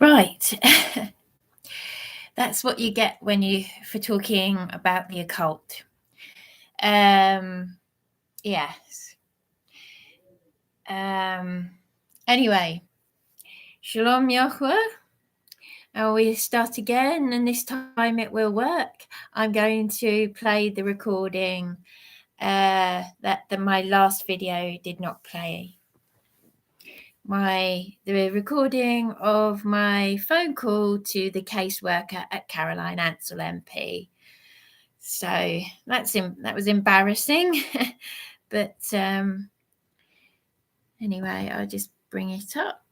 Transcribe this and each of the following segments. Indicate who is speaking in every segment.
Speaker 1: Right. That's what you get for talking about the occult. Yes. Anyway, Shalom Yahweh. And we start again, and this time it will work. I'm going to play the recording that my last video did not play. The recording of my phone call to the caseworker at Caroline Ansell MP. So that was embarrassing, but anyway, I'll just bring it up,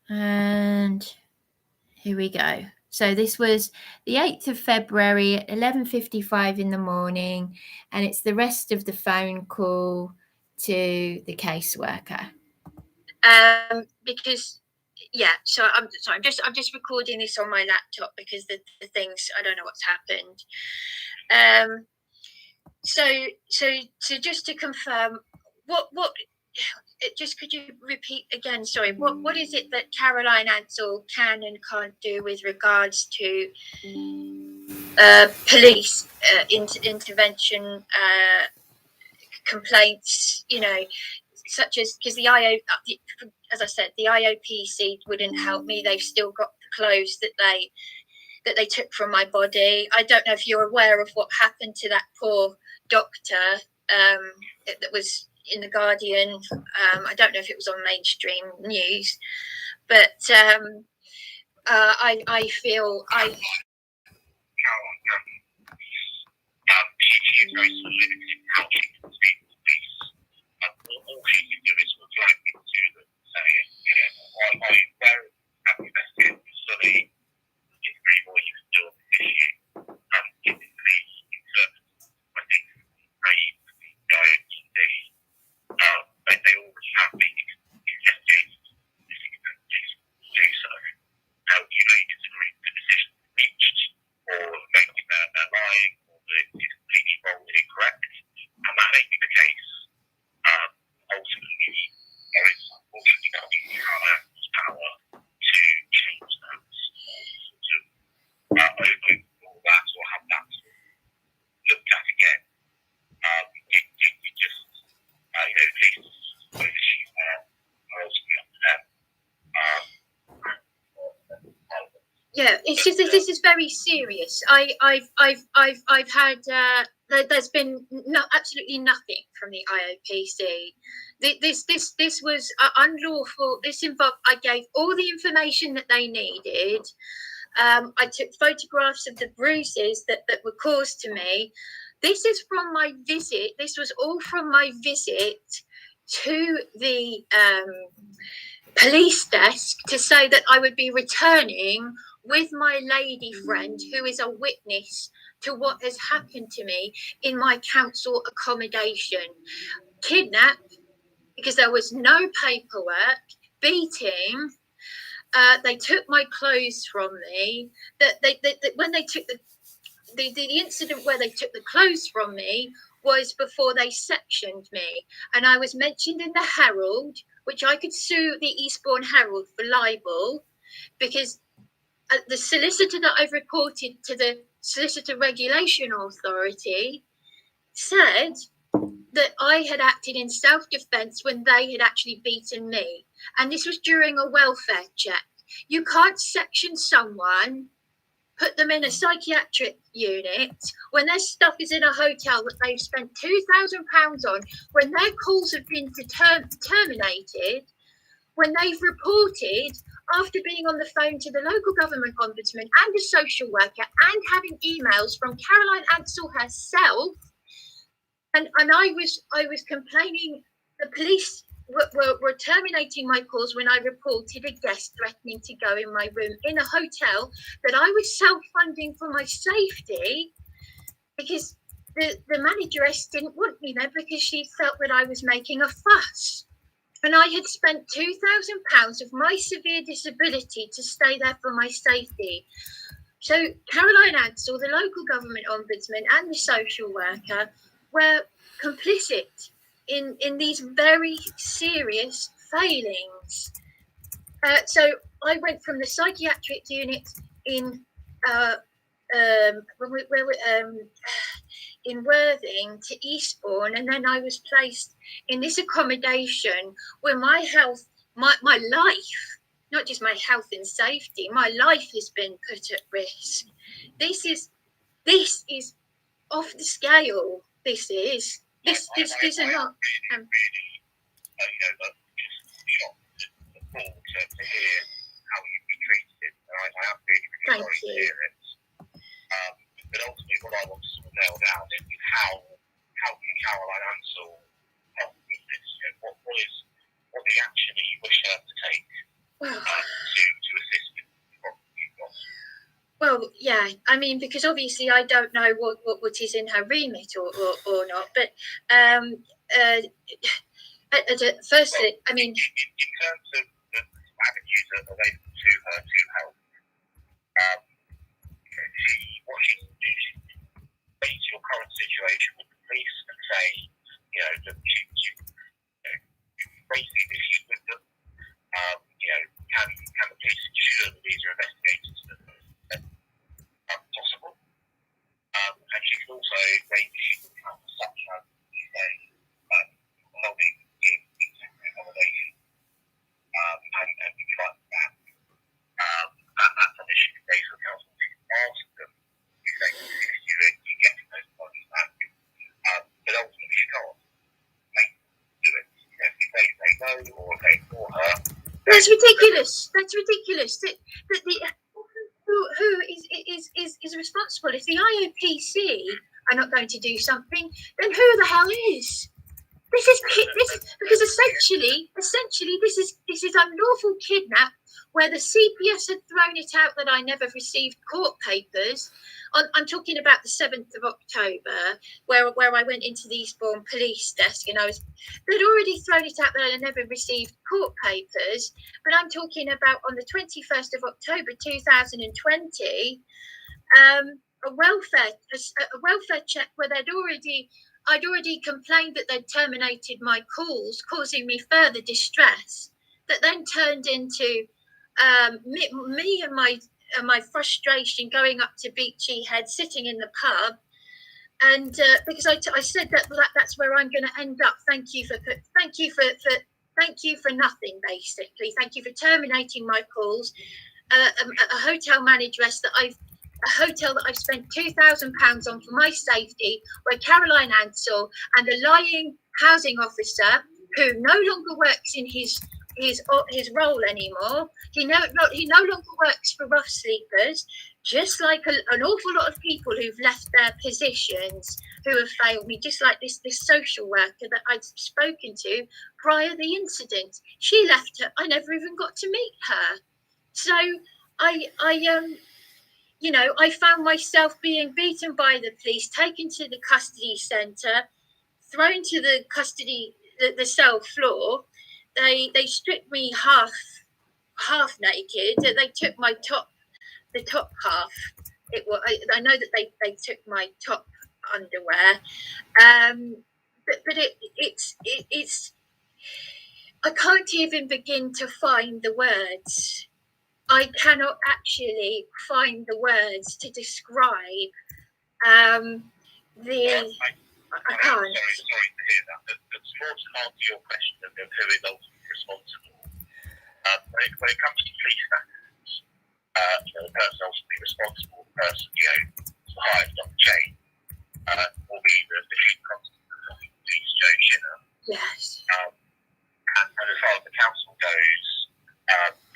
Speaker 1: and here we go. So this was the 8th of February at 11:55 in the morning, and it's the rest of the phone call to the caseworker.
Speaker 2: Because so I'm just recording this on my laptop because the things, I don't know what's happened. So just to confirm, what just could you repeat again? Sorry, what is it that Caroline Ansell can and can't do with regards to police intervention complaints? Such as, because as I said, the IOPC wouldn't help me. They've still got the clothes that they took from my body. I don't know if you're aware of what happened to that poor doctor that was in the Guardian. I don't know if it was on mainstream news, but I feel she's very specific in how she can speak to police. All she can do is reflect to them, say, I'm very happy invested fully in agree what you can do on this issue. Typically, in terms of, I think, the IOTD, they already have been investigated this expenses to do so. Now, you may disagree with the decision reached, or maybe they're lying, or that it's completely wrong and incorrect, and that may be the case. Ultimately, there is unfortunately nothing in Caroline's power to change that, overrule that, or have that looked at again. It just, police issues are ultimately up to them. Yeah, it's just this is very serious. I've had there's been absolutely nothing from the IOPC. This was unlawful. This involved. I gave all the information that they needed. I took photographs of the bruises that were caused to me. This is from my visit. This was all from my visit to the police desk to say that I would be returning with my lady friend, who is a witness to what has happened to me in my council accommodation. Kidnapped because there was no paperwork, beating. They took my clothes from me. When they took the incident where they took the clothes from me was before they sectioned me, and I was mentioned in the Herald, which I could sue the Eastbourne Herald for libel, because the solicitor that I've reported to the Solicitor Regulation Authority said that I had acted in self-defence when they had actually beaten me, and this was during a welfare check. You can't section someone, put them in a psychiatric unit when their stuff is in a hotel that they've spent £2,000 on, when their calls have been terminated, when they've reported after being on the phone to the local government ombudsman and a social worker and having emails from Caroline Ansell herself. And I was complaining. The police were terminating my calls when I reported a guest threatening to go in my room in a hotel that I was self-funding for my safety, because the manageress didn't want me there because she felt that I was making a fuss. And I had spent £2,000 of my severe disability to stay there for my safety. So Caroline Ansell, the local government ombudsman and the social worker were complicit in these very serious failings. So I went from the psychiatric unit in in Worthing to Eastbourne, and then I was placed in this accommodation where my health, my life, not just my health and safety, my life has been put at risk. This is off the scale. This is not.
Speaker 3: Just shocked to hear how you've been treated. I am really sorry to hear it. But ultimately, what I want to sort of nail down is how can Caroline Ansell help with this? What the action that you wish her to take to assist with the problem you've got?
Speaker 2: Well, yeah, I mean, because obviously I don't know what is in her remit or not, but firstly, I mean,
Speaker 3: in terms of the avenues that are available to her to help, what she can do, she can face your current situation with the police and say, that she raise the issues with them. Can the police ensure that these are investigated possible? And she can also raise issues with council such as, you say, holding in accommodation, and things like that. That's an issue with raise with council. You can ask them if they can assist you in getting those bodies back. But ultimately, she can't make them do it. If they say no or if they ignore her.
Speaker 2: That's ridiculous. That's ridiculous. Who is responsible? If the IOPC are not going to do something, then who the hell is? This is because essentially this is unlawful kidnap, where the CPS had thrown it out that I never received court papers. I'm talking about the 7th of October, where I went into the Eastbourne police desk, and they'd already thrown it out that I never received court papers. But I'm talking about on the 21st of October 2020, a welfare check where I'd already complained that they'd terminated my calls, causing me further distress. That then turned into me and my frustration going up to Beachy Head, sitting in the pub, and because I said that's where I'm going to end up. Thank you for nothing, basically. Thank you for terminating my calls. A hotel manageress a hotel that I've spent £2,000 on for my safety, where Caroline Ansell and a lying housing officer who no longer works in his role anymore. He no longer works for Rough Sleepers, just like an awful lot of people who've left their positions, who have failed me, just like this social worker that I'd spoken to prior to the incident. She left her. I never even got to meet her. So I found myself being beaten by the police, taken to the custody centre, thrown to the cell floor. They stripped me half naked. They took the top half. I know that they took my top underwear, but it's I can't even begin to find the words. I cannot actually find the words to describe I can't.
Speaker 3: Sorry to hear that. The more to answer your question of who is ultimately responsible. When it comes to police matters, the person ultimately responsible, the person the highest on the chain, will be the chief constable of police, Joe Shinner.
Speaker 2: Yes.
Speaker 3: And as far as the council goes,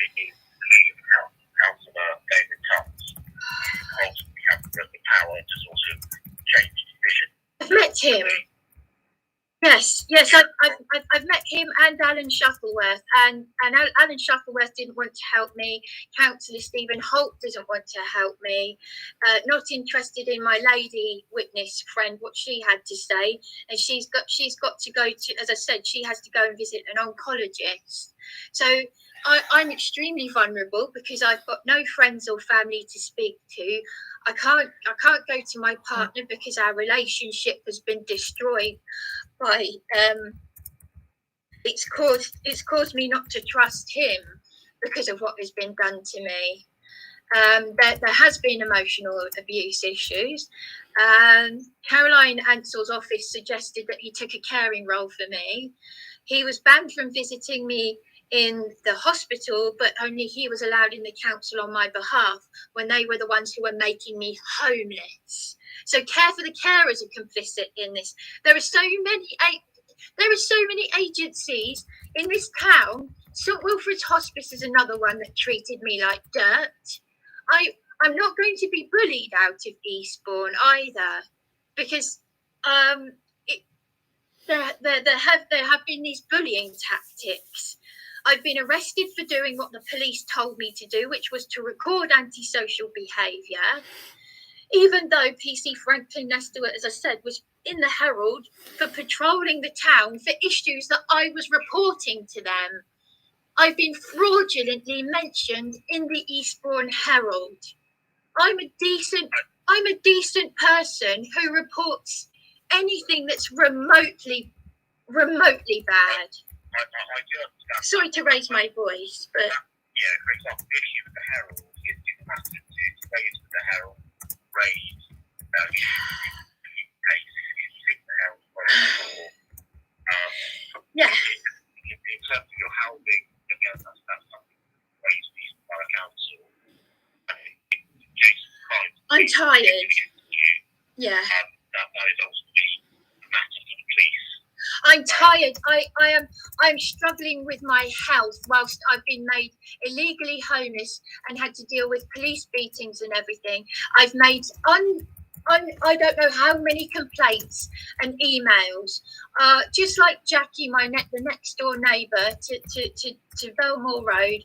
Speaker 3: it is the leader of the council, Councillor David Tubbs, who ultimately has the power to sort of change decision.
Speaker 2: I've met him. Yes, I've met him and Alan Shuttleworth, and Alan Shuttleworth didn't want to help me. Councillor Stephen Holt doesn't want to help me. Not interested in my lady witness friend, what she had to say, and she's got to go to, as I said, she has to go and visit an oncologist. So I'm extremely vulnerable because I've got no friends or family to speak to. I can't go to my partner because our relationship has been destroyed by it's caused me not to trust him. because of what has been done to me. There has been emotional abuse issues. Caroline Ansell's office suggested that he took a caring role for me. He was banned from visiting me in the hospital, but only he was allowed in the council on my behalf when they were the ones who were making me homeless. So Care for the Carers are complicit in this. There are so many agencies in this town. St Wilfrid's Hospice is another one that treated me like dirt. I'm not going to be bullied out of Eastbourne either, because there have been these bullying tactics. I've been arrested for doing what the police told me to do, which was to record antisocial behaviour, even though PC Franklin Nestor, as I said, was in the Herald for patrolling the town for issues that I was reporting to them. I've been fraudulently mentioned in the Eastbourne Herald. I'm a decent person who reports anything that's remotely bad. Sorry to raise my voice, but
Speaker 3: yeah, for example, the issue with the Herald is massive to raise with the Herald, raise cases if you think the Herald
Speaker 2: yeah.
Speaker 3: In terms of your housing, again, that's something raised with the Borough Council. In case of crime,
Speaker 2: I'm tired. Yeah.
Speaker 3: That is ultimately a matter for the police.
Speaker 2: I'm tired. I'm struggling with my health whilst I've been made illegally homeless and had to deal with police beatings and everything. I've made I don't know how many complaints and emails. Just like Jackie, the next door neighbour to Belmore Road,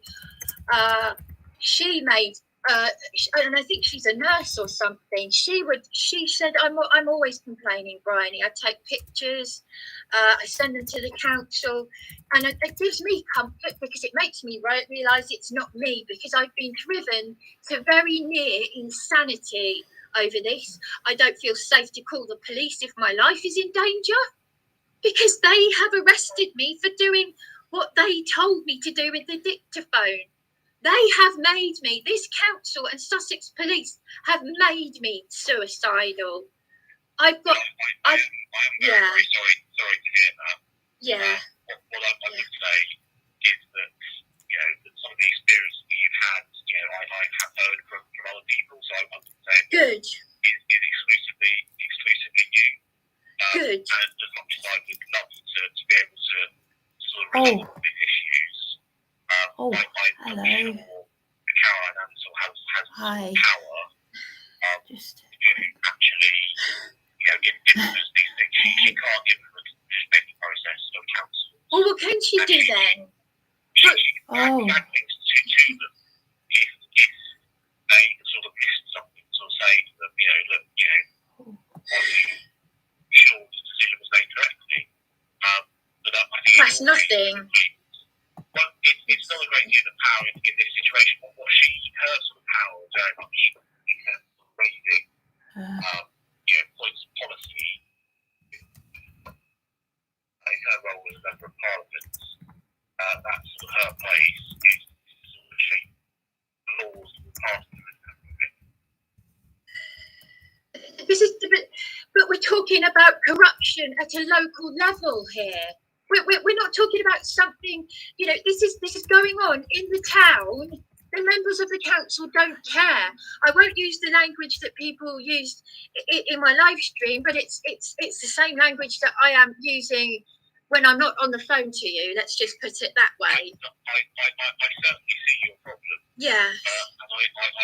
Speaker 2: she made. And I think she's a nurse or something. She said, I'm always complaining, Bryony. I take pictures, I send them to the council, and it gives me comfort because it makes me realise it's not me, because I've been driven to very near insanity over this. I don't feel safe to call the police if my life is in danger, because they have arrested me for doing what they told me to do with the dictaphone. They have made me, this council and Sussex Police have made me suicidal. I'm very sorry to hear that. Yeah.
Speaker 3: What I would say is that, that some of the experience that you've had, I have heard from other people, so I would say
Speaker 2: good.
Speaker 3: Is exclusively you.
Speaker 2: Good.
Speaker 3: And as much as I would love to be able to sort of resolve these issues,
Speaker 1: hello.
Speaker 3: I'm sure Caroline Ansell has
Speaker 1: Hi.
Speaker 3: power to actually, influence these things. She can't influence the decision-making process of council.
Speaker 2: Well, what can she do then?
Speaker 3: She can add things to them if they sort of missed something, sort of say to them, look, are you sure the decision was made correctly? But I think
Speaker 2: that's nothing.
Speaker 3: Well, it's not a great deal of power in this situation. Her sort of power is very much raising points of policy. Her role as a member of Parliament, that's sort of her place, is to sort of shape the laws that were passed in the
Speaker 2: But we're talking about corruption at a local level here. We're not talking about something, this is going on in the town. The members of the council don't care. I won't use the language that people used in my live stream, but it's the same language that I am using when I'm not on the phone to you. Let's just put it that way.
Speaker 3: I certainly see your problem.
Speaker 2: Yeah.
Speaker 3: And I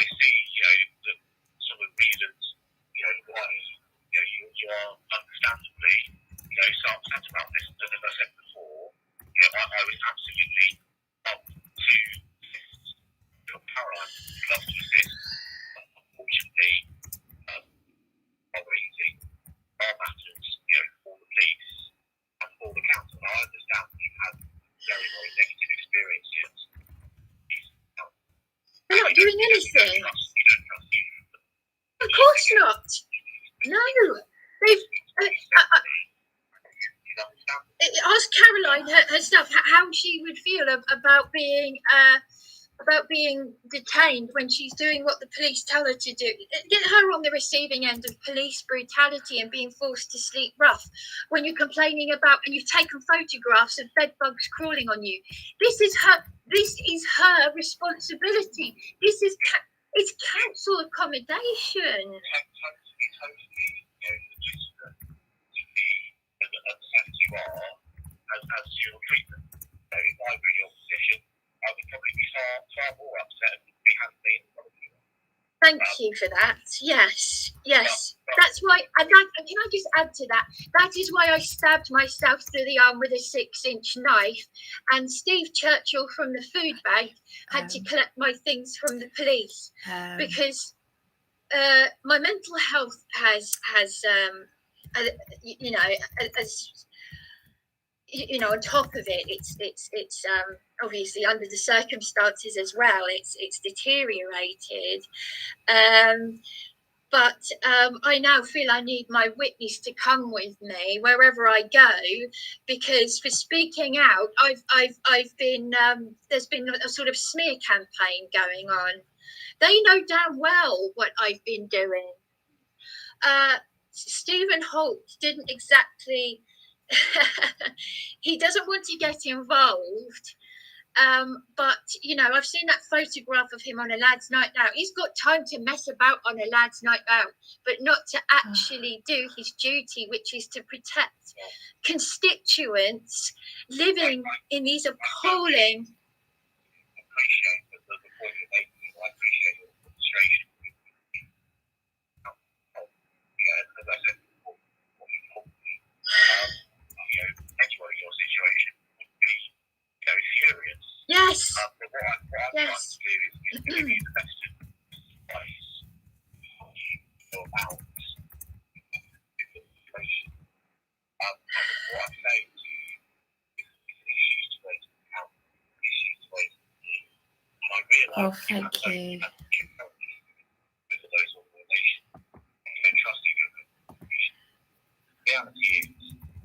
Speaker 3: see, the sort of reasons, why, you are understandably, so upset about this. And as I said before, I would absolutely love to Caroline would love to assist. Unfortunately, are raising our matters, for the police and for the council. And I understand that you've had very, very negative experiences.
Speaker 2: They're not doing anything.
Speaker 3: You don't trust you.
Speaker 2: Of course not. No. They've. Ask Caroline herself how she would feel about being about being detained when she's doing what the police tell her to do. Get her on the receiving end of police brutality and being forced to sleep rough. When you're complaining about, and you've taken photographs of bed bugs crawling on you. This is her responsibility. It's council accommodation.
Speaker 3: As your treatment. So if I were in your position, I would probably be far more upset and be happy in front of you.
Speaker 2: Thank you for that. Yes. That's why, and can I just add to that? That is why I stabbed myself through the arm with a 6-inch knife, and Steve Churchill from the food bank had to collect my things from the police because my mental health has on top of it, it's obviously under the circumstances as well, it's deteriorated. But I now feel I need my witness to come with me wherever I go, because for speaking out, I've been there's been a sort of smear campaign going on. They know damn well what I've been doing. Stephen Holt didn't exactly. He doesn't want to get involved, but I've seen that photograph of him on a lad's night out. He's got time to mess about on a lad's night out, but not to actually do his duty, which is to protect constituents living in these appalling.
Speaker 3: I appreciate the point you're making. I appreciate your frustration. As I said before, anyone in your situation would be furious.
Speaker 2: Yes.
Speaker 3: But what I'm trying to do is give you the best advice on you feel about the situation. And what I'm saying to you is issues to raise with council, issues to raise with you. And I realise
Speaker 1: thank you.
Speaker 3: With those organisations, you don't trust you with them. The reality is,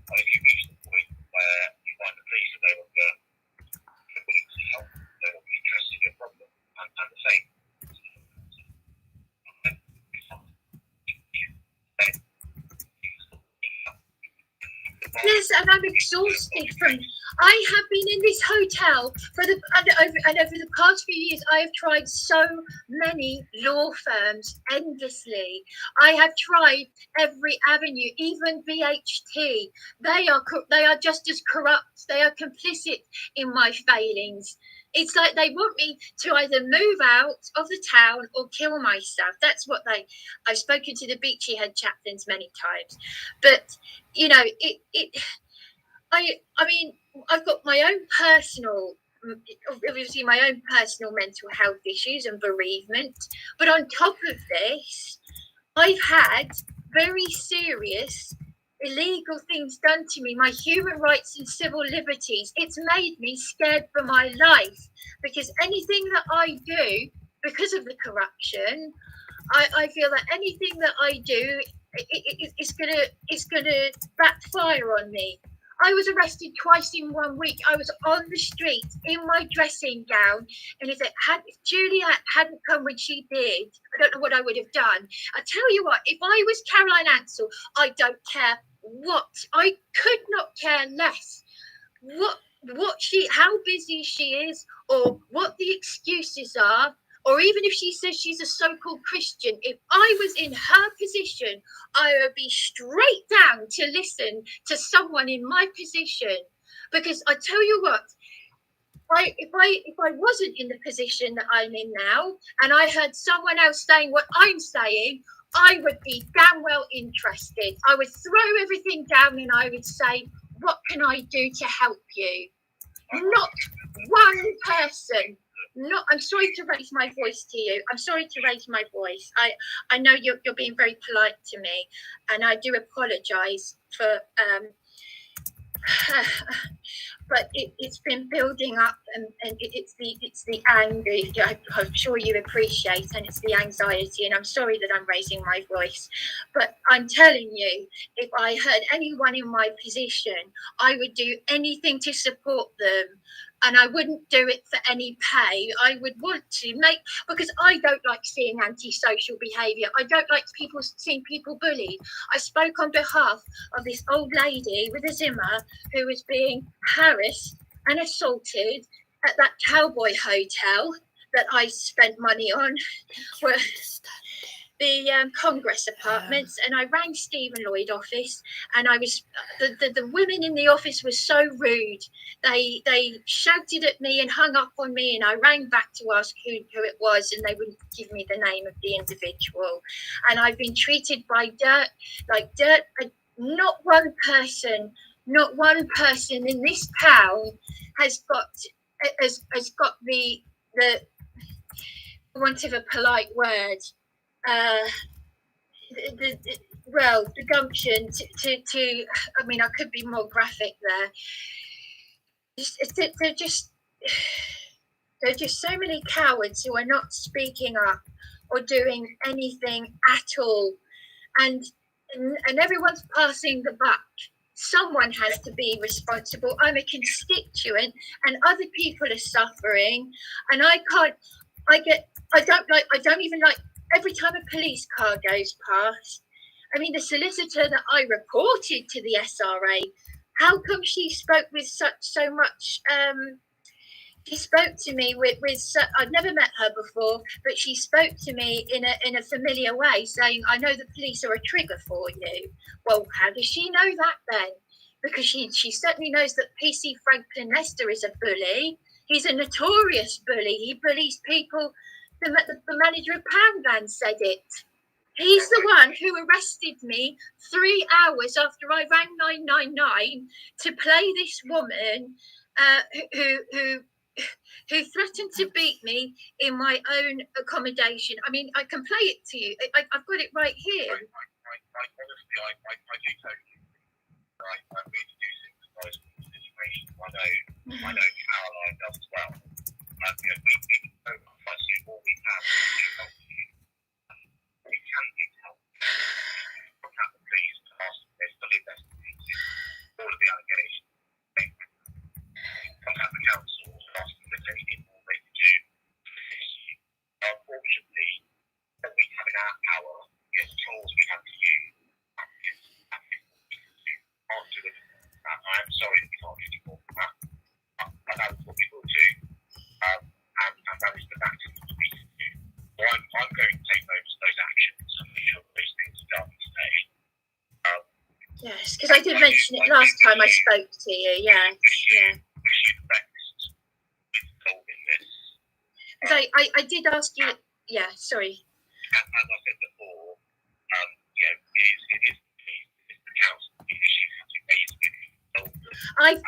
Speaker 3: if you reach the point where you find the police are no longer willing to help, no longer interested in your problem, and the same.
Speaker 2: Yes, and I'm exhausted from. I have been in this hotel and over the past few years. I have tried so many law firms endlessly. I have tried every avenue, even VHT. They are just as corrupt. They are complicit in my failings. It's like they want me to either move out of the town or kill myself. That's what I've spoken to the Beachy Head chaplains many times, but I mean, I've got my own personal, obviously my own personal mental health issues and bereavement, but on top of this, I've had very serious illegal things done to me, my human rights and civil liberties. It's made me scared for my life, because anything that I do, because of the corruption, I feel that anything that I do, it's gonna backfire on me. I was arrested twice in 1 week. I was on the street in my dressing gown, and if Juliet hadn't come when she did, I don't know what I would have done. I tell you what, if I was Caroline Ansell, I don't care what. I could not care less how busy she is, or what the excuses are. Or even if she says she's a so-called Christian, if I was in her position, I would be straight down to listen to someone in my position. Because I tell you what, if I wasn't in the position that I'm in now, and I heard someone else saying what I'm saying, I would be damn well interested. I would throw everything down and I would say, what can I do to help you? Not one person. I'm sorry to raise my voice to you. I'm sorry to raise my voice. I know you're being very polite to me, and I do apologise for. But it's been building up, and it's the anger. I'm sure you appreciate, and it's the anxiety. And I'm sorry that I'm raising my voice, but I'm telling you, if I heard anyone in my position, I would do anything to support them. and I wouldn't do it for any pay. I would want to make, because I don't like seeing antisocial behaviour. I don't like seeing people bullied. I spoke on behalf of this old lady with a Zimmer who was being harassed and assaulted at that cowboy hotel that I spent money on, where the Congress apartments, and I rang Stephen Lloyd office, and I was the women in the office were so rude. They shouted at me and hung up on me, and I rang back to ask who it was, and they wouldn't give me the name of the individual. And I've been treated by dirt. Not one person in this town has got the for want of a polite word, the gumption to I mean, I could be more graphic there. There are just so many cowards who are not speaking up or doing anything at all, and everyone's passing the buck. Someone has to be responsible. I'm a constituent, and other people are suffering, and I don't even like every time a police car goes past. I mean, the solicitor that I reported to the SRA, how come she spoke with so much? She spoke to me with I've never met her before, but she spoke to me in a familiar way, saying, "I know the police are a trigger for you." Well, how does she know that then? Because she certainly knows that PC Franklin Lester is a bully. He's a notorious bully. He bullies people. The manager of Poundland said it. He's the one who arrested me 3 hours after I rang 999 to play this woman who threatened to beat me in my own accommodation. I mean, I can play it to you. I've got it right here.
Speaker 3: Honestly, I do totally. I really do sympathise with the situation. I know Caroline does as well. We so much do all we can to help you. We can need help. Contact the police to ask if they're still investigating all of the allegations. Contact the council to ask them if there's anything more they can do. Unfortunately, what we have in our power is tools we have to use. Can't do it. I am sorry that we can't do any more than that. But that is what we will do. And that is the maximum that we can do. So I'm going to take those actions and make sure that those things are done today.
Speaker 2: Yes, because I did mention it last time I spoke to you. Yeah.
Speaker 3: Wish you the best with solving this.
Speaker 2: Because I did ask you. Yeah, sorry.
Speaker 3: As I said before, it is the council issues have to be made to solve them.
Speaker 2: I've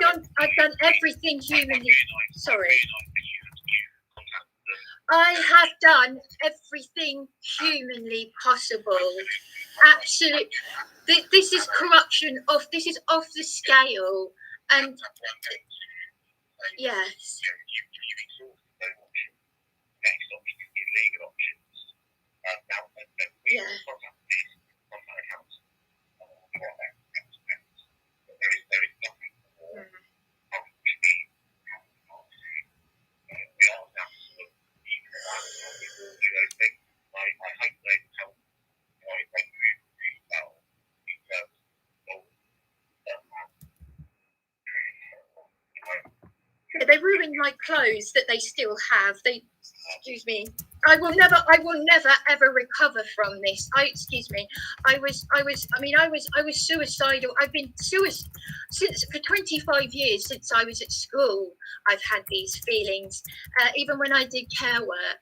Speaker 2: done everything humanly. Sorry. I have done everything humanly possible. Absolutely. This is corruption this is off the scale. And yes.
Speaker 3: Next option is the legal options. Now, we contact these contact accounts. There is nothing more which we are now sort of we will do those things. I hope they help. They move really well in terms of
Speaker 2: they ruined my clothes that they still have. Excuse me. I will never ever recover from this. I was suicidal. I've been since for 25 years since I was at school. I've had these feelings. Even when I did care work,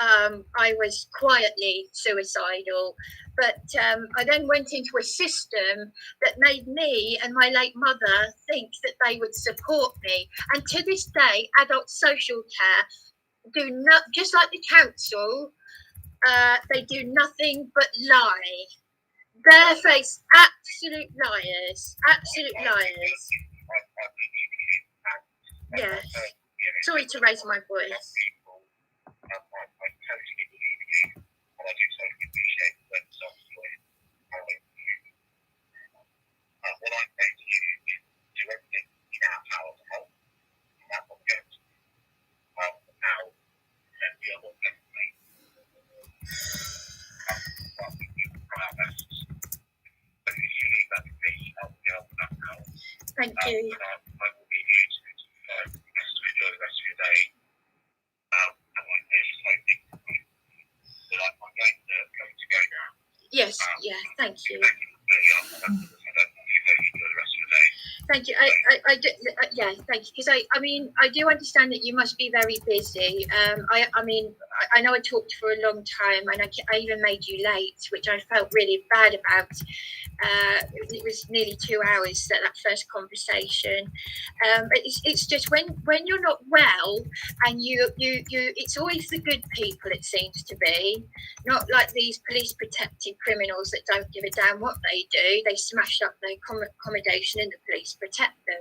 Speaker 2: I was quietly suicidal. But I then went into a system that made me and my late mother think that they would support me. And to this day, adult social care do not, just like the council, they do nothing but lie. Barefaced, absolute liars. Yes. Sorry to raise my voice.
Speaker 3: I do totally appreciate the website joy. What I'm going to do is do everything in our power to help. And that's what we're going to
Speaker 2: Thank you.
Speaker 3: And I will leave you to enjoy the rest of your day. And I'm just hoping that I'm going to go now.
Speaker 2: Yes, yeah, thank you.
Speaker 3: Thank you for putting up. I hope you enjoy the rest of your day.
Speaker 2: Thank you. I do, yeah, thank you. Because I mean, I do understand that you must be very busy. I mean, I know I talked for a long time, and I even made you late, which I felt really bad about. It was nearly 2 hours that first conversation. It's just when you're not well, and you it's always the good people, it seems to be, not like these police protected criminals that don't give a damn what they do. They smash up their accommodation and the police protect them,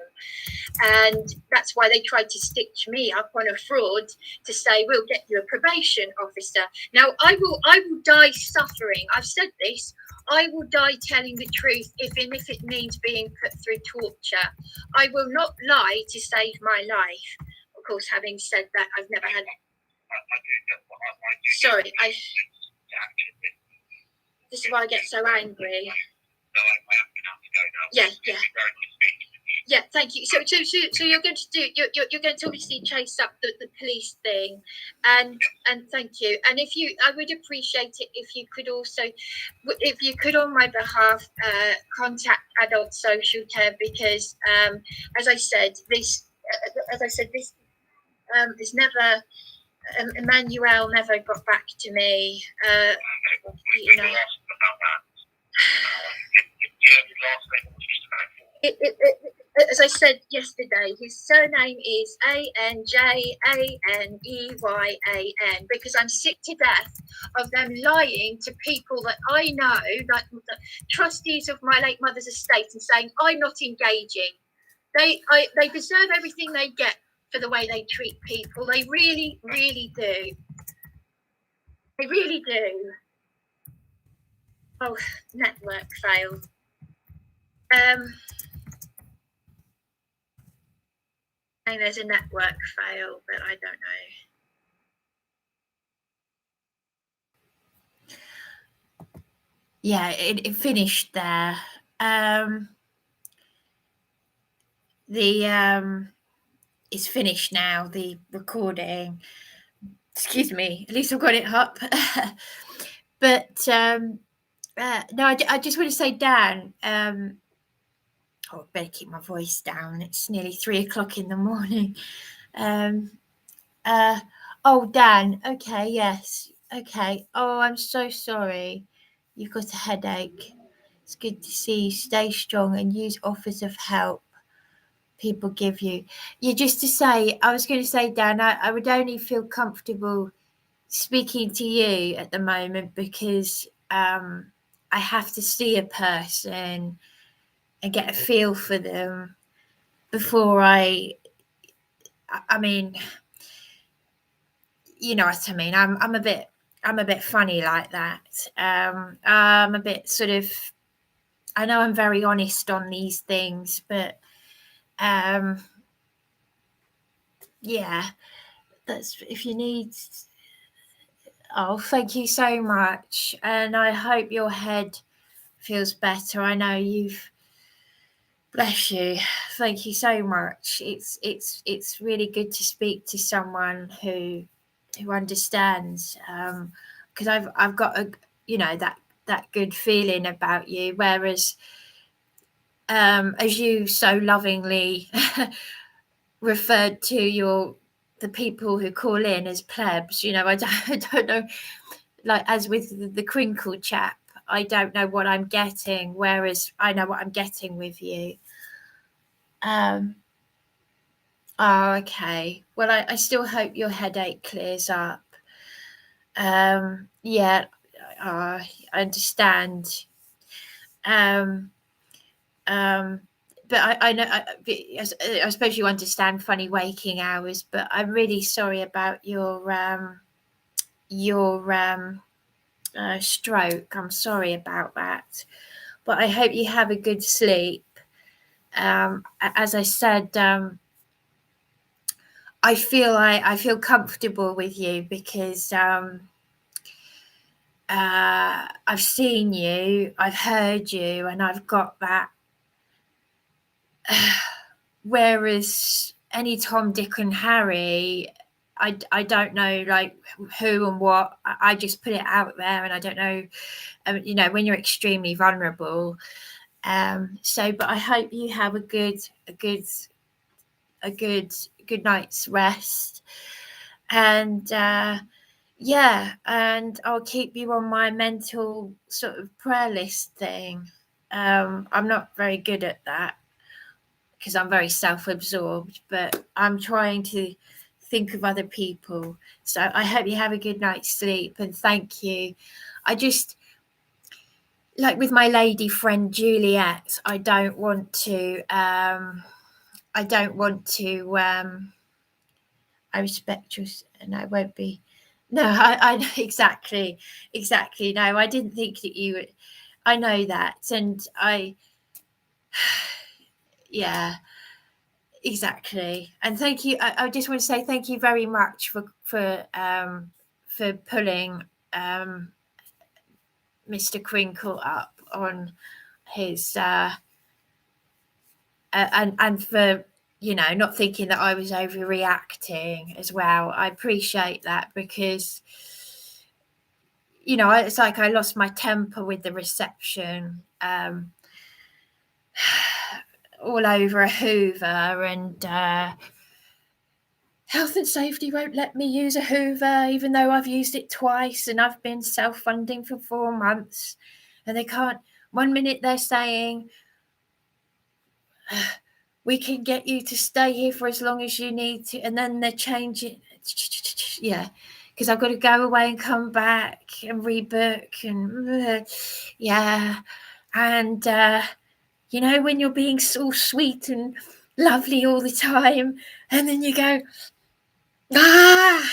Speaker 2: and that's why they tried to stitch me up on a fraud to say we'll get you a probation officer. Now I will die suffering. I've said this. I will die telling the truth, even if it means being put through torture. I will not lie to save my life. Of course, having said that, I've never had. Sorry, this is why I get so angry. Yeah. Yeah, thank you. So you're going to do you're going to obviously chase up the police thing, and thank you. And I would appreciate it if you could also, if you could on my behalf, contact adult social care, because as I said this is never. Emmanuel never got back to me. You know. As I said yesterday, his surname is ANJANEYAN, because I'm sick to death of them lying to people that I know, like the trustees of my late mother's estate, and saying I'm not engaging. They deserve everything they get for the way they treat people. They really, really do. They really do. Oh, network fail. And there's a network fail, but I don't know.
Speaker 1: Yeah, it finished there. It's finished now, the recording. Excuse me, at least I've got it up. But no, I just want to say, Dan, I better keep my voice down. It's nearly 3 o'clock in the morning. Oh, Dan. Okay, yes. Okay. Oh, I'm so sorry. You've got a headache. It's good to see you. Stay strong and use offers of help people give you. Yeah, just to say, I was going to say, Dan, I would only feel comfortable speaking to you at the moment because I have to see a person and get a feel for them before I mean, you know what I mean. I'm a bit funny like that. I'm a bit sort of, I know I'm very honest on these things, but yeah, that's, if you need. Oh, thank you so much, and I hope your head feels better. I know you've, bless you. Thank you so much. It's really good to speak to someone who understands, because I've got a, you know, that good feeling about you, whereas as you so lovingly referred to the people who call in as plebs, you know, I don't know, like as with the crinkle chap, I don't know what I'm getting, whereas I know what I'm getting with you. Oh, okay. Well, I still hope your headache clears up. Yeah, I understand. But I know, I suppose you understand funny waking hours, but I'm really sorry about your stroke. I'm sorry about that, but I hope you have a good sleep. As I said, I feel comfortable with you because I've seen you, I've heard you, and I've got that whereas any Tom, Dick and Harry, I don't know like who and what. I just put it out there, and I don't know, you know, when you're extremely vulnerable. So, but I hope you have a good night's rest, and yeah, and I'll keep you on my mental sort of prayer list thing. I'm not very good at that because I'm very self-absorbed, but I'm trying to think of other people. So I hope you have a good night's sleep, and thank you. I just, like with my lady friend Juliet, I don't want to I respect you, and I won't be. No, I exactly. No, I didn't think that you would. I know that, and yeah, exactly. And thank you. I just want to say thank you very much for pulling Mr. Crinkle up on his and for, you know, not thinking that I was overreacting as well. I appreciate that, because, you know, it's like I lost my temper with the reception all over a Hoover, and health and safety won't let me use a Hoover, even though I've used it twice and I've been self-funding for 4 months, and they can't. One minute they're saying, we can get you to stay here for as long as you need to, and then they're changing. Yeah, because I've got to go away and come back and rebook, and yeah, and you know, when you're being so sweet and lovely all the time, and then you go, ah.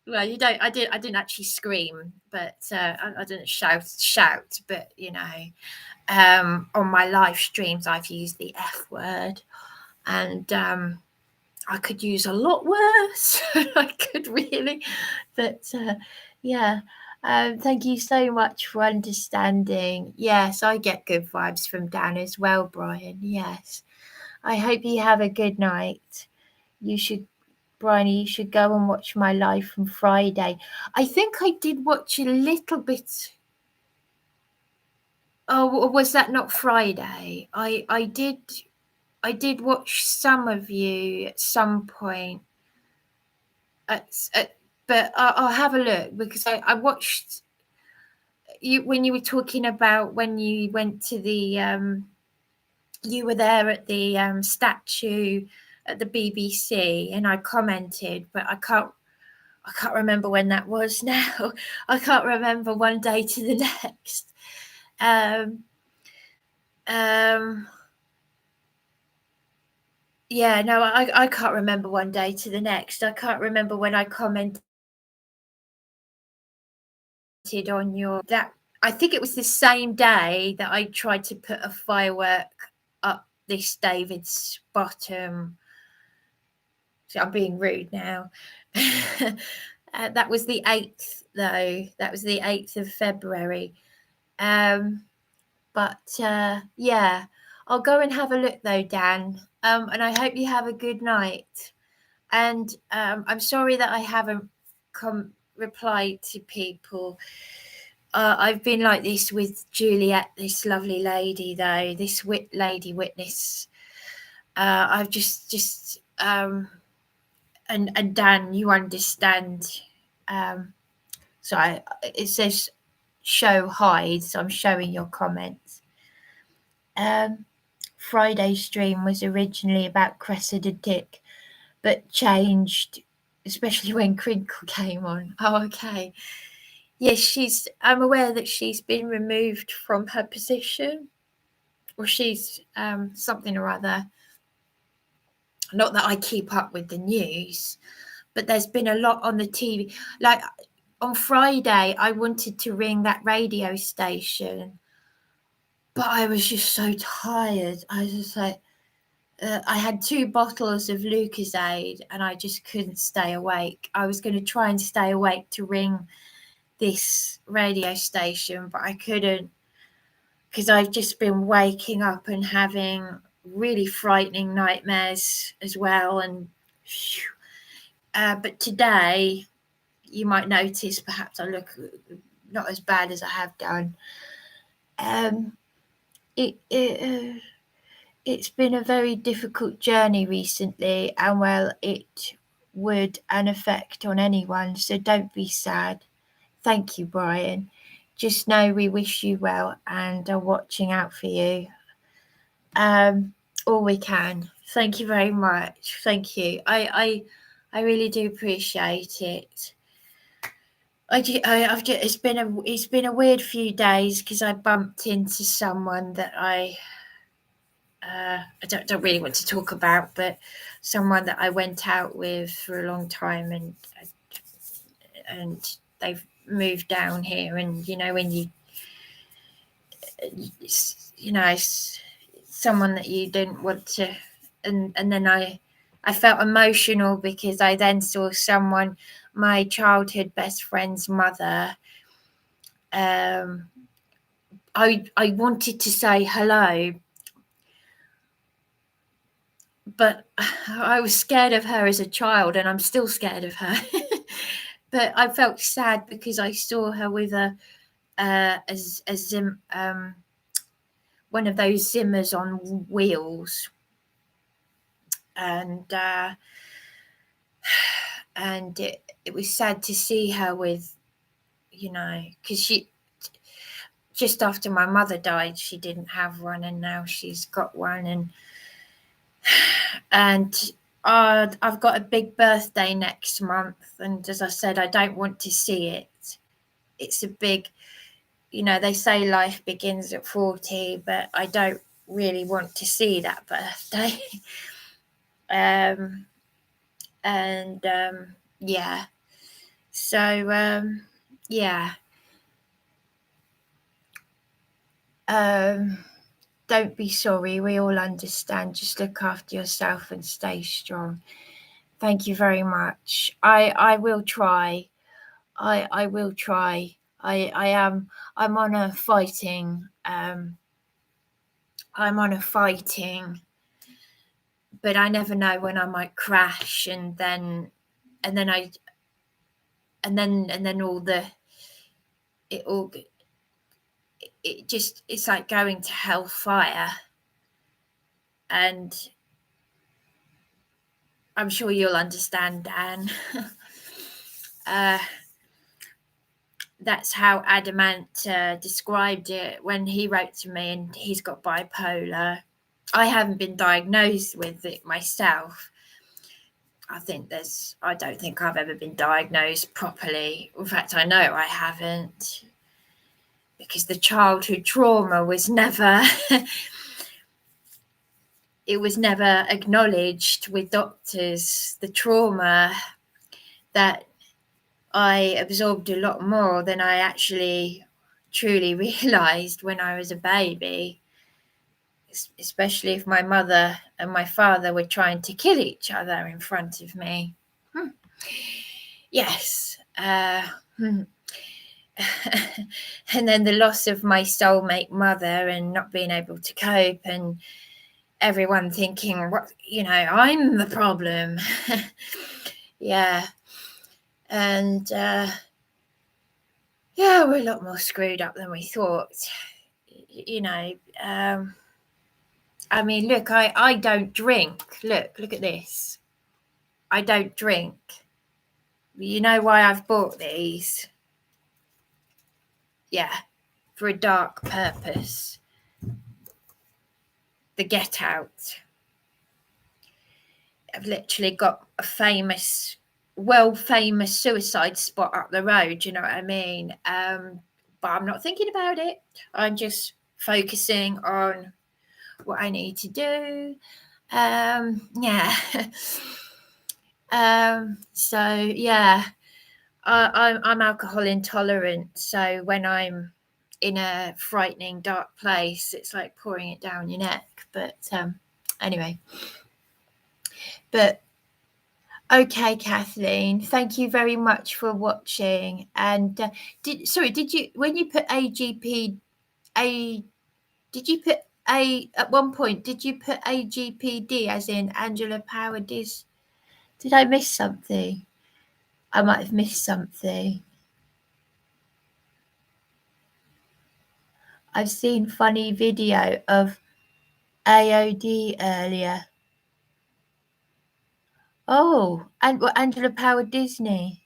Speaker 1: Well, you don't. I didn't actually scream, but I didn't shout, but you know. On my live streams, I've used the F word, and I could use a lot worse. I could really, but yeah. Thank you so much for understanding. Yes, I get good vibes from Dan as well, Brian. Yes, I hope you have a good night. You should, Bryony, you should go and watch my live from Friday. I think I did watch a little bit. Oh, was that not Friday? I did watch some of you at some point. But I'll have a look, because I watched you when you were talking about when you went to the you were there at the statue at the BBC, and I commented, but I can't remember when that was now. I can't remember one day to the next. Yeah, no, I can't remember one day to the next. I can't remember when I commented on your that. I think it was the same day that I tried to put a firework up this David's bottom. So I'm being rude now. That was the 8th, though. That was the 8th of February. But yeah, I'll go and have a look though, Dan. And I hope you have a good night. And I'm sorry that I haven't replied to people. I've been like this with Juliet, this lovely lady, though, this lady witness. I've just and Dan, you understand. So it says show hide, so I'm showing your comments. Friday stream was originally about Cressida Dick, but changed, especially when Crinkle came on. Oh, okay. Yes, I'm aware that she's been removed from her position, or she's something or other. Not that I keep up with the news, but there's been a lot on the TV. Like on Friday, I wanted to ring that radio station, but I was just so tired. I was just like, I had 2 bottles of Lucozade, and I just couldn't stay awake. I was going to try and stay awake to ring this radio station, but I couldn't, because I've just been waking up and having really frightening nightmares as well. And but today, you might notice perhaps I look not as bad as I have done. It's been a very difficult journey recently, and well, it would an effect on anyone, so don't be sad. Thank you, Brian. Just know we wish you well and are watching out for you. All we can. Thank you very much. Thank you. I really do appreciate it. It's been a weird few days because I bumped into someone that I don't really want to talk about, but someone that I went out with for a long time, and they've moved down here, and you know when you know someone that you didn't want to, and then I felt emotional because I then saw someone, my childhood best friend's mother. I wanted to say hello, but I was scared of her as a child, and I'm still scared of her. But I felt sad because I saw her with one of those Zimmers on wheels, and it was sad to see her with, you know, because she just after my mother died, she didn't have one, and now she's got one, and I've got a big birthday next month, and as I said, I don't want to see it. It's a big, you know, they say life begins at 40, but I don't really want to see that birthday. Yeah. So yeah. Don't be sorry. We all understand. Just look after yourself and stay strong. Thank you very much. I will try. I will try. I'm on a fighting. I'm on a fighting, but I never know when I might crash, and then all the it's like going to hellfire, and I'm sure you'll understand, Dan. That's how Adamant described it when he wrote to me, and he's got bipolar. I haven't been diagnosed with it myself. I don't think I've ever been diagnosed properly. In fact, I know I haven't, because the childhood trauma was never it was never acknowledged with doctors. The trauma that I absorbed a lot more than I actually truly realised when I was a baby, especially if my mother and my father were trying to kill each other in front of me. Yes. And then the loss of my soulmate mother and not being able to cope, and everyone thinking, what, you know, I'm the problem. Yeah. And yeah, we're a lot more screwed up than we thought. You know, I mean, look, I don't drink. Look at this. I don't drink. You know why I've bought these? Yeah, for a dark purpose. The Get Out. I've literally got a world famous suicide spot up the road, you know what I mean? But I'm not thinking about it. I'm just focusing on what I need to do. Yeah. So yeah, I'm alcohol intolerant. So when I'm in a frightening dark place, it's like pouring it down your neck. But anyway. But okay, Kathleen, thank you very much for watching. And did you, when you put AGP, did you put at one point, did you put AGPD as in Angela Power-Dis? Did I miss something? I might have missed something. I've seen funny video of AOD earlier. Oh, and what, Angela Power-Disney?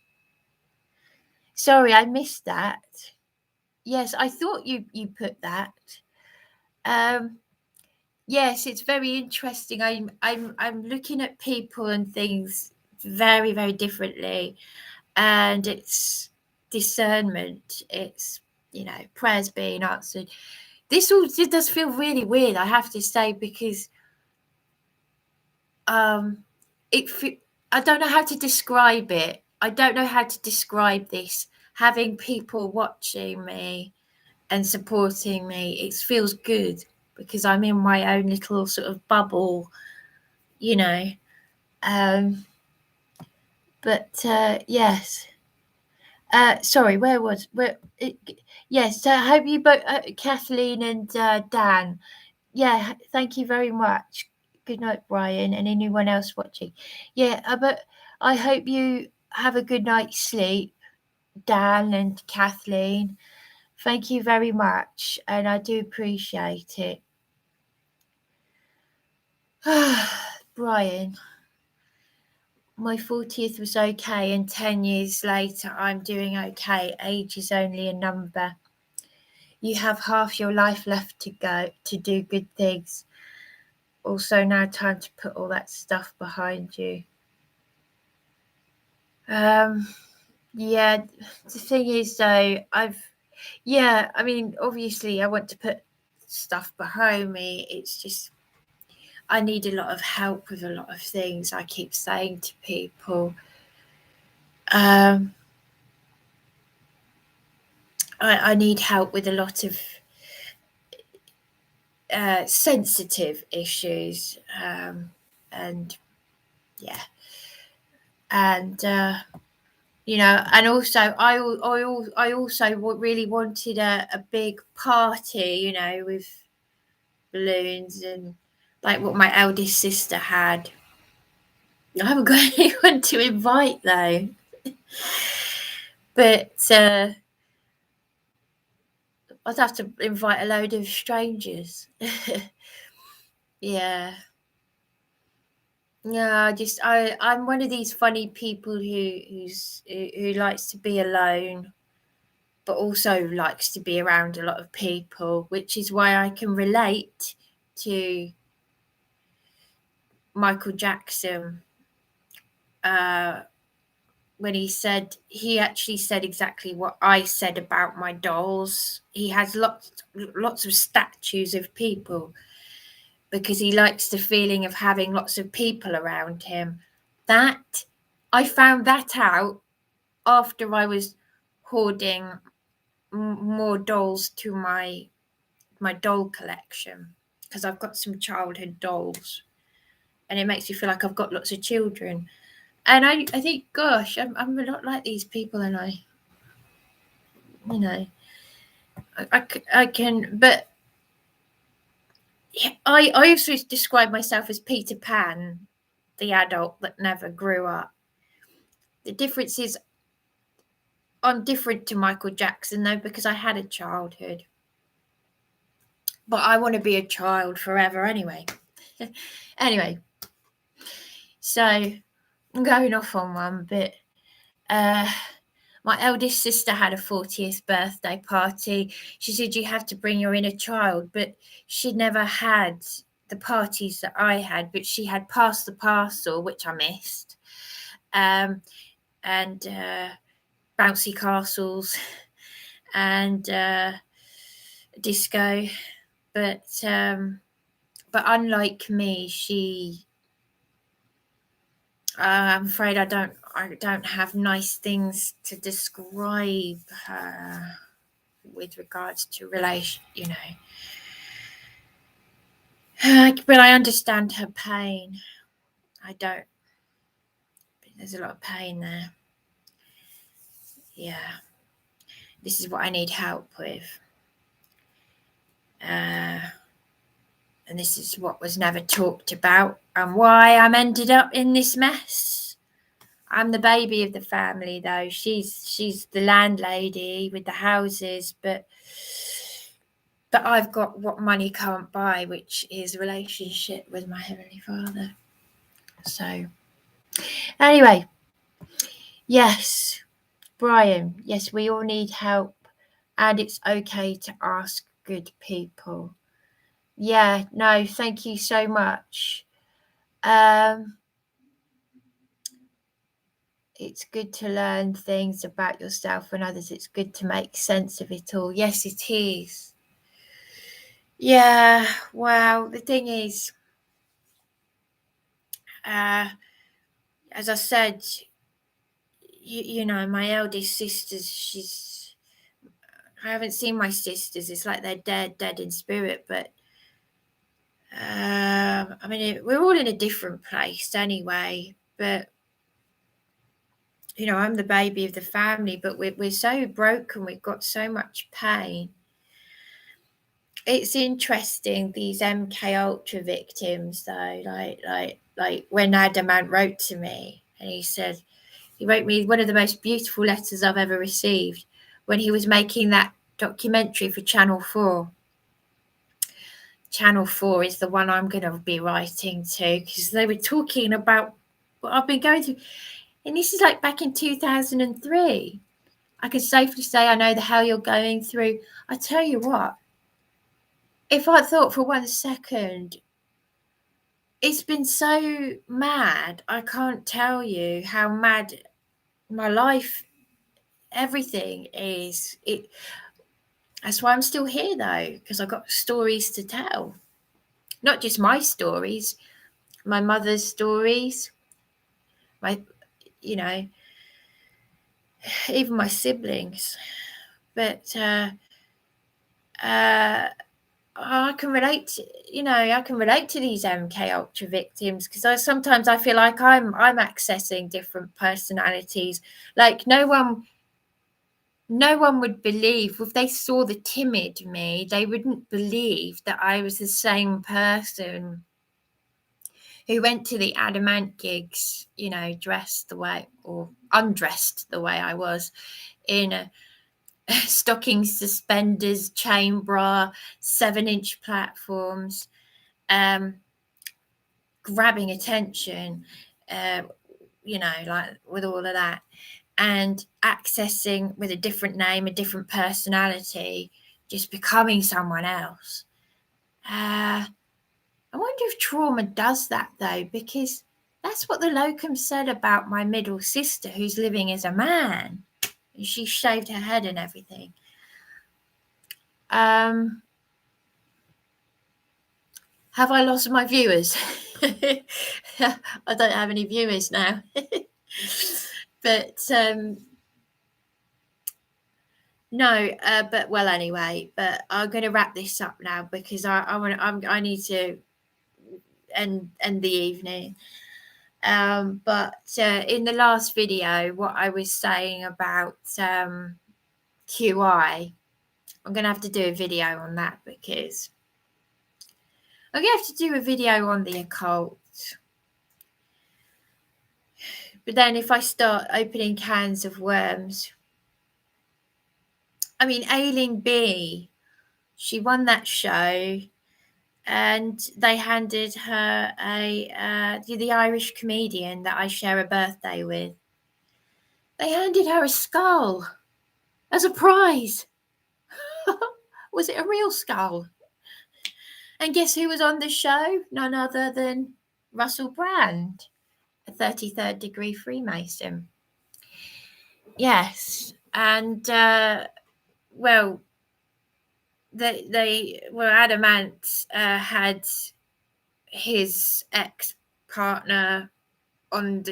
Speaker 1: Sorry, I missed that. Yes, I thought you put that. Yes, it's very interesting. I'm looking at people and things very, very differently, and it's discernment. It's, you know, prayers being answered. This all does feel really weird, I have to say, because I don't know how to describe it. I don't know how to describe this. Having people watching me and supporting me, it feels good because I'm in my own little sort of bubble, you know. But yes. Sorry, yes, I hope you both, Kathleen and Dan. Yeah, thank you very much. Good night, Brian, and anyone else watching. Yeah, but I hope you have a good night's sleep, Dan and Kathleen. Thank you very much, and I do appreciate it. Brian, my 40th was okay, and 10 years later, I'm doing okay. Age is only a number. You have half your life left to go to do good things. Also, now time to put all that stuff behind you. Yeah, the thing is, though, I mean, obviously, I want to put stuff behind me. It's just, I need a lot of help with a lot of things. I keep saying to people, I need help with a lot of sensitive issues, and yeah, and you know, and also I also really wanted a big party, you know, with balloons and like what my eldest sister had. I haven't got anyone to invite though, but I'd have to invite a load of strangers. Yeah. Yeah, I'm one of these funny people who likes to be alone, but also likes to be around a lot of people, which is why I can relate to Michael Jackson when he actually said exactly what I said about my dolls. He has lots of statues of people because he likes the feeling of having lots of people around him. That I found that out after I was hoarding more dolls to my doll collection, because I've got some childhood dolls and it makes me feel like I've got lots of children. And I think, gosh, I'm a lot like these people, and I, you know, I can, but I also describe myself as Peter Pan, the adult that never grew up. The difference is I'm different to Michael Jackson, though, because I had a childhood. But I want to be a child forever anyway. Anyway, so I'm going off on one, but my eldest sister had a 40th birthday party. She said you have to bring your inner child, but she never had the parties that I had, but she had Pass the Parcel, which I missed, and bouncy castles and disco, but unlike me, I'm afraid I don't have nice things to describe her with regards to relation, you know. But I understand her pain. I don't. There's a lot of pain there. Yeah. This is what I need help with. and this is what was never talked about, and why I'm ended up in this mess. I'm the baby of the family, though. She's the landlady with the houses, but I've got what money can't buy, which is a relationship with my Heavenly Father. So, anyway, yes, Brian, yes, we all need help, and it's okay to ask good people. Yeah, no, thank you so much. It's good to learn things about yourself and others. It's good to make sense of it all. Yes, it is. Yeah, well, the thing is, as I said, you know, my eldest sisters, I haven't seen my sisters. It's like they're dead in spirit, but I mean, we're all in a different place anyway, but you know, I'm the baby of the family, but we're so broken, we've got so much pain. It's interesting, these MK Ultra victims, though, like when Adamant wrote to me, and he wrote me one of the most beautiful letters I've ever received when he was making that documentary for Channel 4. Channel 4 is the one I'm going to be writing to, because they were talking about what I've been going through. And this is like back in 2003. I can safely say I know the hell you're going through. I tell you what, if I thought for 1 second, it's been so mad, I can't tell you how mad my life, everything is. That's why I'm still here, though, because I've got stories to tell. Not just my stories, my mother's stories, even my siblings. But I can relate to these MK Ultra victims, because sometimes I feel like I'm accessing different personalities. Like no one would believe, if they saw the timid me, they wouldn't believe that I was the same person who went to the Adamant gigs, dressed the way or undressed the way I was, in a stockings, suspenders, chain bra, 7-inch platforms, grabbing attention, like with all of that, and accessing with a different name, a different personality, just becoming someone else. I wonder if trauma does that, though, because that's what the locum said about my middle sister, who's living as a man. She shaved her head and everything. Have I lost my viewers? I don't have any viewers now. But no, but well, anyway, but I'm going to wrap this up now, because I need to end the evening. But in the last video, what I was saying about QI, I'm going to have to do a video on that, because I'm going to have to do a video on the occult. But then if I start opening cans of worms, I mean, Aileen B, she won that show, and they handed her the Irish comedian that I share a birthday with, they handed her a skull as a prize. Was it a real skull? And guess who was on the show? None other than Russell Brand, a 33rd degree Freemason. Yes, and well, Adamant had his ex-partner on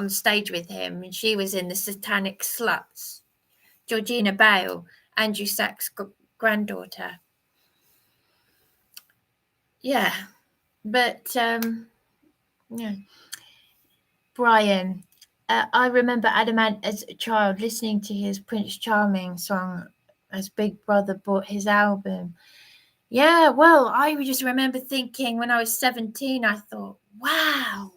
Speaker 1: stage with him, and she was in the Satanic Sluts, Georgina Bale, Andrew Sachs' granddaughter. Yeah, but yeah, Brian, I remember Adamant as a child listening to his Prince Charming song as Big Brother bought his album. Yeah, well, I just remember thinking when I was 17, I thought, wow,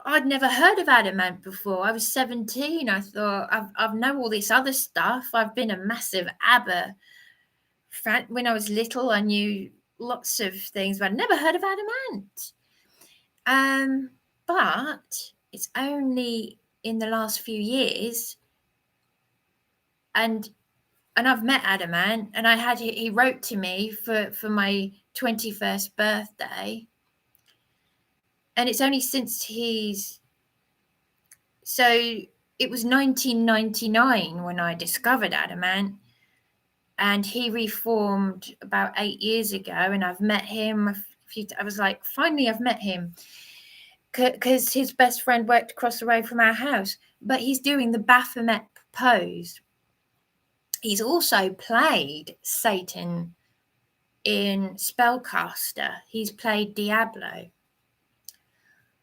Speaker 1: I'd never heard of adamant before. I was 17. I thought, I've known all this other stuff. I've been a massive ABBA fan. When I was little, I knew lots of things, but I'd never heard of adamant. But it's only in the last few years, and I've met Adamant, and he wrote to me for my 21st birthday, and it's only since so it was 1999 when I discovered Adamant, and he reformed about 8 years ago, and I've met him I was like, finally I've met him, because his best friend worked across the road from our house, but he's doing the Baphomet pose. He's also played Satan in Spellcaster. He's played Diablo.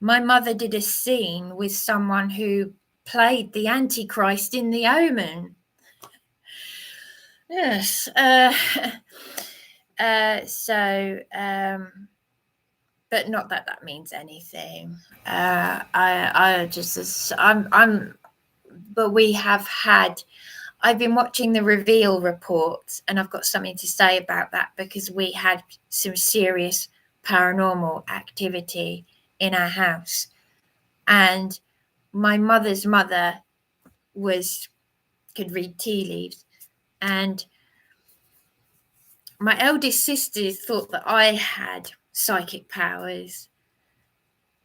Speaker 1: My mother did a scene with someone who played the Antichrist in The Omen. Yes. But not that means anything. But we have had. I've been watching the Reveal reports, and I've got something to say about that, because we had some serious paranormal activity in our house, and my mother's mother could read tea leaves, and my eldest sister thought that I had psychic powers.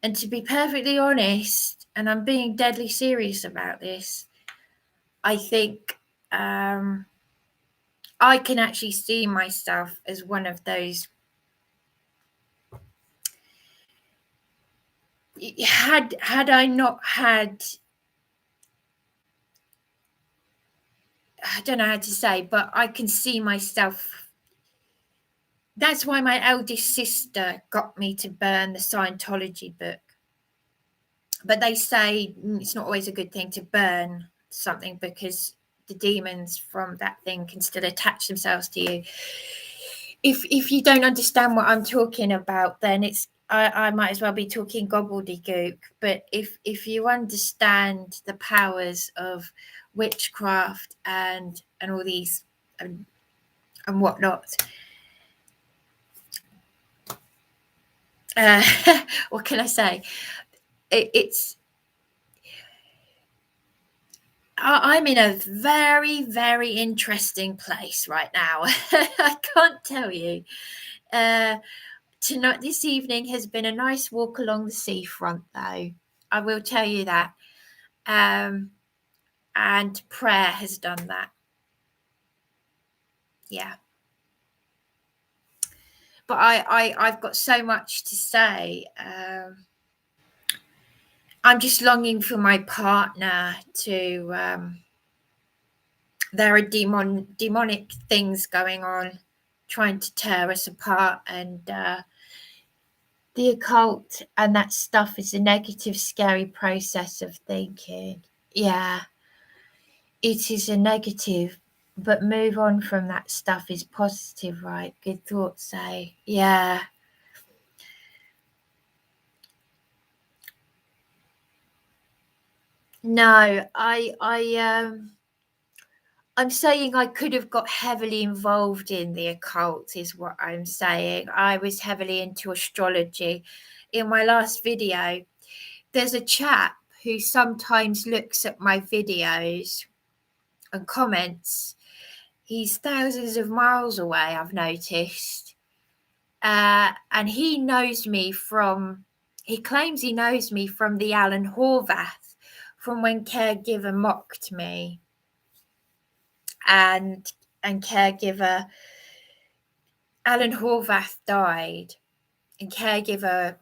Speaker 1: And to be perfectly honest, and I'm being deadly serious about this, I think I can actually see myself as one of those. Had I not had, I don't know how to say, but I can see myself. That's why my eldest sister got me to burn the Scientology book. But they say it's not always a good thing to burn something, because the demons from that thing can still attach themselves to you. If you don't understand what I'm talking about, then I might as well be talking gobbledygook. But if you understand the powers of witchcraft and all these and whatnot, what can I say? I'm in a very, very interesting place right now. I can't tell you. Tonight, this evening has been a nice walk along the seafront, though. I will tell you that. And prayer has done that. Yeah. But I've got so much to say. I'm just longing for my partner to. There are demonic things going on, trying to tear us apart, and the occult and that stuff is a negative, scary process of thinking. Yeah, it is a negative, but move on from that stuff is positive, right? Good thoughts, say. Yeah. No, I'm saying I could have got heavily involved in the occult, is what I'm saying. I was heavily into astrology. In my last video, there's a chap who sometimes looks at my videos and comments. He's thousands of miles away, I've noticed. And he claims he knows me from the Alan Horvath, from when Caregiver mocked me. And Caregiver, Alan Horvath died, and Caregiver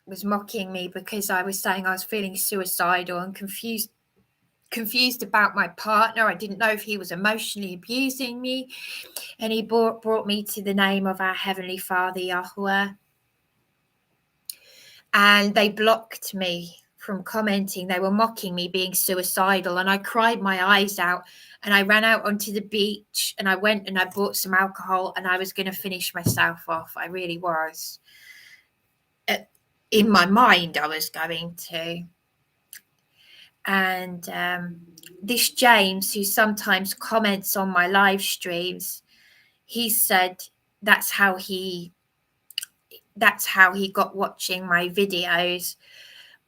Speaker 1: was mocking me because I was saying I was feeling suicidal and confused about my partner. I didn't know if he was emotionally abusing me, and he brought me to the name of our Heavenly Father, Yahweh. And they blocked me from commenting. They were mocking me being suicidal, and I cried my eyes out, and I ran out onto the beach, and I went and I bought some alcohol, and I was going to finish myself off. I really was. In my mind, I was going to. And this James, who sometimes comments on my live streams, he said that's how he got watching my videos.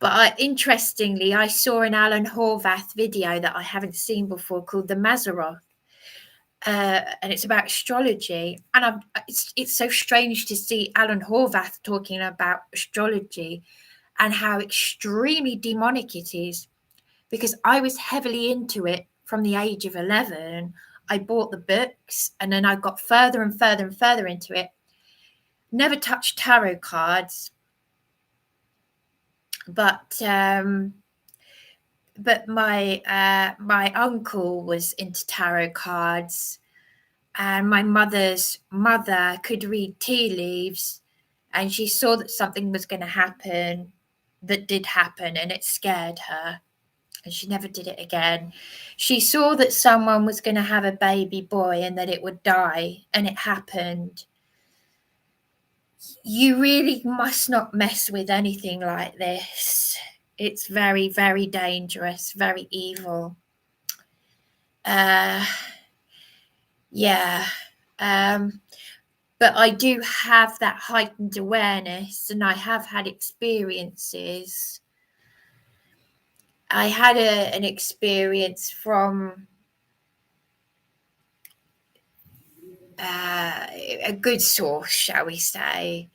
Speaker 1: But interestingly, I saw an Alan Horvath video that I haven't seen before called The Mazzaroth. And it's about astrology. And it's so strange to see Alan Horvath talking about astrology and how extremely demonic it is, because I was heavily into it from the age of 11. I bought the books, and then I got further and further and further into it. Never touched tarot cards. But my uncle was into tarot cards, and my mother's mother could read tea leaves, and she saw that something was going to happen that did happen, and it scared her, and she never did it again. She saw that someone was going to have a baby boy and that it would die, and it happened. You really must not mess with anything like this. It's very, very dangerous, very evil. But I do have that heightened awareness, and I have had experiences. I had an experience from a good source, shall we say.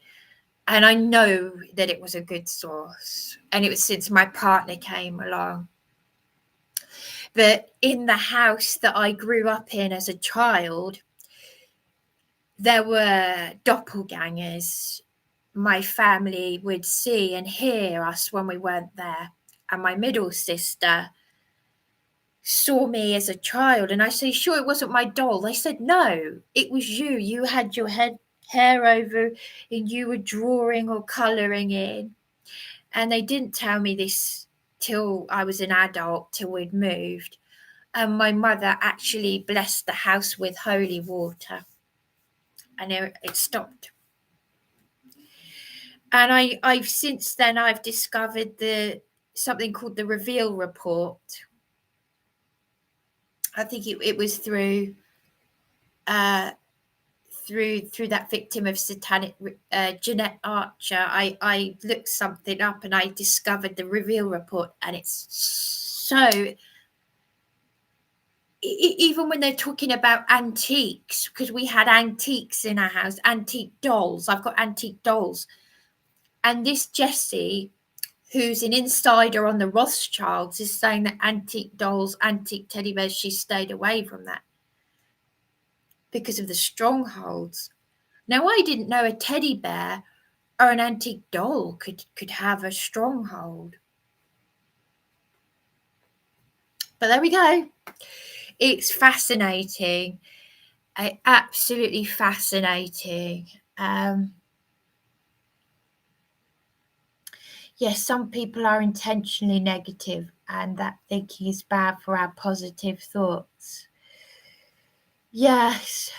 Speaker 1: And I know that it was a good source, and it was since my partner came along. But in the house that I grew up in as a child, there were doppelgangers. My family would see and hear us when we weren't there. And my middle sister saw me as a child, and I said, sure, it wasn't my doll. They said, no, it was you. You had your hair over, and you were drawing or colouring in. And they didn't tell me this till I was an adult, till we'd moved. And my mother actually blessed the house with holy water, and it stopped. And I've since then I've discovered something called the Reveal Report. I think it was through that victim of satanic, Jeanette Archer. I looked something up and I discovered the Reveal Report, and it's so. Even when they're talking about antiques, because we had antiques in our house, antique dolls. I've got antique dolls. And this Jessie, who's an insider on the Rothschilds, is saying that antique dolls, antique teddy bears, she stayed away from that because of the strongholds. Now, I didn't know a teddy bear or an antique doll could have a stronghold. But there we go. It's fascinating. Absolutely fascinating. Yes, some people are intentionally negative, and that thinking is bad for our positive thoughts. Yes.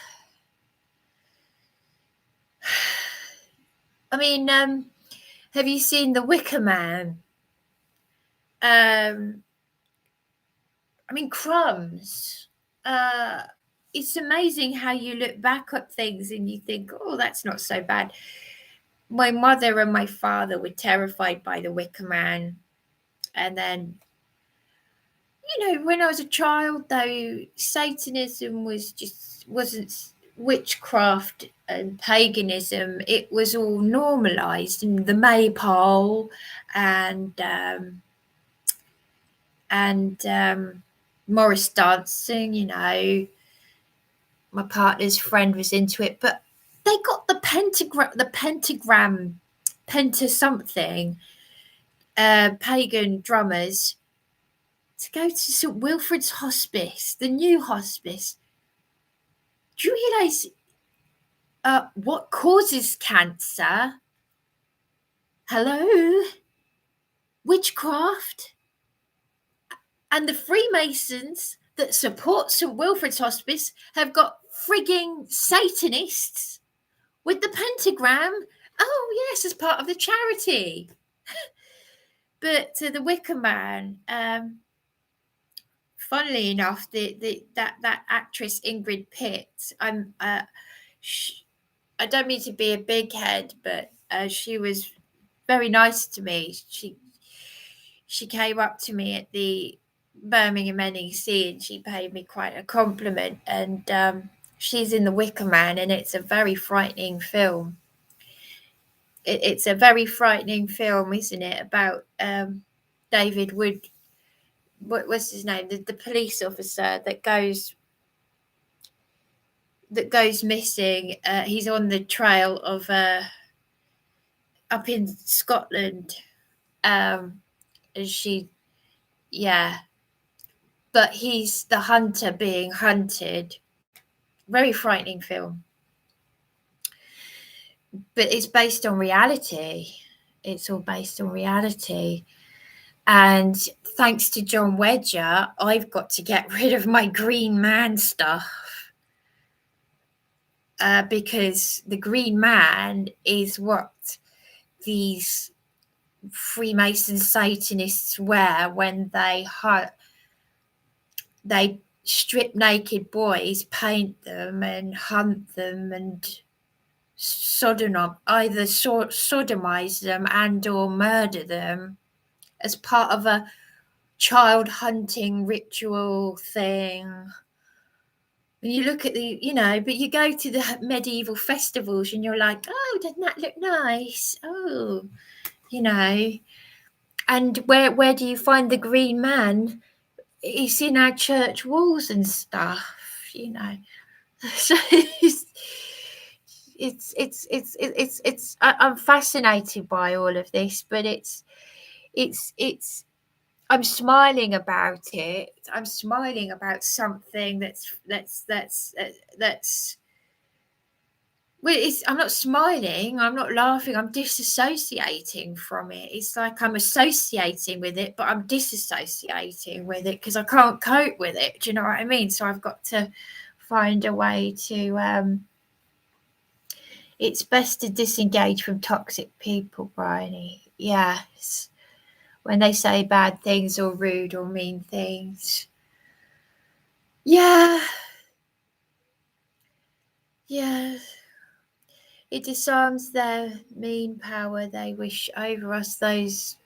Speaker 1: I mean, have you seen The Wicker Man? I mean, crumbs. It's amazing how you look back at things and you think, oh, that's not so bad. My mother and my father were terrified by The Wicker Man. And then, when I was a child, though, Satanism wasn't witchcraft and paganism. It was all normalized, and the maypole and Morris dancing, my partner's friend was into it, but they got the pentagram, penta something, pagan drummers to go to St. Wilfrid's Hospice, the new hospice. Do you realise what causes cancer? Hello? witchcraft, and the Freemasons that support St Wilfrid's Hospice have got frigging Satanists with the pentagram. Oh yes, as part of the charity. But the Wicker Man, funnily enough, that actress Ingrid Pitt, I don't mean to be a big head, but she was very nice to me. She came up to me at the Birmingham NEC and she paid me quite a compliment. And she's in The Wicker Man, and it's a very frightening film. It's a very frightening film, isn't it? About David Wood. What's his name? The police officer that goes missing. He's on the trail of up in Scotland. And but he's the hunter being hunted. Very frightening film. But it's based on reality. It's all based on reality. And thanks to John Wedger, I've got to get rid of my Green Man stuff. Because the Green Man is what these Freemason Satanists wear when they strip naked boys, paint them and hunt them and either sodomize them and or murder them as part of a child hunting ritual thing. When you look at but you go to the medieval festivals and you're like, oh, doesn't that look nice? Oh, and where do you find the Green Man? It's in our church walls and stuff, So I'm fascinated by all of this, but I'm smiling about it. I'm smiling about something that's I'm not smiling, I'm not laughing, I'm disassociating from it. It's like I'm associating with it, but I'm disassociating with it because I can't cope with it. Do you know what I mean? So I've got to find a way to it's best to disengage from toxic people, Bryony. Yes. When they say bad things or rude or mean things. Yeah. It disarms their mean power they wish over us, those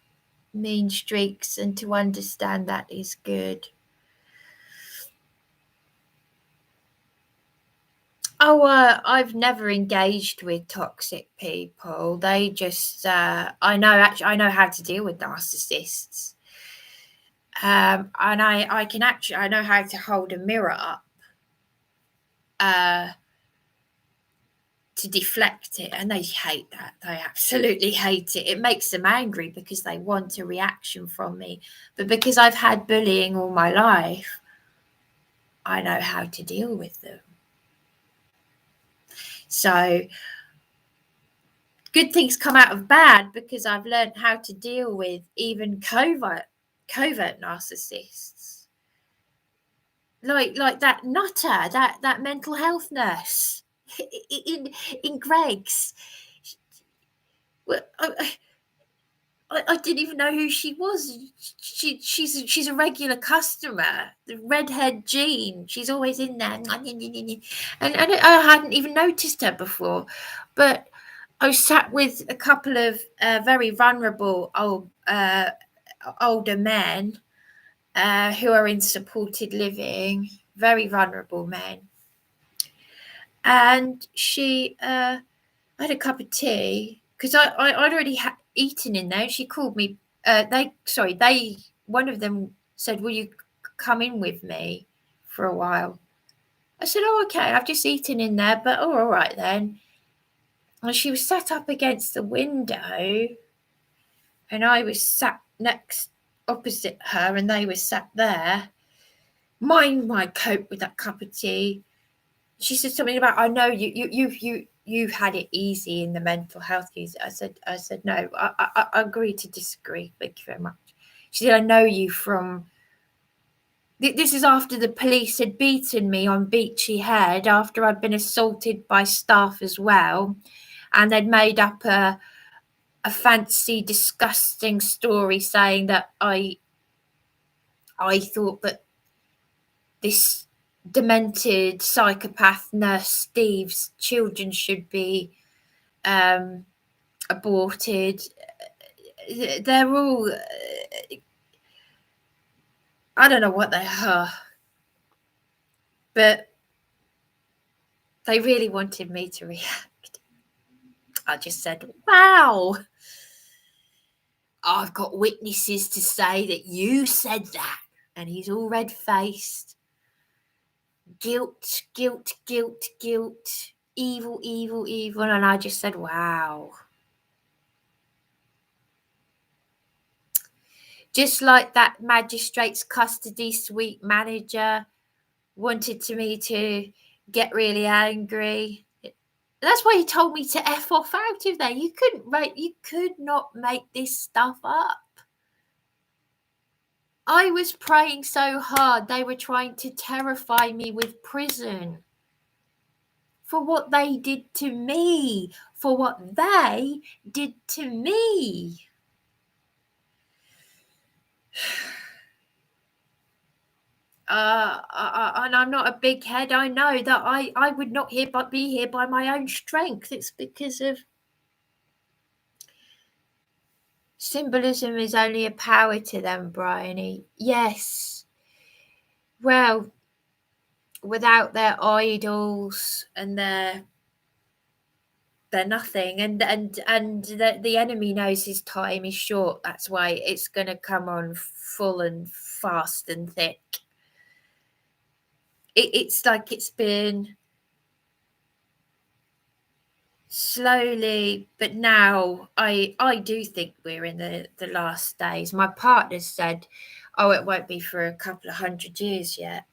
Speaker 1: mean streaks, and to understand that is good. I've never engaged with toxic people. They just, I know how to deal with narcissists. And I know how to hold a mirror up to deflect it, and they hate that. They absolutely hate it. It makes them angry because they want a reaction from me. But because I've had bullying all my life, I know how to deal with them. So good things come out of bad because I've learned how to deal with even covert narcissists. Like that nutter, that mental health nurse in Greg's. I didn't even know who she was. She's a regular customer. The redhead Jean. She's always in there, and I hadn't even noticed her before. But I was sat with a couple of very vulnerable older men who are in supported living, very vulnerable men. And she I had a cup of tea because I'd already eaten in there. She called me. One of them said, "Will you come in with me for a while?" I said, "Oh, okay. I've just eaten in there, but all right then." And she was sat up against the window, and I was sat opposite her, and they were sat there. Mind my coat with that cup of tea. She said something about, "I know you you've had it easy in the mental health use. I said no, I agree to disagree. Thank you very much. She said, I know you from, this is after the police had beaten me on Beachy Head, after I'd been assaulted by staff as well, and they'd made up a fancy, disgusting story saying that I thought that this demented psychopath nurse Steve's children should be aborted. They're all, I don't know what they are, but they really wanted me to react. I just said, wow, I've got witnesses to say that you said that. And he's all red-faced. Guilt, guilt, guilt, guilt. Evil, evil, evil. And I just said, wow. Just like that magistrate's custody suite manager wanted me to get really angry. That's why he told me to F off out of there. You could not make this stuff up. I was praying so hard. They were trying to terrify me with prison for what they did to me, for what they did to me. And I'm not a big head. I know that I would not be here by my own strength. It's because of symbolism is only a power to them, Bryony. Yes. Well, without their idols and they're nothing, and the enemy knows his time is short. That's why it's going to come on full and fast and thick. It's like it's been slowly, but now I do think we're in the last days. My partner said, oh, it won't be for a couple of 100 years yet.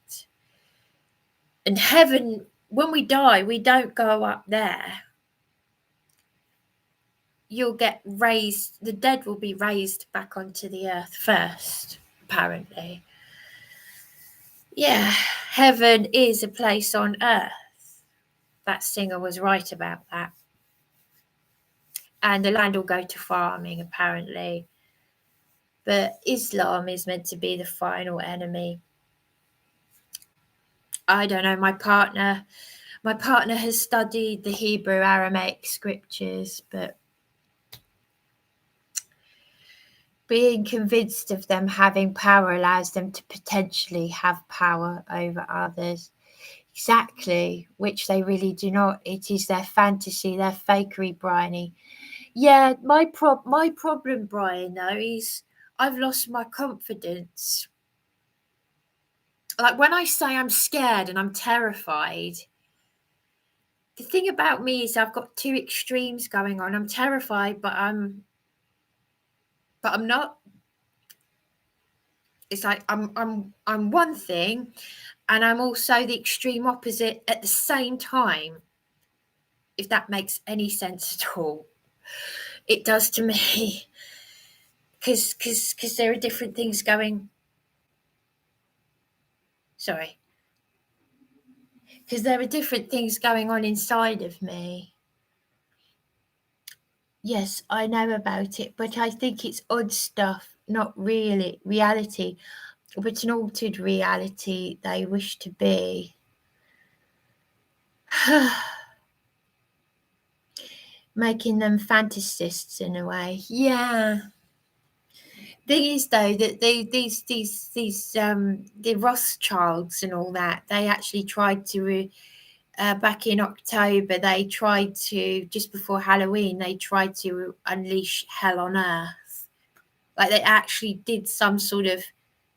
Speaker 1: And heaven, when we die, we don't go up there. You'll get raised, the dead will be raised back onto the earth first, apparently. Yeah, heaven is a place on earth. That singer was right about that. And the land will go to farming, apparently. But Islam is meant to be the final enemy. I don't know, my partner has studied the Hebrew Aramaic scriptures, but being convinced of them having power allows them to potentially have power over others. Exactly, which they really do not. It is their fantasy, their fakery, Bryony. Yeah, my problem, Brian, though, is I've lost my confidence. Like when I say I'm scared and I'm terrified, the thing about me is I've got two extremes going on. I'm terrified, but I'm not. It's like I'm one thing, and I'm also the extreme opposite at the same time. If that makes any sense at all, it does to me. Because there are different things going. Sorry. Because there are different things going on inside of me. Yes, I know about it, but I think it's odd stuff, not really reality, but an altered reality they wish to be. Making them fantasists in a way. Yeah. Thing is, though, that the Rothschilds and all that, they actually tried to back in October, they tried to, just before Halloween, they tried to unleash hell on earth. Like they actually did some sort of,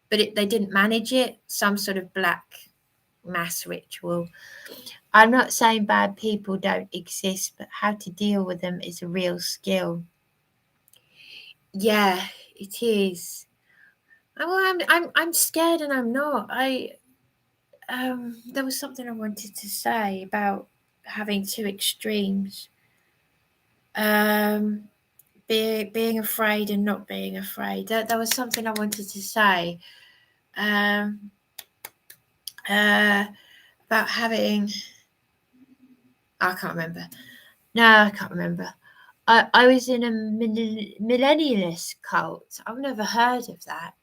Speaker 1: but they didn't manage it, some sort of black mass ritual. I'm not saying bad people don't exist, but how to deal with them is a real skill. Yeah, it is. Well, I'm scared and I'm not. There was something I wanted to say about having two extremes. Being afraid and not being afraid. That was something I wanted to say. About having... I can't remember. No, I can't remember. I was in a millennialist cult. I've never heard of that.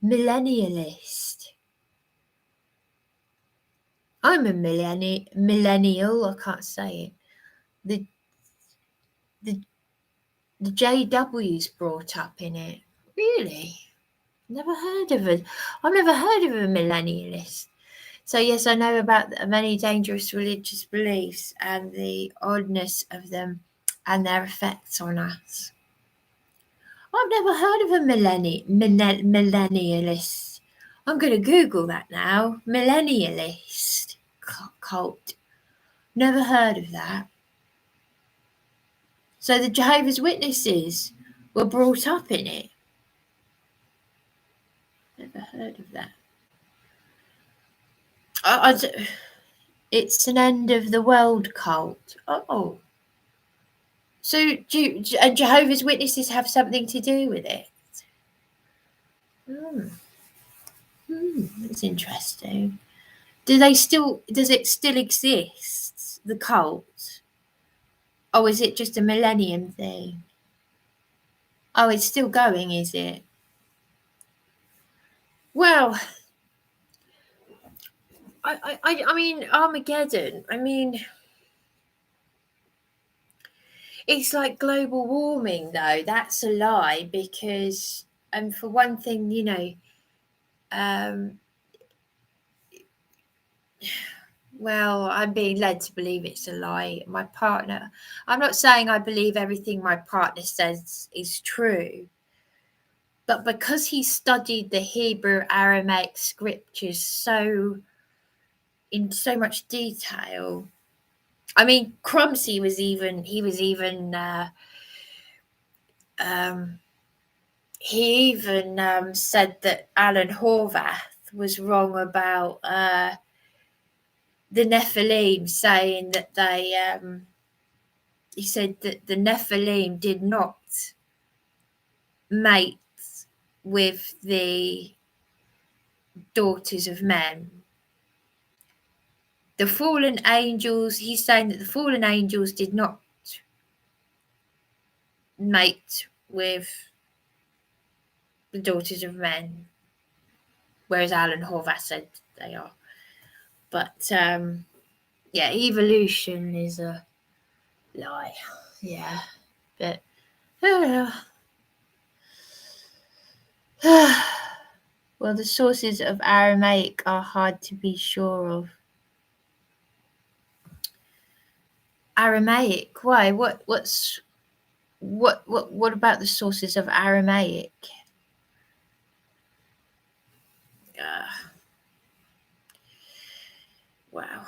Speaker 1: Millennialist. I'm a millennial. I can't say it. The JW's brought up in it. Really? Never heard of it. I've never heard of a millennialist. So yes, I know about many dangerous religious beliefs and the oddness of them and their effects on us. I've never heard of a millennialist. I'm going to Google that now. Millennialist cult. Never heard of that. So the Jehovah's Witnesses were brought up in it. Never heard of that. It's an end of the world cult. Oh. So and Jehovah's Witnesses have something to do with it? That's interesting. Does it still exist, the cult? Or is it just a millennium thing? Oh, it's still going, is it? Well, I mean, Armageddon, it's like global warming, though. That's a lie because, for one thing, well, I'm being led to believe it's a lie. My partner, I'm not saying I believe everything my partner says is true, but because he studied the Hebrew Aramaic scriptures in so much detail. Crumsey was even he even said that Alan Horvath was wrong about the Nephilim, saying that he said that the Nephilim did not mate with the daughters of men. The fallen angels, he's saying that the fallen angels did not mate with the daughters of men, whereas Alan Horvath said they are. But evolution is a lie. Yeah, but well, the sources of Aramaic are hard to be sure of. Aramaic? Why? What about the sources of Aramaic? Wow.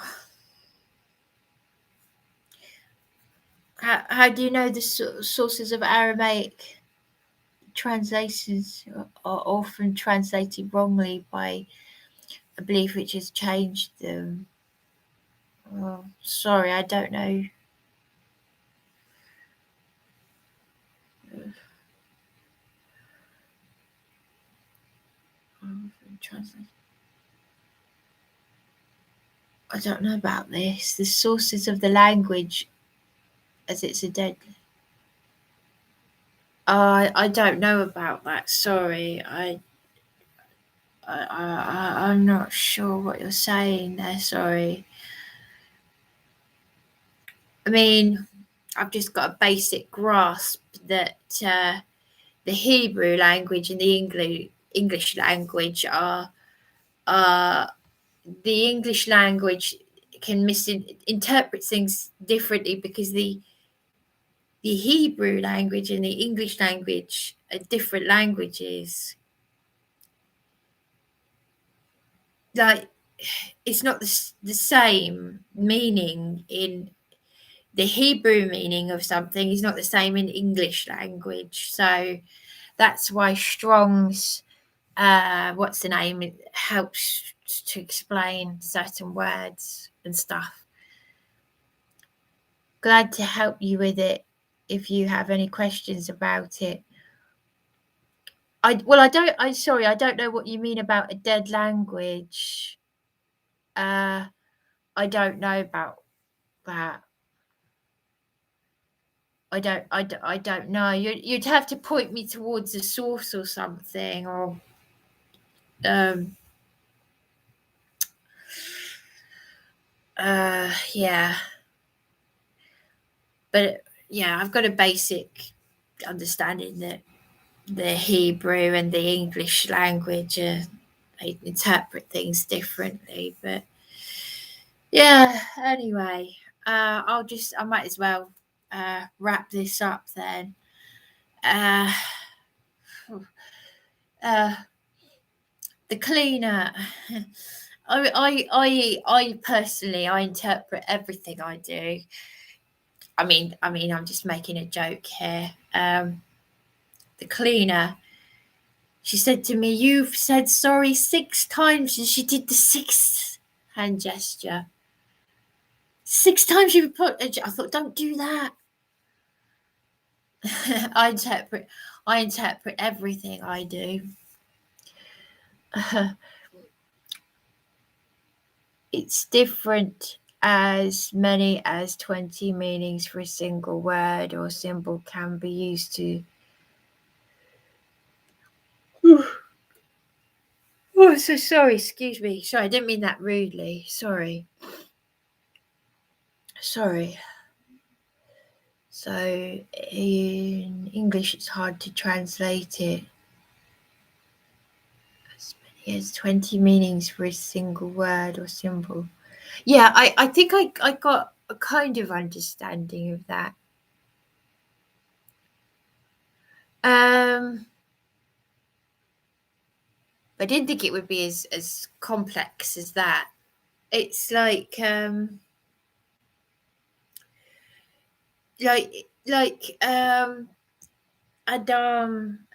Speaker 1: How do you know the sources of Aramaic? Translations are often translated wrongly by a belief which has changed them. Oh, sorry, I don't know. I don't know about this. The sources of the language, as it's a dead. I don't know about that. Sorry, I'm not sure what you're saying there. Sorry. I've just got a basic grasp that the Hebrew language and the English language are the English language can misinterpret things differently because the Hebrew language and the English language are different languages. Like, it's not the same meaning in the Hebrew meaning of something is not the same in English language. So that's why Strong's what's the name? It helps to explain certain words and stuff. glad to help you with it if you have any questions about it. I don't know what you mean about a dead language. I don't know about that. I don't know. You'd have to point me towards a source or something, or yeah. But yeah, I've got a basic understanding that the Hebrew and the English language, they interpret things differently. But yeah, anyway, I might as well wrap this up then. The cleaner. I personally, I interpret everything I do. I mean, I'm just making a joke here. The cleaner, she said to me, "You've said sorry 6 times," and she did the 6th hand gesture. 6 times you put. I thought, don't do that. I interpret everything I do. It's different. As many as 20 meanings for a single word or symbol can be used to. Oh, so sorry. Excuse me. Sorry, I didn't mean that rudely. Sorry. So in English, it's hard to translate it. As many as 20 meanings for a single word or symbol. Yeah, I think I got a kind of understanding of that. I didn't think it would be as complex as that. It's like Adam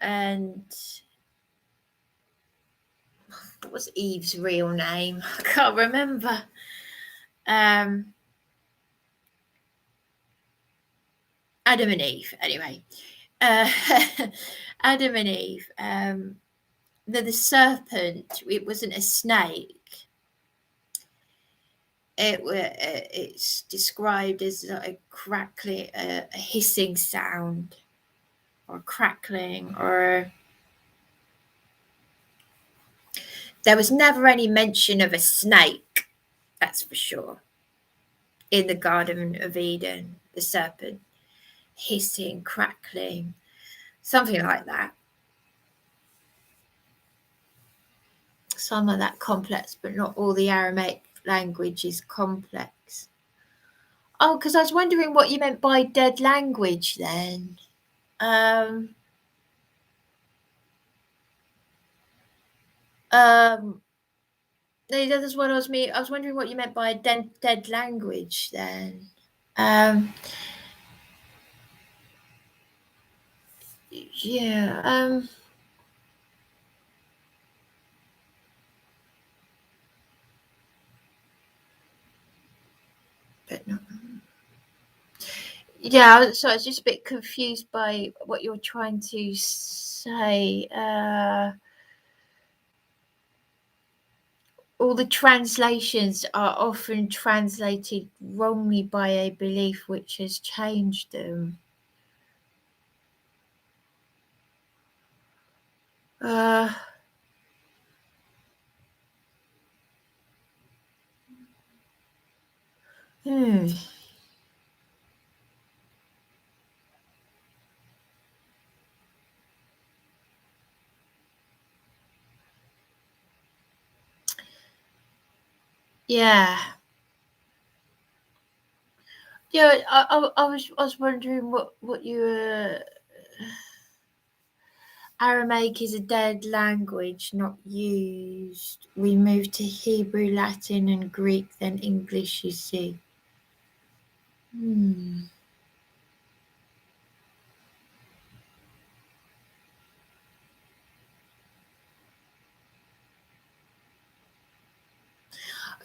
Speaker 1: and what was Eve's real name? I can't remember. Adam and Eve, anyway. Adam and Eve. The serpent, it wasn't a snake. It's described as a crackling, a hissing sound, or crackling, or there was never any mention of a snake, that's for sure, in the Garden of Eden. The serpent hissing, crackling, something like that. Some are that complex, but not all the Aramaic language is complex. Oh, because I was wondering what you meant by dead language then. That's what I was wondering what you meant by dead language then. Yeah. But not. Yeah, so I was just a bit confused by what you're trying to say. All the translations are often translated wrongly by a belief which has changed them. Yeah. Yeah, I was wondering what you Aramaic is a dead language, not used. We moved to Hebrew, Latin, and Greek, then English, you see.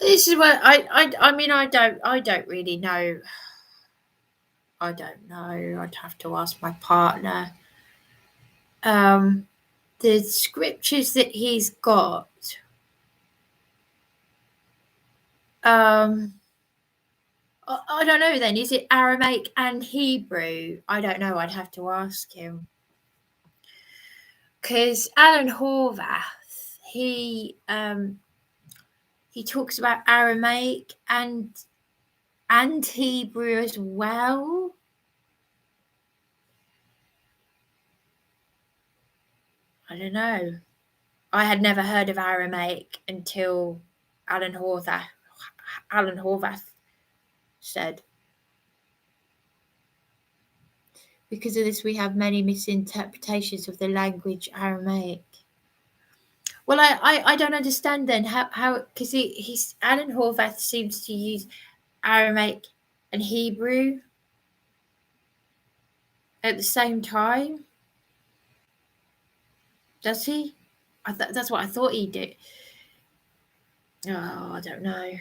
Speaker 1: This is what I mean. I don't really know I don't know. I'd have to ask my partner. The scriptures that he's got, I don't know then. Is it Aramaic and Hebrew? I don't know. I'd have to ask him. Because Alan Horvath, he talks about Aramaic and Hebrew as well. I don't know. I had never heard of Aramaic until Alan Horvath said. Because of this, we have many misinterpretations of the language Aramaic. Well, I don't understand then how because he's Alan Horvath seems to use Aramaic and Hebrew at the same time. Does he? That's what I thought he did. Oh, I don't know.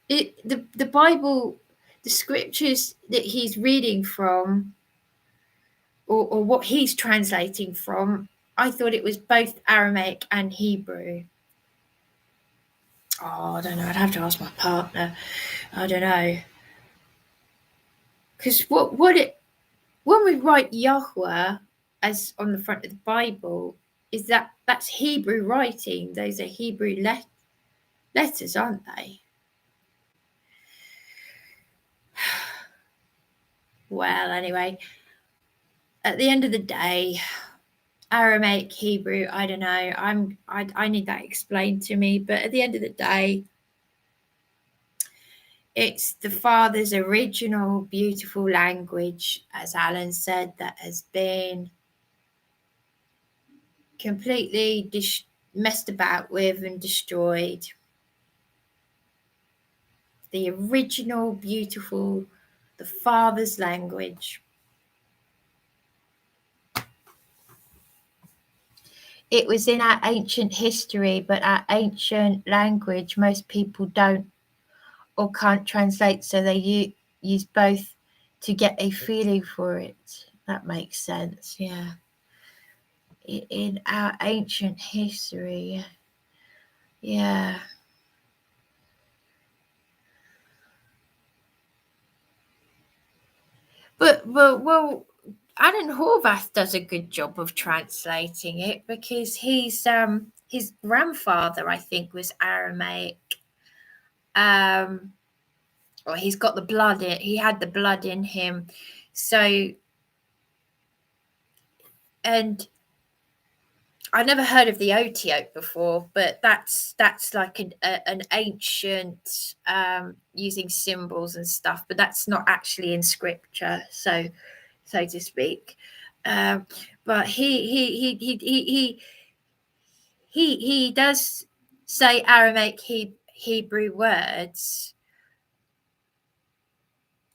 Speaker 1: The Bible, the scriptures that he's reading from, or what he's translating from, I thought it was both Aramaic and Hebrew. Oh, I don't know. I'd have to ask my partner. I don't know. Because when we write Yahweh as on the front of the Bible, that's Hebrew writing. Those are Hebrew letters, aren't they? Well, anyway, at the end of the day, Aramaic, Hebrew, I don't know. I need that explained to me. But at the end of the day, it's the Father's original beautiful language, as Alan said, that has been completely messed about with and destroyed. The original beautiful, the Father's language. It was in our ancient history, but our ancient language, most people don't or can't translate, so they use both to get a feeling for it. That makes sense, yeah. In our ancient history, yeah. But well, Alan Horvath does a good job of translating it because his grandfather, I think, was Aramaic. Or he's got the blood in. He had the blood in him, so. And I never heard of the Occult before, but that's like an ancient using symbols and stuff, but that's not actually in scripture, so to speak. But he does say Aramaic Hebrew words.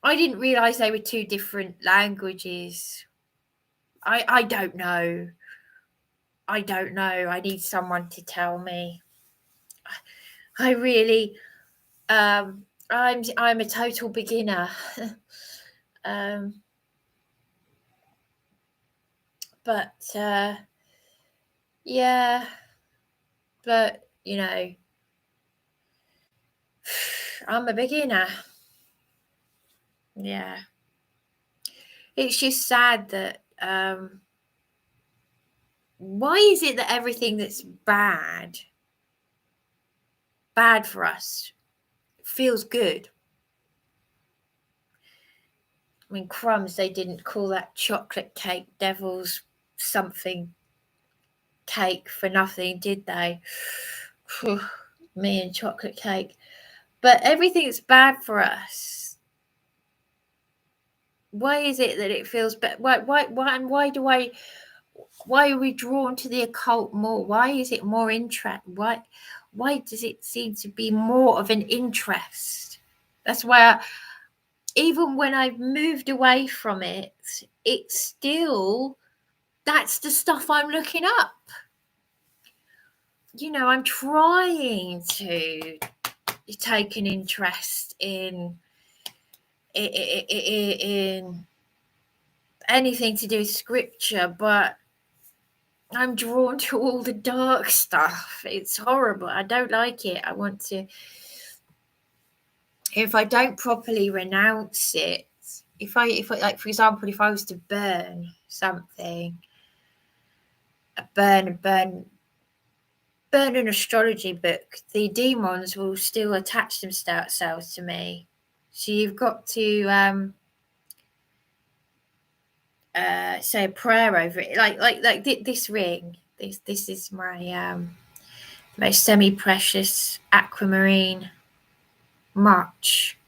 Speaker 1: I didn't realize they were two different languages. I don't know. I don't know. I need someone to tell me. I really, I'm a total beginner. But yeah, but you know, I'm a beginner. Yeah, it's just sad that why is it that everything that's bad for us feels good? I mean, crumbs, they didn't call that chocolate cake devil's something cake for nothing, did they? Me and chocolate cake. But everything that's bad for us, why is it that it feels bad? Why are we drawn to the occult more? Why is it more interest? Why does it seem to be more of an interest? That's why even when I've moved away from it, it's still, that's the stuff I'm looking up. You know, I'm trying to take an interest in anything to do with scripture, but I'm drawn to all the dark stuff. It's horrible. I don't like it. I want to, if I don't properly renounce it, if I like, for example, if I was to burn something, burn an astrology book, the demons will still attach themselves to me. So you've got to say a prayer over it, like this ring. This is my most semi-precious aquamarine March.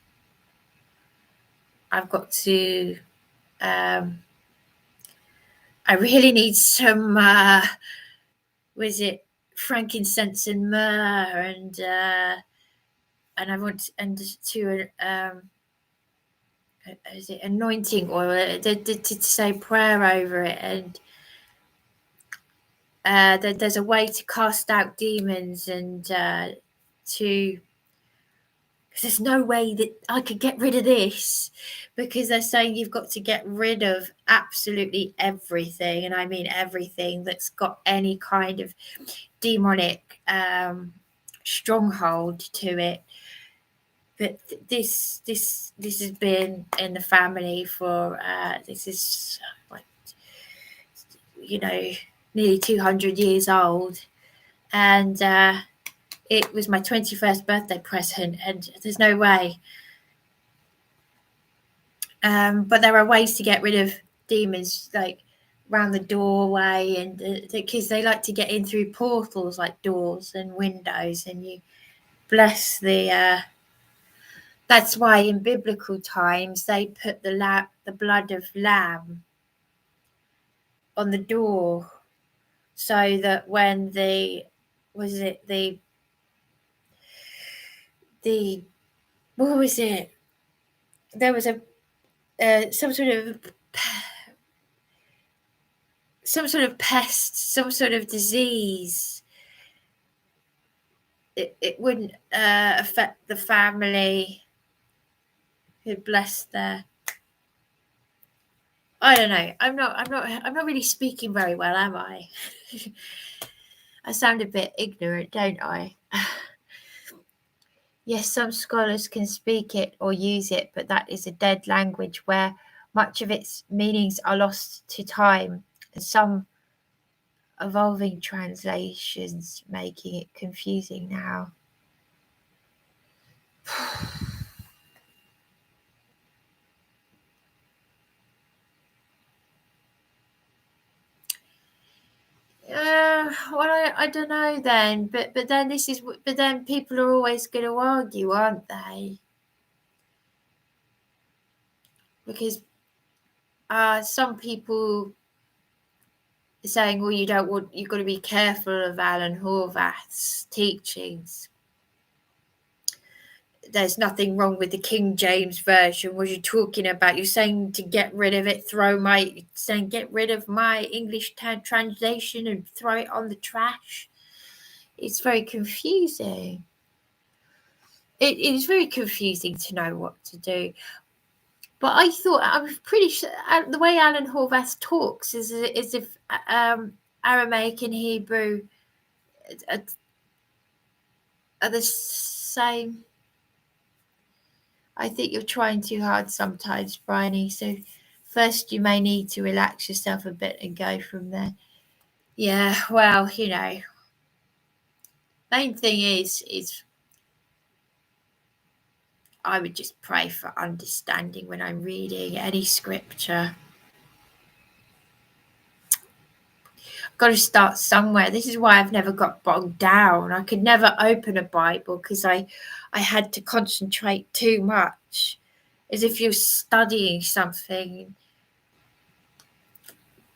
Speaker 1: I've got to. I really need some. Was it frankincense and myrrh, and I want to is it anointing oil to say prayer over it, and there's a way to cast out demons and to. There's no way that I could get rid of this, because they're saying you've got to get rid of absolutely everything, and I mean everything that's got any kind of demonic stronghold to it. But this has been in the family for this is like, nearly 200 years old, and it was my 21st birthday present, and there's no way. But there are ways to get rid of demons, like around the doorway, and because they like to get in through portals like doors and windows, and you bless the. That's why in biblical times they put the blood of lamb on the door, so that when what was it? There was some sort of pest, some sort of disease. It wouldn't affect the family who blessed their. I don't know. I'm not really speaking very well, am I? I sound a bit ignorant, don't I? Yes, some scholars can speak it or use it, but that is a dead language where much of its meanings are lost to time, and some evolving translations making it confusing now. Well, I don't know then, but then people are always going to argue, aren't they? Because some people are saying, well, you've got to be careful of Alan Horvath's teachings. There's nothing wrong with the King James Version. What are you talking about? You're saying to get rid of it, get rid of my English translation and throw it on the trash. It's very confusing. It is very confusing to know what to do. But I was pretty sure the way Alan Horvath talks is if Aramaic and Hebrew are the same. I think you're trying too hard sometimes, Bryony. So first you may need to relax yourself a bit and go from there. Yeah, well, main thing is I would just pray for understanding when I'm reading any scripture. I've got to start somewhere. This is why I've never got bogged down. I could never open a Bible because I had to concentrate too much, as if you're studying something.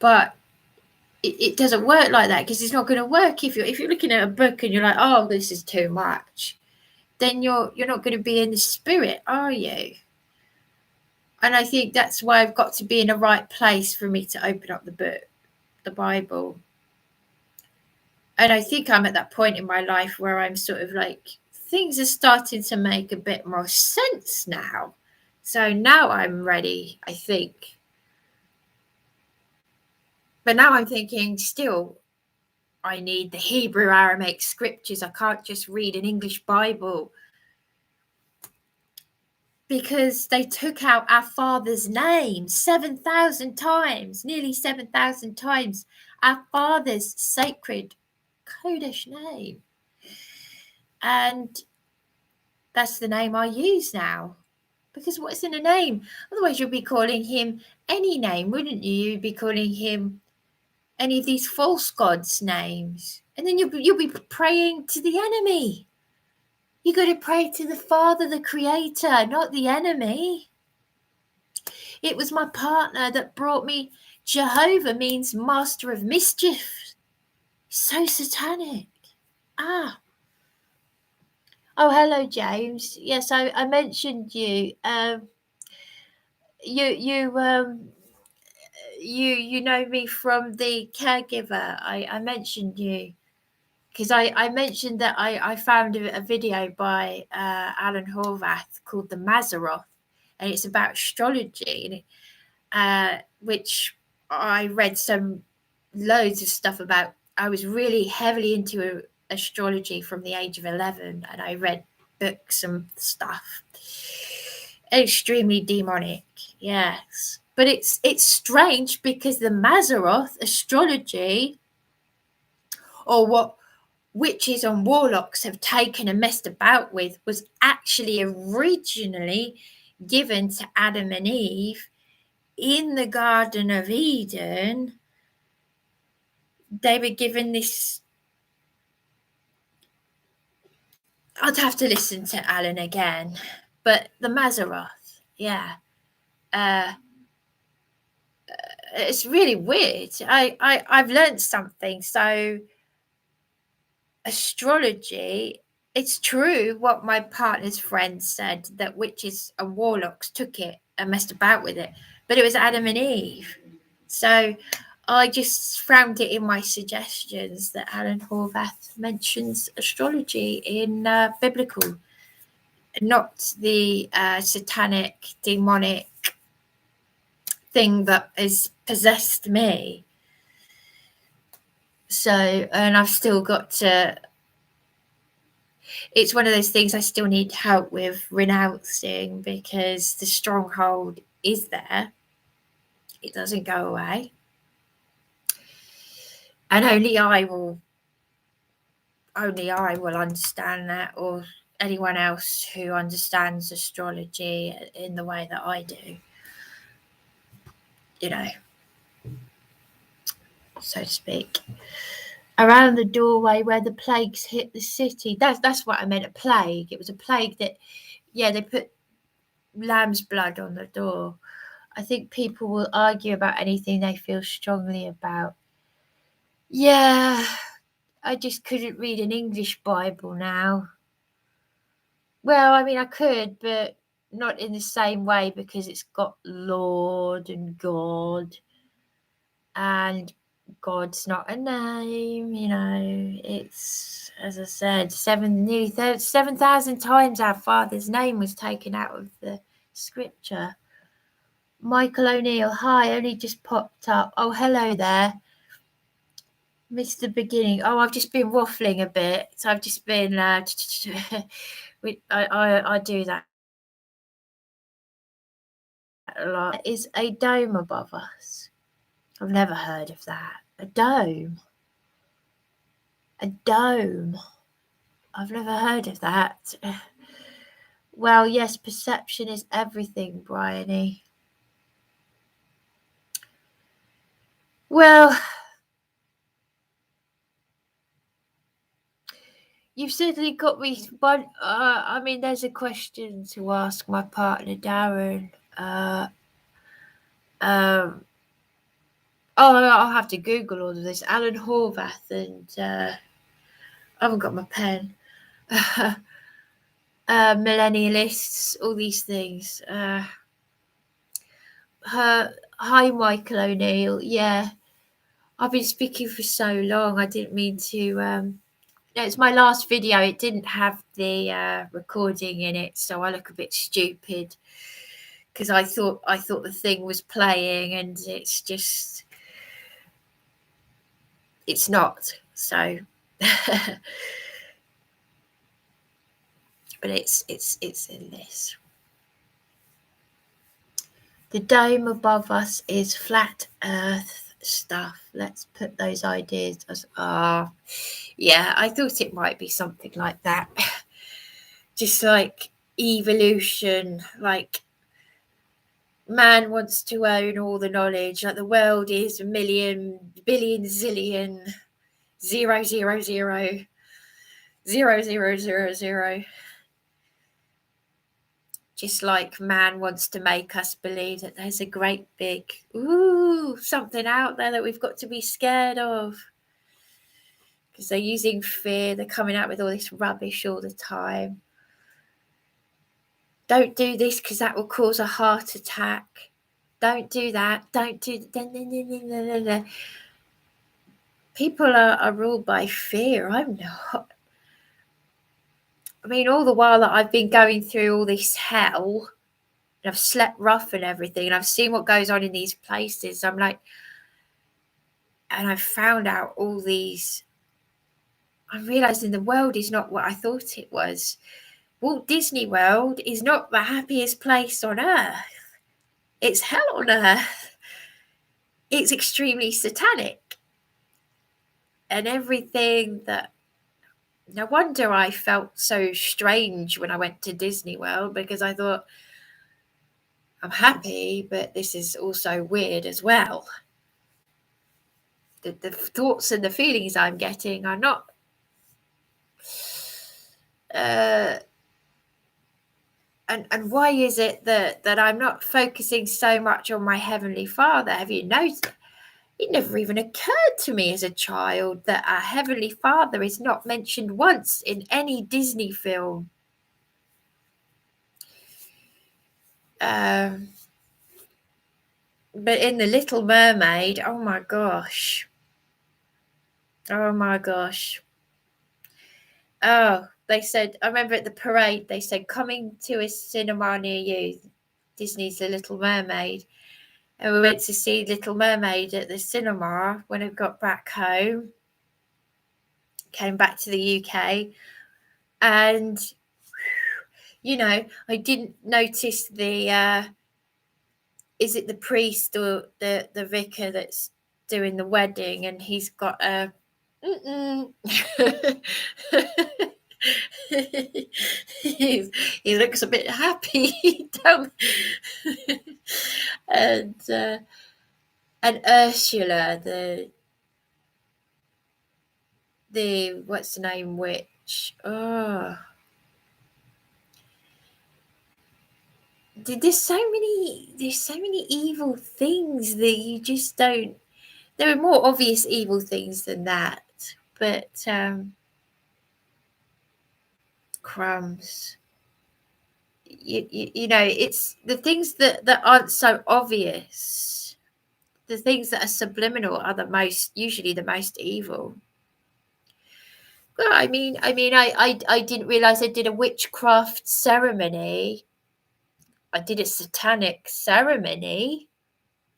Speaker 1: But it doesn't work like that, because it's not going to work if you're looking at a book and you're like, oh, this is too much. Then you're not going to be in the spirit, are you? And I think that's why I've got to be in the right place for me to open up the book, the Bible. And I think I'm at that point in my life where I'm sort of like, things are starting to make a bit more sense now. So now I'm ready, I think. But now I'm thinking, still, I need the Hebrew Aramaic scriptures. I can't just read an English Bible. Because they took out our Father's name 7,000 times, nearly 7,000 times, our Father's sacred Kodesh name. And that's the name I use now. Because what's in a name? Otherwise, you'd be calling him any name, wouldn't you? You'd be calling him any of these false gods' names. And then you'll be praying to the enemy. You got to pray to the Father, the Creator, not the enemy. It was my partner that brought me. Jehovah means master of mischief. So satanic. Oh, hello, James. Yes, I mentioned you. You know me from the caregiver. I mentioned you because I mentioned that I found a video by Alan Horvath called The Mazzaroth, and it's about astrology, which I read loads of stuff about. I was really heavily into astrology from the age of 11, and I read books and stuff. Extremely demonic, yes. But it's strange because the Mazzaroth astrology, or what witches and warlocks have taken and messed about with, was actually originally given to Adam and Eve in the Garden of Eden. They were given this. I'd have to listen to Alan again, but the Mazzaroth, yeah. It's really weird. I've learned something. So astrology, it's true what my partner's friend said, that witches and warlocks took it and messed about with it, but it was Adam and Eve. So I just found it in my suggestions that Alan Horvath mentions astrology in biblical, not the satanic, demonic thing that has possessed me. So, and I've still got to, it's one of those things I still need help with renouncing, because the stronghold is there. It doesn't go away. And only I will understand that, or anyone else who understands astrology in the way that I do, you know, so to speak. Around the doorway where the plagues hit the city. That's what I meant, a plague. It was a plague that, yeah, they put lamb's blood on the door. I think people will argue about anything they feel strongly about. Yeah, I just couldn't read an English Bible now. Well, I mean, I could, but not in the same way, because it's got Lord and God, and God's not a name, you know. It's, as I said, 7,000 times our Father's name was taken out of the scripture. Michael O'Neill, hi, only just popped up. Oh, hello there. Missed the beginning. Oh, I've just been waffling a bit. So I've just been, I do that a lot. Is a dome above us. I've never heard of that. A dome. A dome. I've never heard of that. Well, yes, perception is everything, Bryony. Well, you've certainly got me. But I mean, there's a question to ask my partner, Darren. I'll have to Google all of this. Alan Horvath and I haven't got my pen. Millennialists, all these things. Hi, Michael O'Neill. Yeah, I've been speaking for so long. I didn't mean to. It's my last video. It didn't have the recording in it, so I look a bit stupid because I thought the thing was playing, and it's just it's not. So, but it's in this. The dome above us is flat earth stuff. Let's put those ideas as yeah, I thought it might be something like that. Just like evolution, like man wants to own all the knowledge, like the world is a million, billion, zillion, 0, 0, 0, 0, 0, 0, 0. Just like man wants to make us believe that there's a great big, something out there that we've got to be scared of. Because they're using fear, they're coming out with all this rubbish all the time. Don't do this because that will cause a heart attack. Don't do that. Don't do that. People are ruled by fear. I'm not. I mean, all the while that I've been going through all this hell, and I've slept rough and everything, and I've seen what goes on in these places, I'm like, and I've found out all these, I'm realising the world is not what I thought it was. Walt Disney World is not the happiest place on earth. It's hell on earth. It's extremely satanic. And everything that, no wonder I felt so strange when I went to Disney World, because I thought, I'm happy, but this is also weird as well. The thoughts and the feelings I'm getting are not and why is it that I'm not focusing so much on my Heavenly Father? Have you noticed? It never even occurred to me as a child that our Heavenly Father is not mentioned once in any Disney film. But in The Little Mermaid, oh my gosh. Oh, they said, I remember at the parade, they said, coming to a cinema near you, Disney's The Little Mermaid. And we went to see Little Mermaid at the cinema when I got back home. Came back to the UK. And, you know, I didn't notice the, is it the priest or the vicar that's doing the wedding? And he's got a, he looks a bit happy. And Ursula, the what's the name witch? There's so many evil things that you just don't. There are more obvious evil things than that, but crumbs. You know, it's the things that aren't so obvious. The things that are subliminal are usually the most evil. Well, I mean, I didn't realize I did a witchcraft ceremony. I did a satanic ceremony,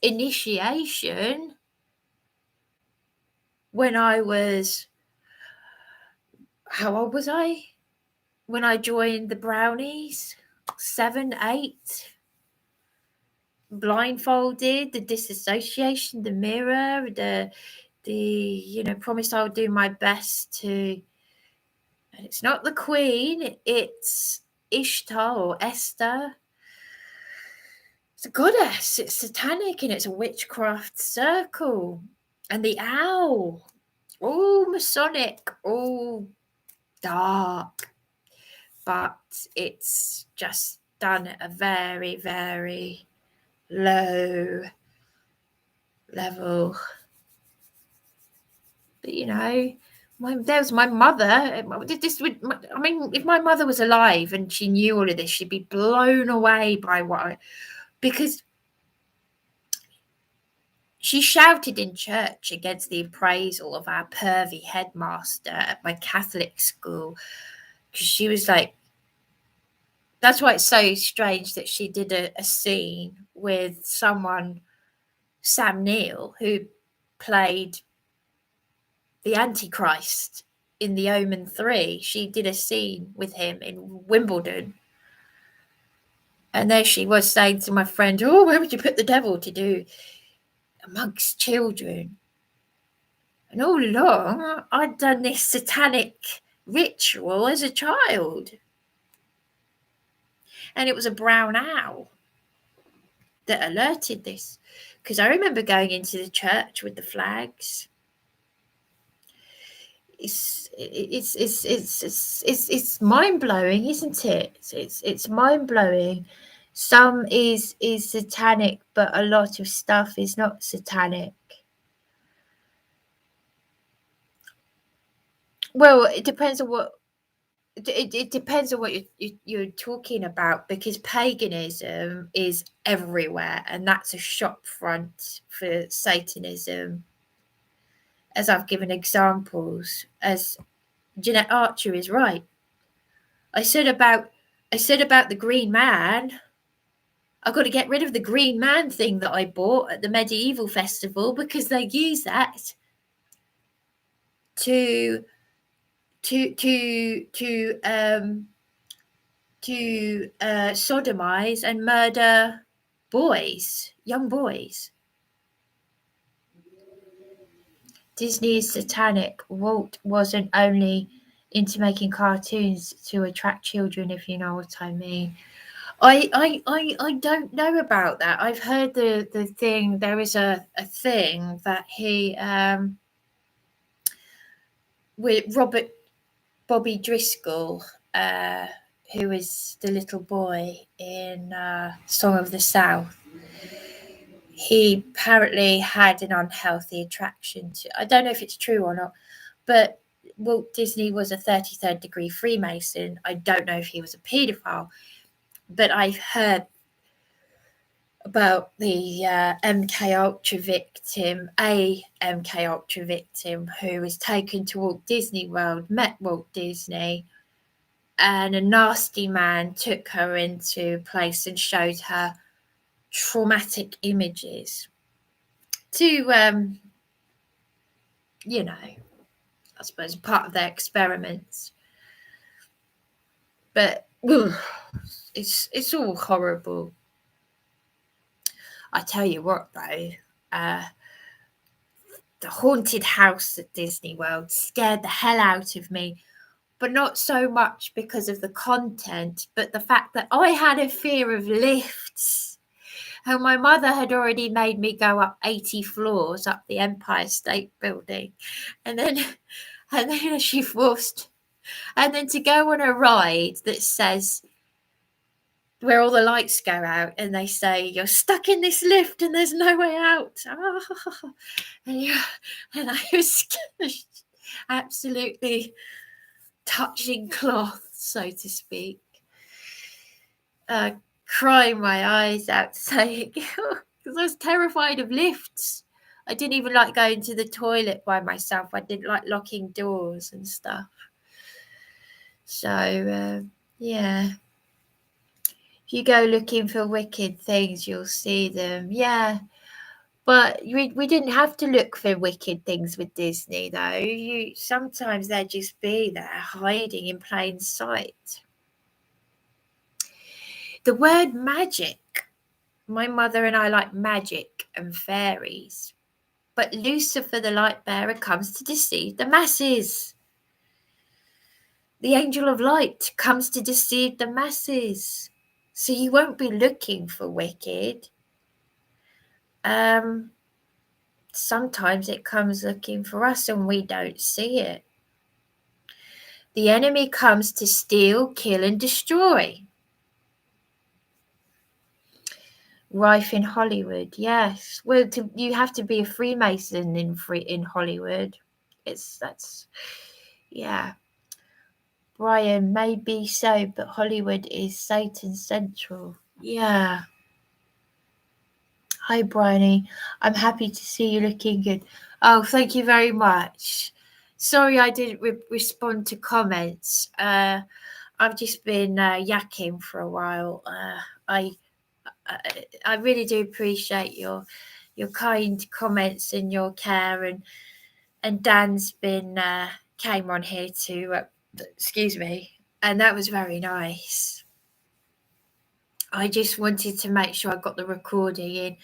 Speaker 1: initiation, when I was, how old was I? When I joined the Brownies, 7, 8, blindfolded, the disassociation, the mirror, the promised I would do my best to, and it's not the Queen, it's Ishtar or Esther. It's a goddess, it's satanic, and it's a witchcraft circle. And the owl, all Masonic, all dark, but it's just done at a very, very low level. But you know, there's my mother. If my mother was alive and she knew all of this, she'd be blown away by because she shouted in church against the appraisal of our pervy headmaster at my Catholic school, because she was like, that's why it's so strange that she did a scene with someone, Sam Neill, who played the Antichrist in The Omen 3. She did a scene with him in Wimbledon. And there she was saying to my friend, oh, where would you put the devil to do amongst children? And all along, I'd done this satanic ritual as a child. And it was a brown owl that alerted this. Because I remember going into the church with the flags. It's mind-blowing, isn't it? It's mind-blowing. Some is satanic, but a lot of stuff is not satanic. Well, it depends on what it depends on what you're talking about, because paganism is everywhere, and that's a shop front for Satanism. As I've given examples, as Jeanette Archer is right. I said about the Green Man. I've got to get rid of the Green Man thing that I bought at the medieval festival, because they use that to sodomize and murder boys, young boys. Disney is satanic. Walt wasn't only into making cartoons to attract children, if you know what I mean. I don't know about that. I've heard the thing. There is a thing that he with Bobby Driscoll, who is the little boy in Song of the South. He apparently had an unhealthy attraction to, I don't know if it's true or not, but Walt Disney was a 33rd degree Freemason. I don't know if he was a paedophile, but I've heard about the MK Ultra victim, who was taken to Walt Disney World, met Walt Disney, and a nasty man took her into place and showed her traumatic images to, I suppose part of their experiments. But it's all horrible. I tell you what, though, the haunted house at Disney World scared the hell out of me, but not so much because of the content, but the fact that I had a fear of lifts. And my mother had already made me go up 80 floors up the Empire State Building. And then she forced, and then to go on a ride that says, where all the lights go out and they say, you're stuck in this lift and there's no way out. Oh. And I was absolutely touching cloth, so to speak. Crying my eyes out, saying, because I was terrified of lifts. I didn't even like going to the toilet by myself. I didn't like locking doors and stuff. So, yeah. If you go looking for wicked things, you'll see them. Yeah. But we didn't have to look for wicked things with Disney, though. Sometimes they'd just be there, hiding in plain sight. The word magic. My mother and I like magic and fairies. But Lucifer, the light bearer, comes to deceive the masses. The angel of light comes to deceive the masses. So you won't be looking for wicked. Sometimes it comes looking for us and we don't see it. The enemy comes to steal, kill, and destroy. Rife in Hollywood, yes. Well, you have to be a Freemason in Hollywood. Yeah. Brian, maybe so, but Hollywood is Satan Central. Yeah. Hi, Bryony. I'm happy to see you looking good. Oh, thank you very much. Sorry I didn't respond to comments. I've just been yakking for a while. I really do appreciate your kind comments and your care, and Dan's been came on here to excuse me, and that was very nice. I just wanted to make sure I got the recording in.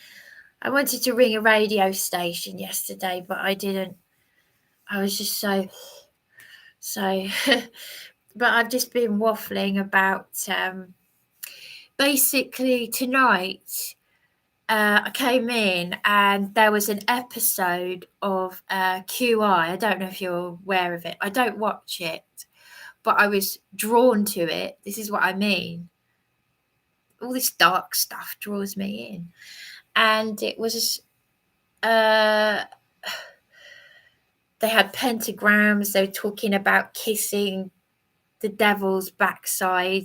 Speaker 1: I wanted to ring a radio station yesterday, but I didn't. I was just so but I've just been waffling about basically tonight. I came in and there was an episode of QI. I don't know if you're aware of it. I don't watch it, but I was drawn to it. This is what I mean. All this dark stuff draws me in. And it was, they had pentagrams. They were talking about kissing the devil's backside.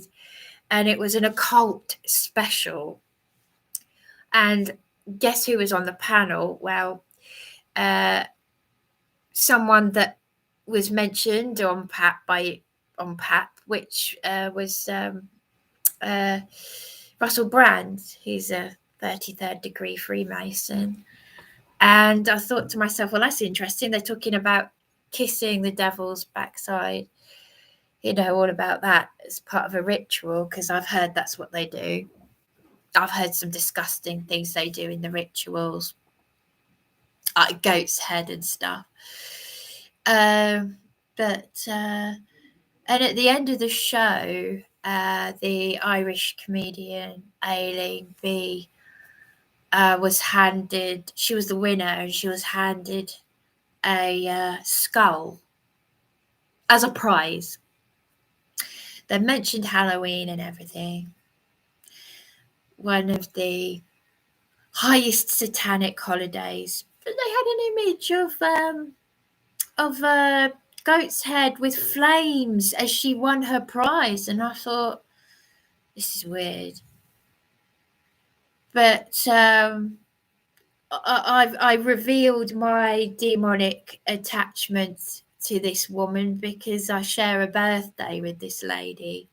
Speaker 1: And it was an occult special. And guess who was on the panel? Well, someone that was mentioned on PAP, which was Russell Brand. He's a 33rd degree Freemason. And I thought to myself, well, that's interesting. They're talking about kissing the devil's backside. You know, all about that as part of a ritual, because I've heard that's what they do. I've heard some disgusting things they do in the rituals, like goat's head and stuff. And at the end of the show, the Irish comedian Aileen B was handed, she was the winner, and she was handed a skull as a prize. They mentioned Halloween and everything. One of the highest satanic holidays. But they had an image of a goat's head with flames as she won her prize, and I thought, this is weird. But I revealed my demonic attachment to this woman because I share a birthday with this lady.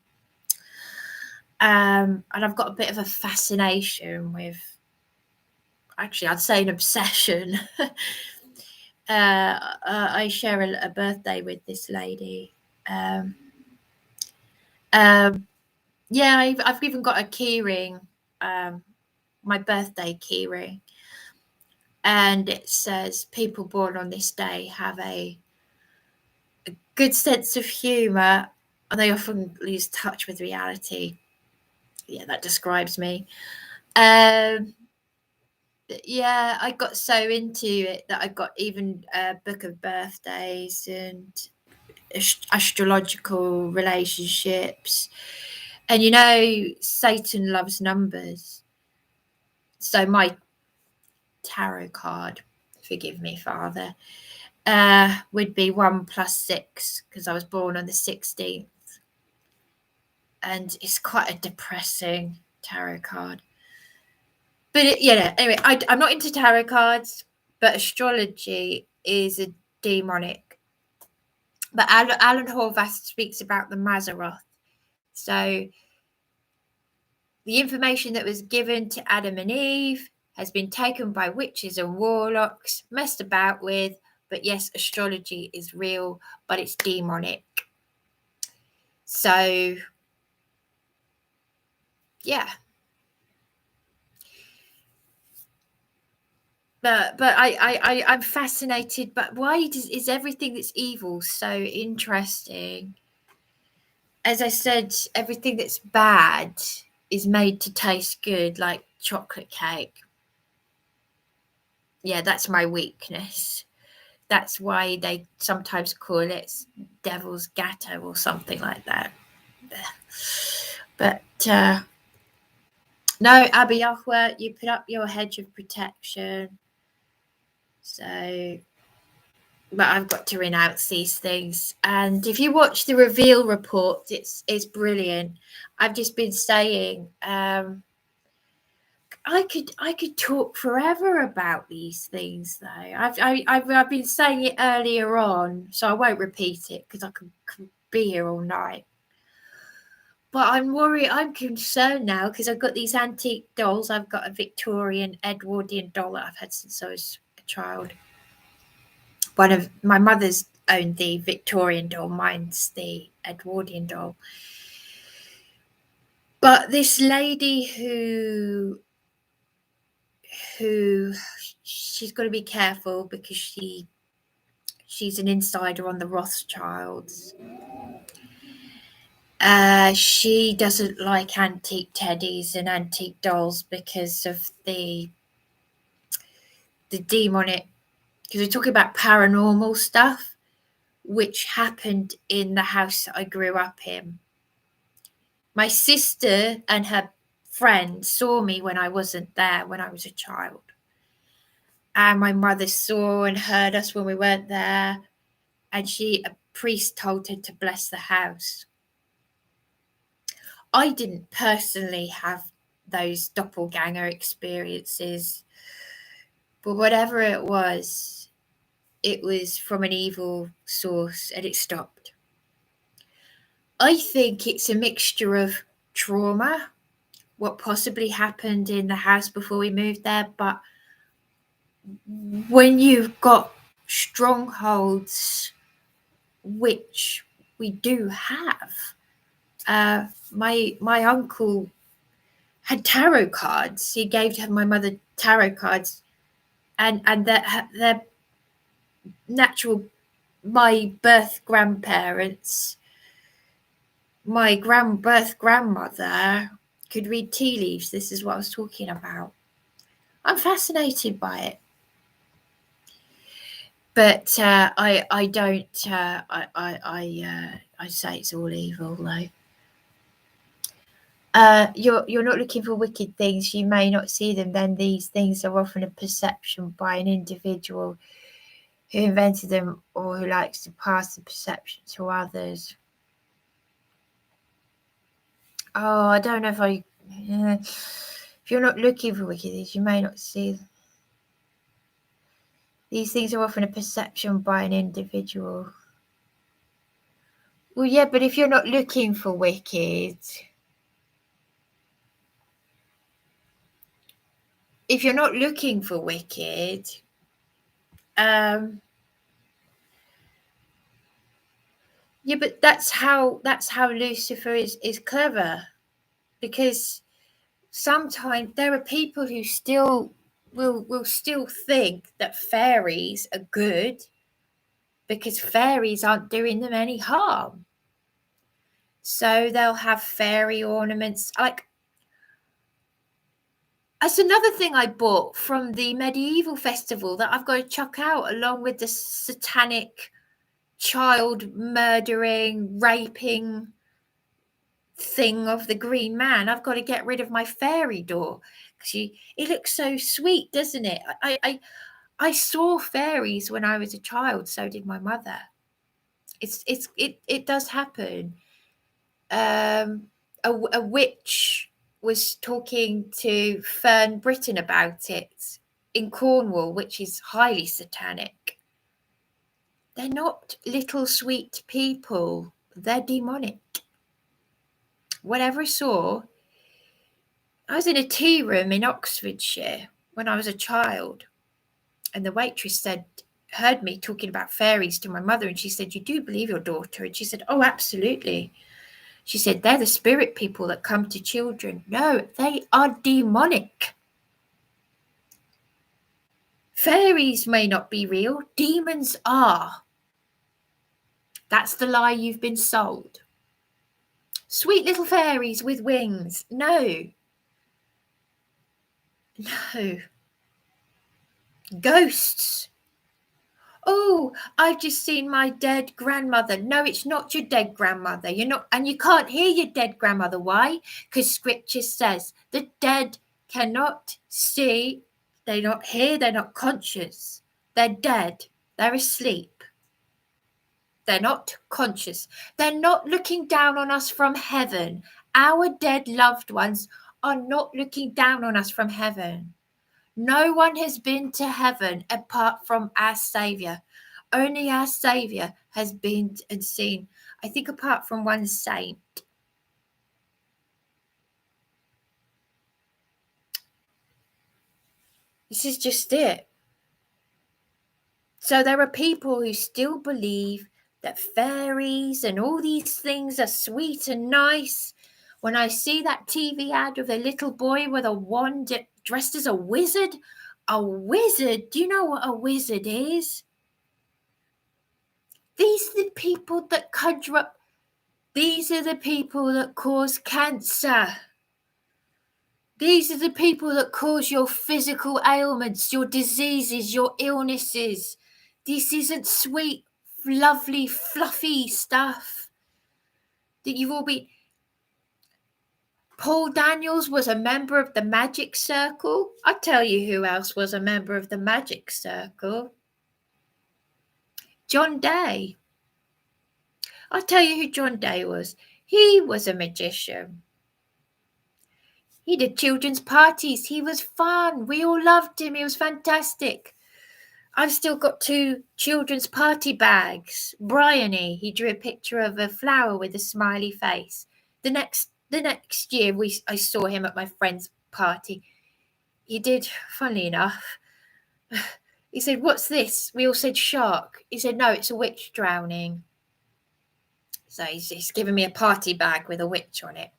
Speaker 1: And I've got a bit of a fascination with, actually, I'd say an obsession. I share a birthday with this lady. Yeah, I've even got a key ring, my birthday key ring. And it says, people born on this day have a good sense of humour, and they often lose touch with reality. Yeah, that describes me. Yeah, I got so into it that I got even a book of birthdays and astrological relationships. And you know, Satan loves numbers. So my tarot card, forgive me, Father, would be 1 + 6 because I was born on the 16th. And it's quite a depressing tarot card. But anyway, I'm not into tarot cards, but astrology is a demonic. But Alan Horvath speaks about the Mazzaroth. So the information that was given to Adam and Eve has been taken by witches and warlocks, messed about with. But yes, astrology is real, but it's demonic. So yeah. But I'm fascinated. But why is everything that's evil so interesting? As I said, everything that's bad is made to taste good, like chocolate cake. Yeah, that's my weakness. That's why they sometimes call it devil's gatto or something like that. But no, Abba Yahweh, you put up your hedge of protection. So, but I've got to renounce these things. And if you watch the reveal report, it's brilliant. I've just been saying, I could talk forever about these things, though. I've been saying it earlier on, so I won't repeat it because I could be here all night. But I'm worried. I'm concerned now because I've got these antique dolls. I've got a Victorian Edwardian doll that I've had since I was a child. one of my mother's owned the Victorian doll, mine's the Edwardian doll. But this lady who she's got to be careful because she's an insider on the Rothschilds. She doesn't like antique teddies and antique dolls because of the demonic, because we're talking about paranormal stuff which happened in the house that I grew up in. My sister and her friend saw me when I wasn't there, when I was a child. And my mother saw and heard us when we weren't there. And a priest told her to bless the house. I didn't personally have those doppelganger experiences, but whatever it was from an evil source and it stopped. I think it's a mixture of trauma, what possibly happened in the house before we moved there, but when you've got strongholds, which we do have, my uncle had tarot cards. He gave my mother tarot cards, and they're natural. My birth grandparents, my birth grandmother could read tea leaves. This is what I was talking about. I'm fascinated by it, but I don't. I say it's all evil though. You're not looking for wicked things. You may not see them. Then these things are often a perception by an individual who invented them or who likes to pass the perception to others. Oh, I don't know if I. If you're not looking for wicked things, you may not see them. These things are often a perception by an individual. Well, yeah, but if you're not looking for wicked, yeah, but that's how Lucifer is clever, because sometimes there are people who still will still think that fairies are good because fairies aren't doing them any harm. So they'll have fairy ornaments. Like, that's another thing I bought from the medieval festival that I've got to chuck out, along with the satanic child murdering, raping thing of the Green Man. I've got to get rid of my fairy door because it looks so sweet, doesn't it? I saw fairies when I was a child. So did my mother. It does happen. A witch was talking to Fern Britton about it in Cornwall, which is highly satanic. They're not little sweet people. They're demonic. Whatever I saw, I was in a tea room in Oxfordshire when I was a child, and the waitress heard me talking about fairies to my mother, and she said, "You do believe your daughter?" And she said, "Oh, absolutely." She said, "They're the spirit people that come to children." No, they are demonic. Fairies may not be real. Demons are. That's the lie you've been sold. Sweet little fairies with wings. No. No. Ghosts. Oh, I've just seen my dead grandmother. No, it's not your dead grandmother. You're not, and you can't hear your dead grandmother. Why? Because scripture says the dead cannot see, they not hear, they're not conscious. They're dead. They're asleep. They're not conscious. They're not looking down on us from heaven. Our dead loved ones are not looking down on us from heaven. No one has been to heaven apart from our Saviour. Only our Saviour has been and seen, I think, apart from one saint. This is just it. So there are people who still believe that fairies and all these things are sweet and nice. When I see that TV ad of a little boy with a wand dressed as a wizard, do you know what a wizard is? These are the people that conjure up. These are the people that cause cancer. These are the people that cause your physical ailments, your diseases, your illnesses. This isn't sweet, lovely, fluffy stuff that you've all been. Paul Daniels was a member of the Magic Circle. I'll tell you who else was a member of the Magic Circle. John Day. I'll tell you who John Day was. He was a magician. He did children's parties. He was fun. We all loved him. He was fantastic. I've still got 2 children's party bags. Bryony, he drew a picture of a flower with a smiley face. The next year I saw him at my friend's party. He did, funnily enough. He said, "What's this?" We all said shark. He said, "No, it's a witch drowning." So he's given me a party bag with a witch on it.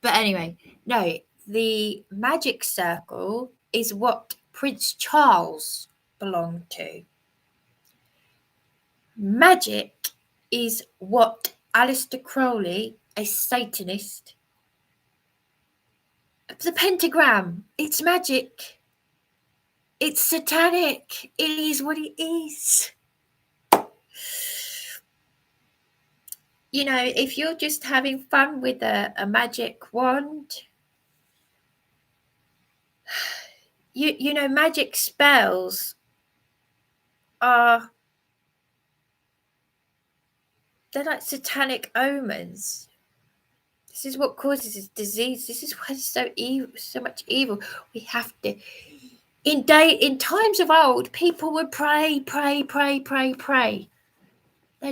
Speaker 1: But anyway, no, the Magic Circle is what Prince Charles belonged to. Magic is what Aleister Crowley, a Satanist, the pentagram, it's magic. It's satanic. It is what it is. You know, if you're just having fun with a magic wand, you know, magic spells they're like satanic omens. This is what causes this disease. This is why it's so evil, so much evil. We have to. In times of old, people would pray. They'd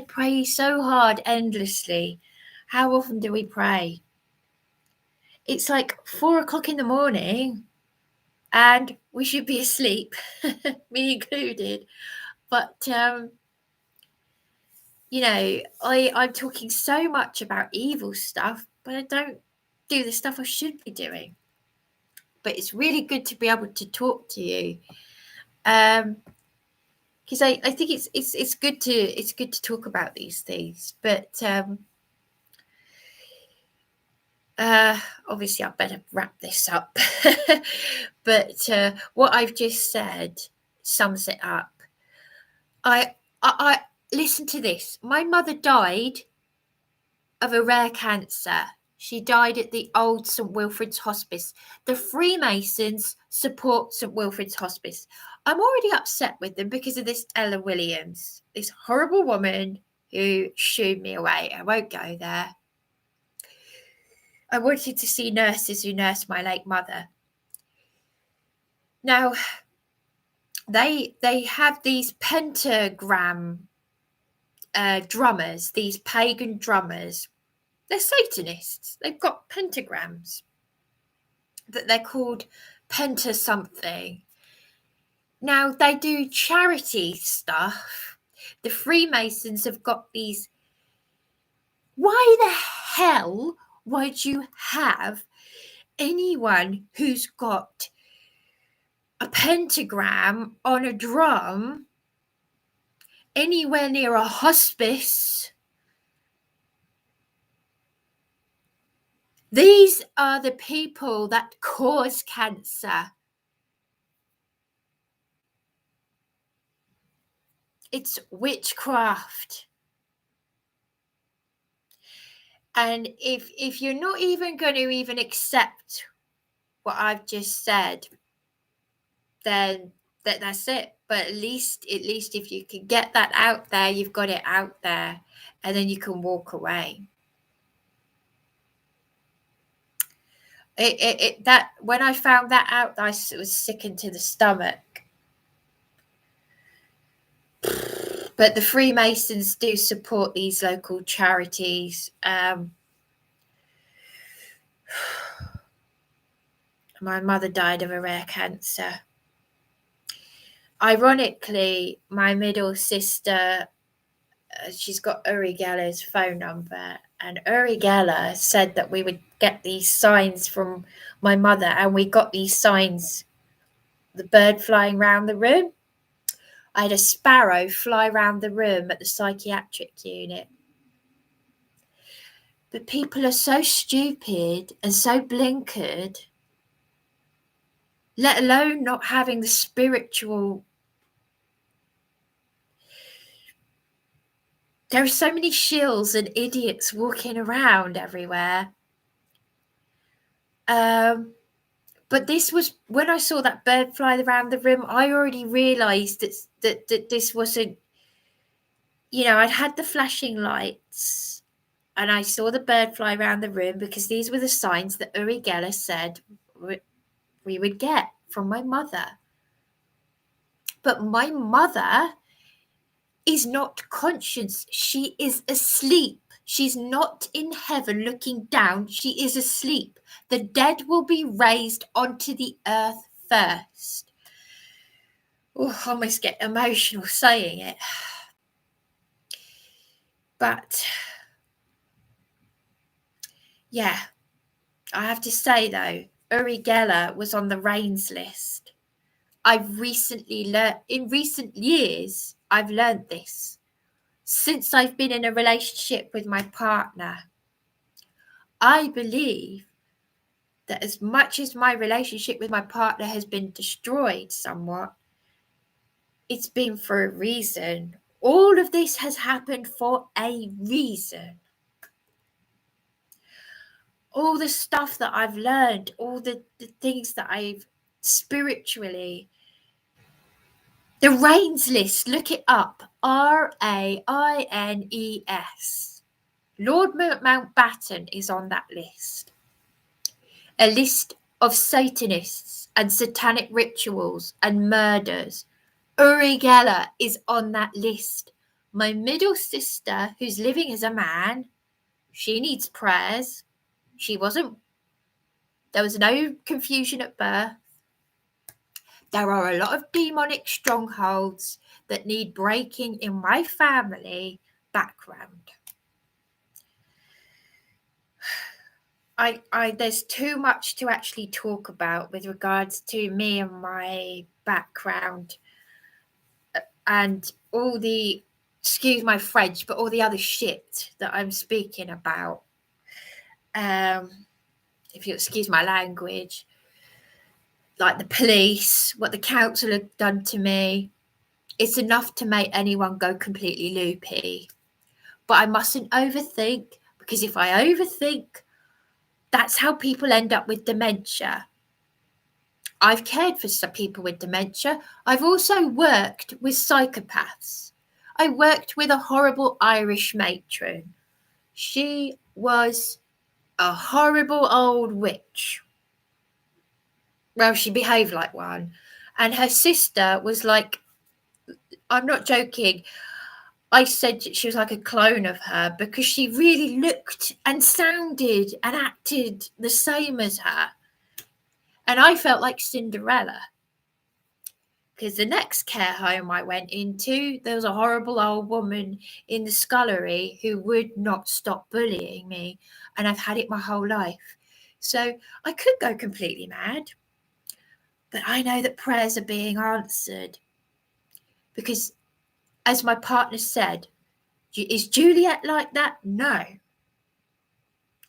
Speaker 1: pray so hard, endlessly. How often do we pray? It's like 4 o'clock in the morning and we should be asleep, me included. But, you know, I'm talking so much about evil stuff, but I don't do the stuff I should be doing. But it's really good to be able to talk to you. Because I think it's good to talk about these things, but obviously I better wrap this up. But what I've just said sums it up. I listen to this. My mother died of a rare cancer. She died at the old St Wilfrid's Hospice. The Freemasons support St Wilfrid's Hospice. I'm already upset with them because of this Ella Williams, this horrible woman who shooed me away. I won't go there. I wanted to see nurses who nursed my late mother. Now, they have these pentagram drummers, these pagan drummers. They're Satanists. They've got pentagrams that they're called penta something. Now, they do charity stuff. The Freemasons have got these. Why the hell would you have anyone who's got a pentagram on a drum anywhere near a hospice? These are the people that cause cancer. It's witchcraft. And if you're not even going to even accept what I've just said, then that's it. But at least if you can get that out there, you've got it out there, and then you can walk away. That when I found that out, I was sickened to the stomach. But the Freemasons do support these local charities. My mother died of a rare cancer. ironically, my middle sister, she's got Uri Geller's phone number, and Uri Geller said that we would get these signs from my mother, and we got these signs, the bird flying around the room. I had a sparrow fly around the room at the psychiatric unit. But people are so stupid and so blinkered, let alone not having the spiritual. There are so many shills and idiots walking around everywhere. But this was, when I saw that bird fly around the room, I already realised that this wasn't, I'd had the flashing lights and I saw the bird fly around the room because these were the signs that Uri Geller said we would get from my mother. But my mother is not conscious. She is asleep. She's not in heaven looking down. She is asleep. The dead will be raised onto the earth first. Oh, I almost get emotional saying it. But yeah, I have to say though, Uri Geller was on the Rains list. I've recently learned, in recent years, I've learned this. Since I've been in a relationship with my partner, I believe that as much as my relationship with my partner has been destroyed somewhat, it's been for a reason. All of this has happened for a reason. All the stuff that I've learned, all the things that I've spiritually. The Rains list, look it up. RAINES. Lord Mountbatten is on that list. A list of Satanists and satanic rituals and murders. Uri Geller is on that list. My middle sister, who's living as a man, she needs prayers. There was no confusion at birth. There are a lot of demonic strongholds that need breaking in my family background. There's too much to actually talk about with regards to me and my background and all the, excuse my French, but all the other shit that I'm speaking about. If you excuse my language, like the police, what the council have done to me, it's enough to make anyone go completely loopy. But I mustn't overthink, because if I overthink, that's how people end up with dementia. I've cared for some people with dementia. I've also worked with psychopaths. I worked with a horrible Irish matron. She was a horrible old witch. Well, she behaved like one. And her sister was like, I'm not joking, I said she was like a clone of her because she really looked and sounded and acted the same as her. And I felt like Cinderella. Because the next care home I went into, there was a horrible old woman in the scullery who would not stop bullying me. And I've had it my whole life. So I could go completely mad. But I know that prayers are being answered. Because as my partner said, is Juliet like that? No.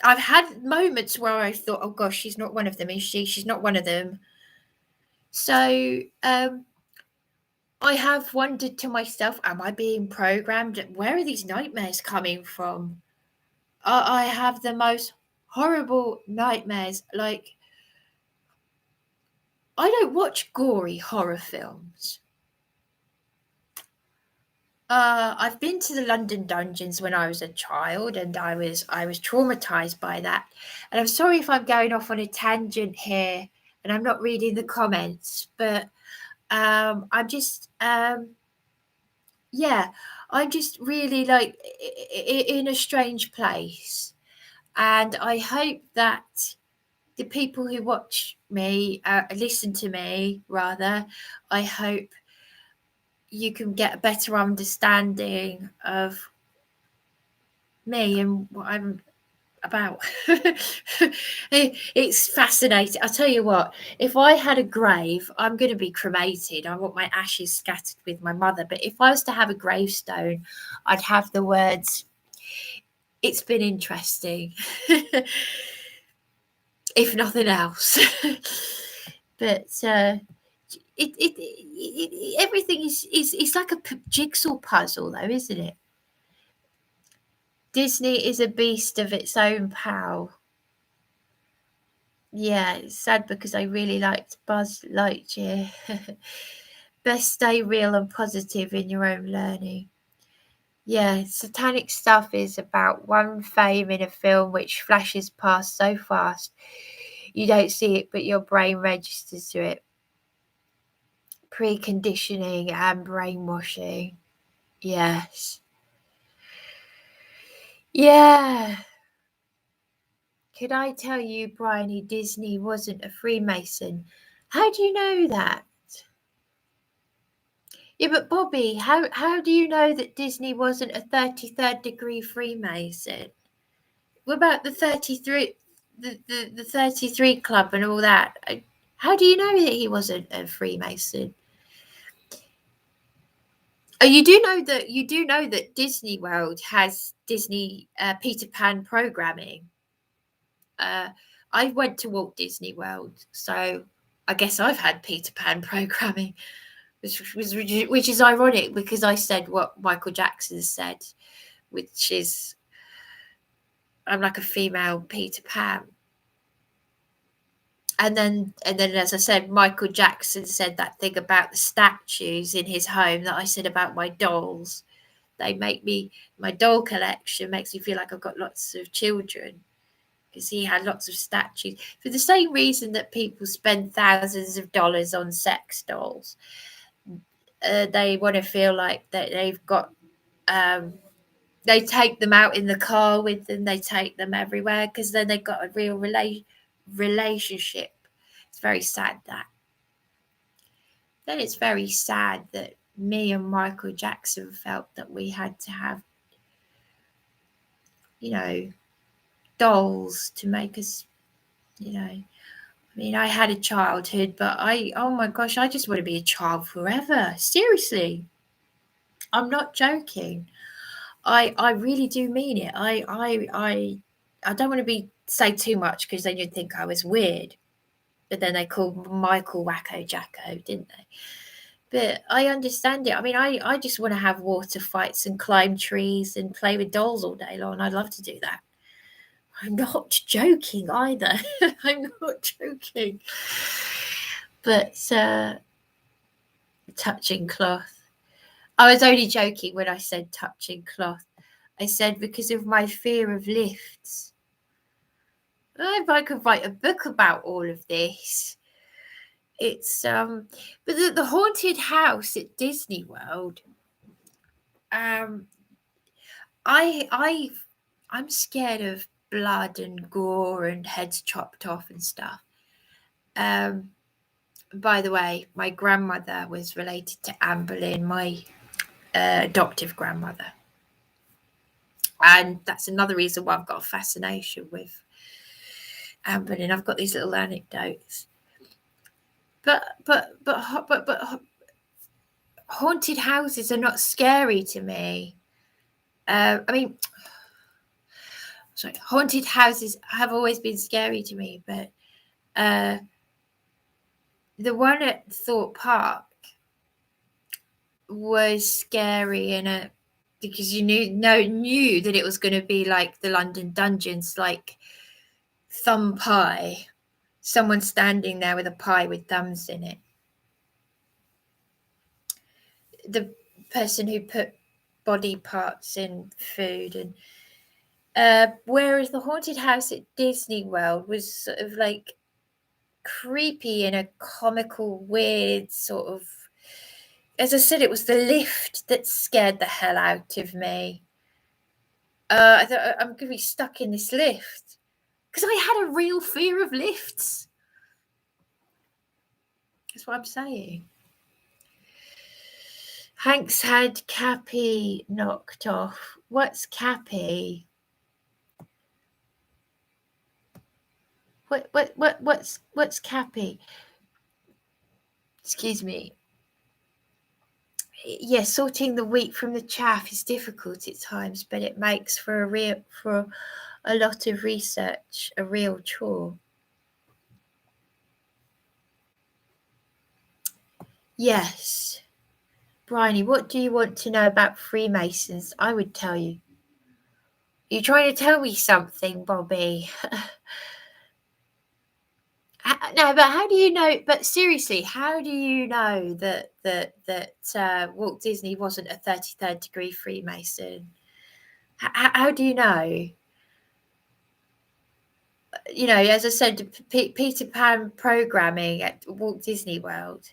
Speaker 1: I've had moments where I thought, oh gosh, she's not one of them, is she? She's not one of them. So I have wondered to myself, am I being programmed? Where are these nightmares coming from? I have the most horrible nightmares. Like, I don't watch gory horror films. I've been to the London dungeons when I was a child, and I was traumatized by that. And I'm sorry if I'm going off on a tangent here, and I'm not reading the comments, but I'm just I'm just really like in a strange place, and I hope that the people who watch me, listen to me rather, I hope you can get a better understanding of me and what I'm about. It's fascinating. I'll tell you what, if I had a grave, I'm going to be cremated. I want my ashes scattered with my mother. But if I was to have a gravestone, I'd have the words, "It's been interesting," if nothing else. But everything is like a jigsaw puzzle, though, isn't it? Disney is a beast of its own pal. Yeah, it's sad because I really liked Buzz Lightyear. Best stay real and positive in your own learning. Yeah, satanic stuff is about one frame in a film which flashes past so fast you don't see it, but your brain registers to it. Preconditioning and brainwashing. Yes. Yeah. Could I tell you, Bryony, Disney wasn't a Freemason? How do you know that? Yeah, but Bobby, how do you know that Disney wasn't a 33rd degree Freemason? What about the 33 the 33 club and all that? How do you know that he wasn't a Freemason? Oh, you do know that Disney World has Disney Peter Pan programming. I went to Walt Disney World, so I guess I've had Peter Pan programming, which is ironic because I said what Michael Jackson said, which is I'm like a female Peter Pan. And then, as I said, Michael Jackson said that thing about the statues in his home that I said about my dolls. They make me, my doll collection makes me feel like I've got lots of children, because he had lots of statues for the same reason that people spend thousands of dollars on sex dolls. They want to feel like that they've got, they take them out in the car with them, they take them everywhere, because then they've got a real relationship. It's very sad that. Then it's very sad that me and Michael Jackson felt that we had to have, dolls to make us, I mean, I had a childhood, but oh my gosh, I just want to be a child forever. Seriously. I'm not joking. I really do mean it. I don't want to say too much because then you'd think I was weird. But then they called Michael Wacko Jacko, didn't they? But I understand it. I mean, I just want to have water fights and climb trees and play with dolls all day long. I'd love to do that. I'm not joking either. I'm not joking. But touching cloth. I was only joking when I said touching cloth. I said because of my fear of lifts. If I could write a book about all of this. It's but the haunted house at Disney World. I'm scared of blood and gore and heads chopped off and stuff. By the way, my grandmother was related to Anne Boleyn, my adoptive grandmother. And that's another reason why I've got a fascination with Anne Boleyn. I've got these little anecdotes. But haunted houses are not scary to me. Haunted houses have always been scary to me, but the one at Thorpe Park was scary because you knew that it was going to be like the London dungeons, like thumb pie, someone standing there with a pie with thumbs in it. The person who put body parts in food, and whereas the haunted house at Disney World was sort of like creepy in a comical, weird sort of. As I said, it was the lift that scared the hell out of me. I thought I'm going to be stuck in this lift because I had a real fear of lifts. That's what I'm saying. Hank's had Cappy knocked off. What's Cappy? What's Cappy? Excuse me. Yeah, sorting the wheat from the chaff is difficult at times, but it makes for a lot of research a real chore. Yes. Bryony, what do you want to know about Freemasons? I would tell you. You're trying to tell me something, Bobby. No, but how do you know? But seriously, how do you know that Walt Disney wasn't a 33rd degree Freemason? How do you know? You know, as I said, Peter Pan programming at Walt Disney World.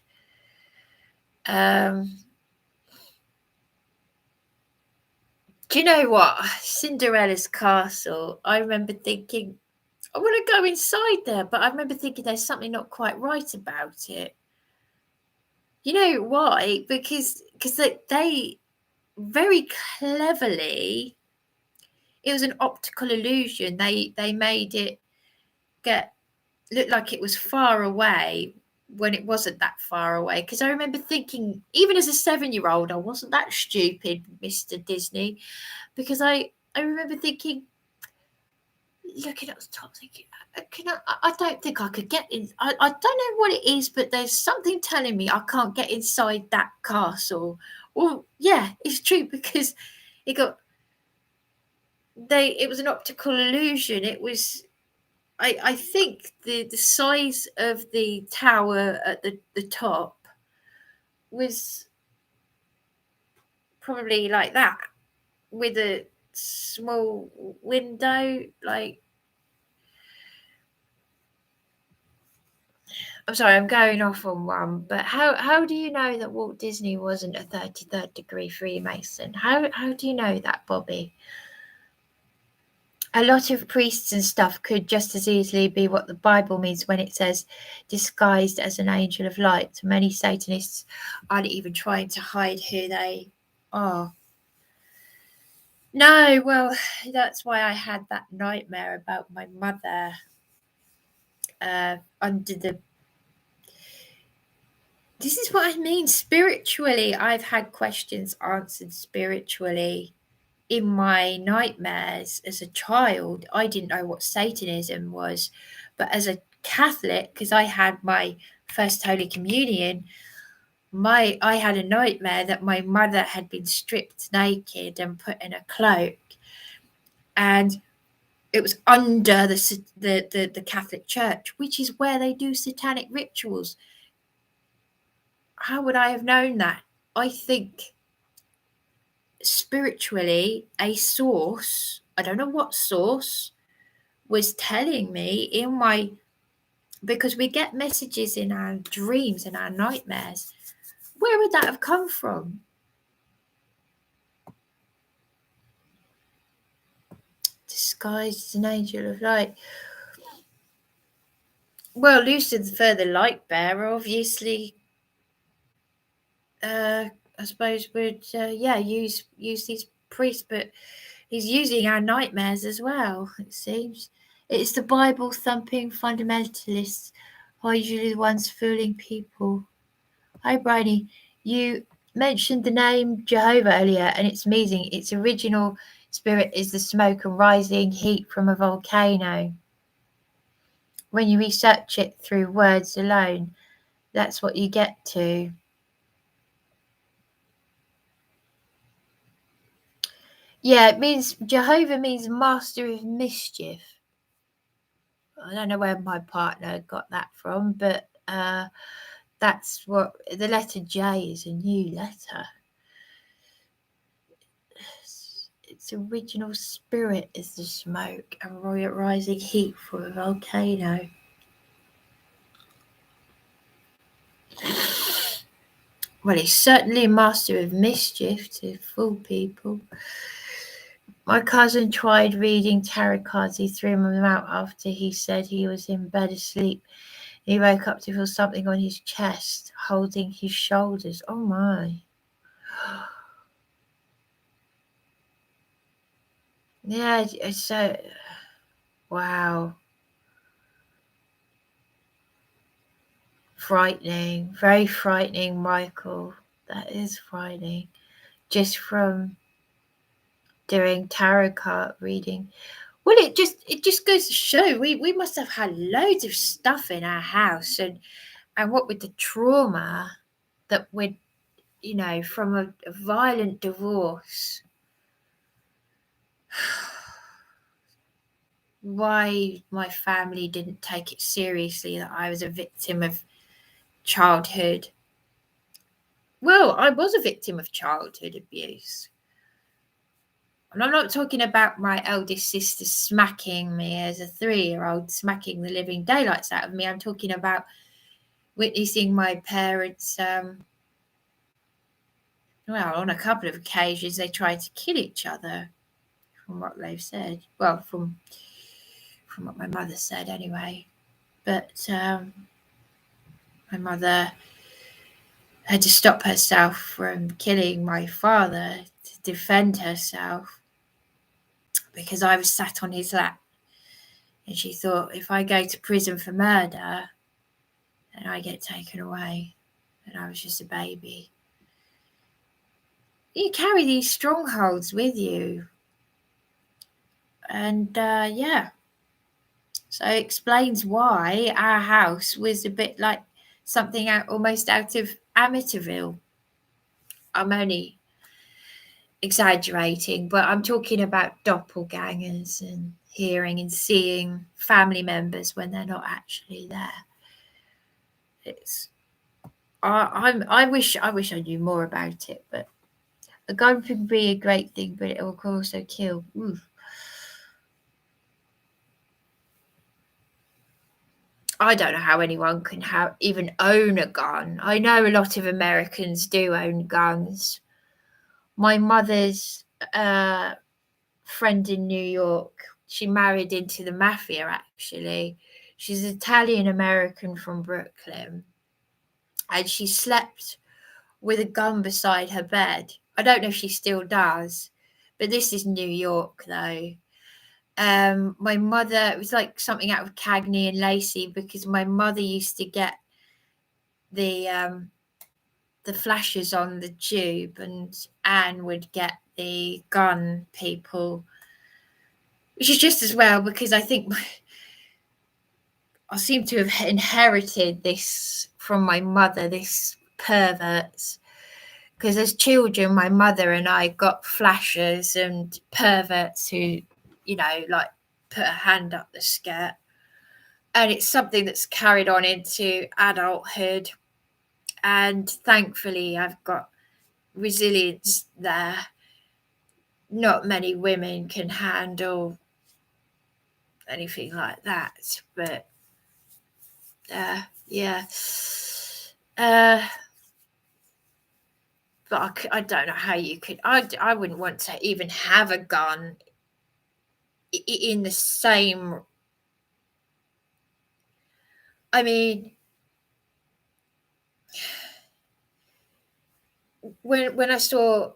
Speaker 1: Do you know what? Cinderella's castle. I remember thinking, I want to go inside there, but I remember thinking there's something not quite right about it. You know why? Because they very cleverly, it was an optical illusion. They made it look like it was far away when it wasn't that far away. Because I remember thinking, even as a 7-year-old, I wasn't that stupid, Mr. Disney, because I remember thinking, looking at the top, thinking, I don't think I could get in. I don't know what it is, but there's something telling me I can't get inside that castle. Well, yeah, it's true, because it was an optical illusion. It was, I think the size of the tower at the top was probably like that, with a small window, like, I'm sorry, I'm going off on one, but how do you know that Walt Disney wasn't a 33rd degree Freemason? How do you know that, Bobby? A lot of priests and stuff could just as easily be what the Bible means when it says disguised as an angel of light. Many Satanists aren't even trying to hide who they are. No, well, that's why I had that nightmare about my mother under the... This is what I mean. Spiritually, I've had questions answered spiritually in my nightmares as a child. I didn't know what Satanism was, but as a Catholic, because I had my first Holy Communion, I had a nightmare that my mother had been stripped naked and put in a cloak, and it was under the Catholic Church, which is where they do satanic rituals. How would I have known that? I think spiritually, a source, I don't know what source, was telling me because we get messages in our dreams and our nightmares. Where would that have come from? Disguised as an angel of light. Well, Lucifer, the light bearer, obviously, I suppose would use these priests, but he's using our nightmares as well, it seems. It's the Bible thumping fundamentalists who are usually the ones fooling people. Hi, Bryony. You mentioned the name Jehovah earlier, and it's amazing. Its original spirit is the smoke and rising heat from a volcano. When you research it through words alone, that's what you get to. Yeah, it means Jehovah means master of mischief. I don't know where my partner got that from, but that's what the letter J is, a new letter. Its original spirit is the smoke and rising heat from a volcano. Well, he's certainly a master of mischief to fool people. My cousin tried reading tarot cards. He threw them out after he said he was in bed asleep. He woke up to feel something on his chest, holding his shoulders. Oh my. Yeah, so wow. Frightening, very frightening, Michael. That is frightening. Just from doing tarot card reading. Well, it just goes to show we must have had loads of stuff in our house, and what with the trauma that we'd, from a violent divorce. Why my family didn't take it seriously that I was a victim of childhood. Well, I was a victim of childhood abuse. And I'm not talking about my eldest sister smacking me as a 3-year-old, smacking the living daylights out of me. I'm talking about witnessing my parents, on a couple of occasions, they tried to kill each other, from what they've said. Well, from what my mother said anyway. But my mother had to stop herself from killing my father to defend herself, because I was sat on his lap. And she thought, if I go to prison for murder, then I get taken away. And I was just a baby. You carry these strongholds with you. And so it explains why our house was a bit like something almost out of Amityville. I'm only exaggerating, but I'm talking about doppelgangers and hearing and seeing family members when they're not actually there. I wish I knew more about it, but a gun can be a great thing, but it will also kill. Oof. I don't know how anyone can even own a gun. I know a lot of Americans do own guns. My mother's friend in New York, she married into the mafia, actually. She's Italian American from Brooklyn. And she slept with a gun beside her bed. I don't know if she still does, but this is New York, though. My mother, it was like something out of Cagney and Lacey, because my mother used to get the flashes on the tube, and Anne would get the gun people, which is just as well, because I think I seem to have inherited this from my mother, this perverts. Because as children, my mother and I got flashers and perverts who, like put a hand up the skirt. And it's something that's carried on into adulthood. And thankfully, I've got resilience there. Not many women can handle anything like that. But, yeah. But I don't know how you could. I wouldn't want to even have a gun in the same. I mean, when I saw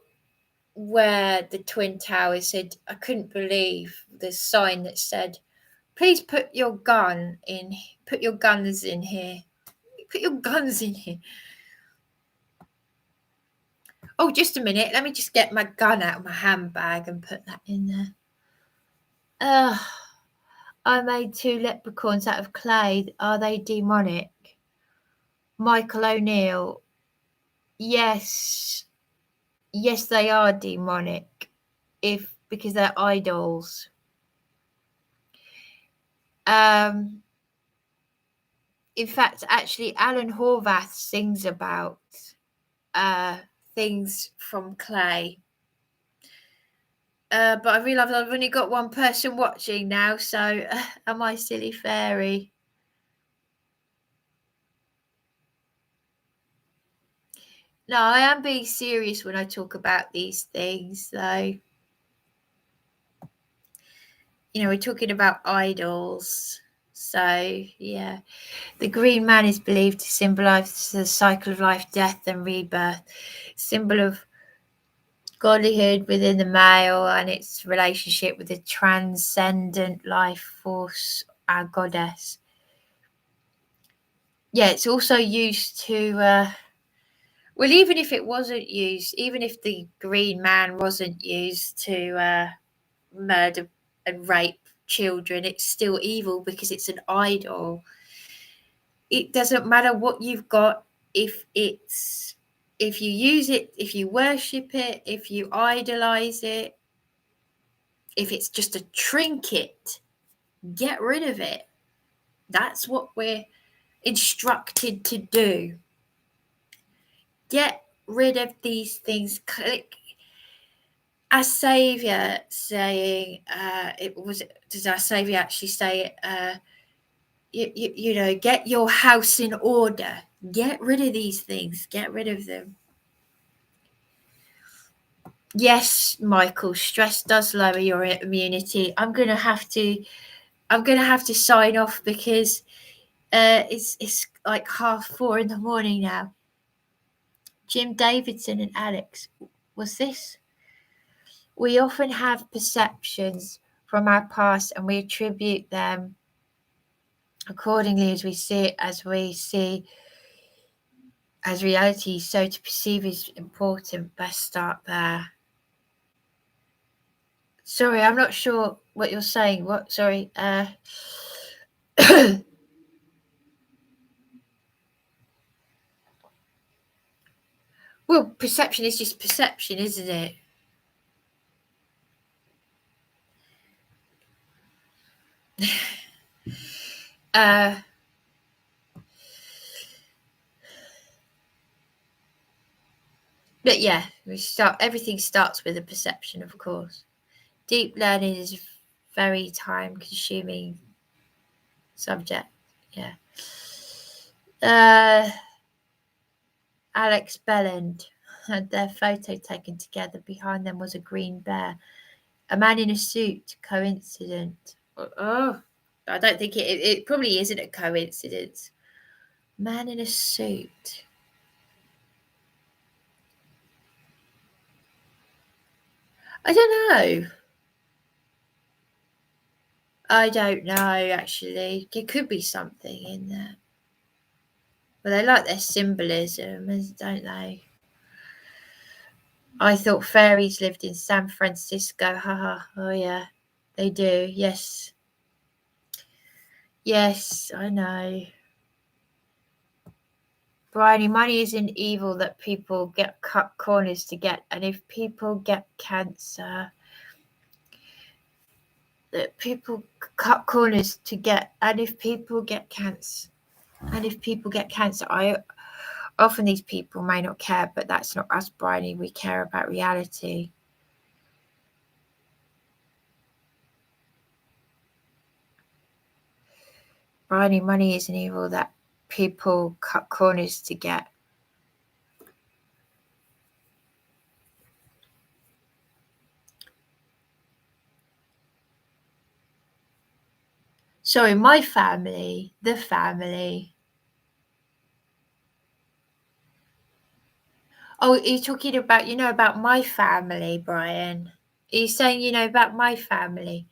Speaker 1: where the Twin Towers said, I couldn't believe the sign that said, "Please put your guns in here. Put your guns in here." Oh, just a minute. Let me just get my gun out of my handbag and put that in there. I made 2 leprechauns out of clay. Are they demonic? Michael O'Neill. Yes, they are demonic. Because they're idols. In fact, actually, Alan Horvath sings about things from clay. But I realise I've only got one person watching now, so am I silly fairy? No, I am being serious when I talk about these things, though. We're talking about idols. So, yeah. The green man is believed to symbolise the cycle of life, death and rebirth. Symbol of godlyhood within the male and its relationship with the transcendent life force, our goddess. Yeah, it's also used to, well, even if it wasn't used, even if the green man wasn't used to murder and rape children, it's still evil because it's an idol. It doesn't matter what you've got, if you use it, if you worship it, if you idolize it, if it's just a trinket, get rid of it. That's what we're instructed to do. Get rid of these things. Our Saviour saying, does our Saviour actually say, you know, get your house in order. Get rid of these things. Get rid of them. Yes, Michael, stress does lower your immunity. I'm gonna have to sign off because it's like 4:30 in the morning now. Jim Davidson and Alex, was this? We often have perceptions from our past and we attribute them accordingly as we see as reality. So to perceive is important. Best start there. Sorry, I'm not sure what you're saying. What? Sorry. Well, perception is just perception, isn't it? But yeah, everything starts with a perception, of course. Deep learning is a very time-consuming subject. Yeah. Alex Belland had their photo taken together. Behind them was a green bear. A man in a suit. Coincidence? Oh, I don't think it probably isn't a coincidence. Man in a suit. I don't know. Actually. There could be something in there. But they like their symbolism, don't they? I thought fairies lived in San Francisco. Haha. Oh, yeah. They do. Yes. Yes, I know. Bryony, money isn't evil that people get cut corners to get. And if people get cancer, that people cut corners to get. And if people get cancer, often these people may not care, but that's not us, Bryony. We care about reality. Bryony, money isn't evil that people cut corners to get. Sorry, my family, the family. Oh, are you talking about, about my family, Brian? Are you saying, about my family?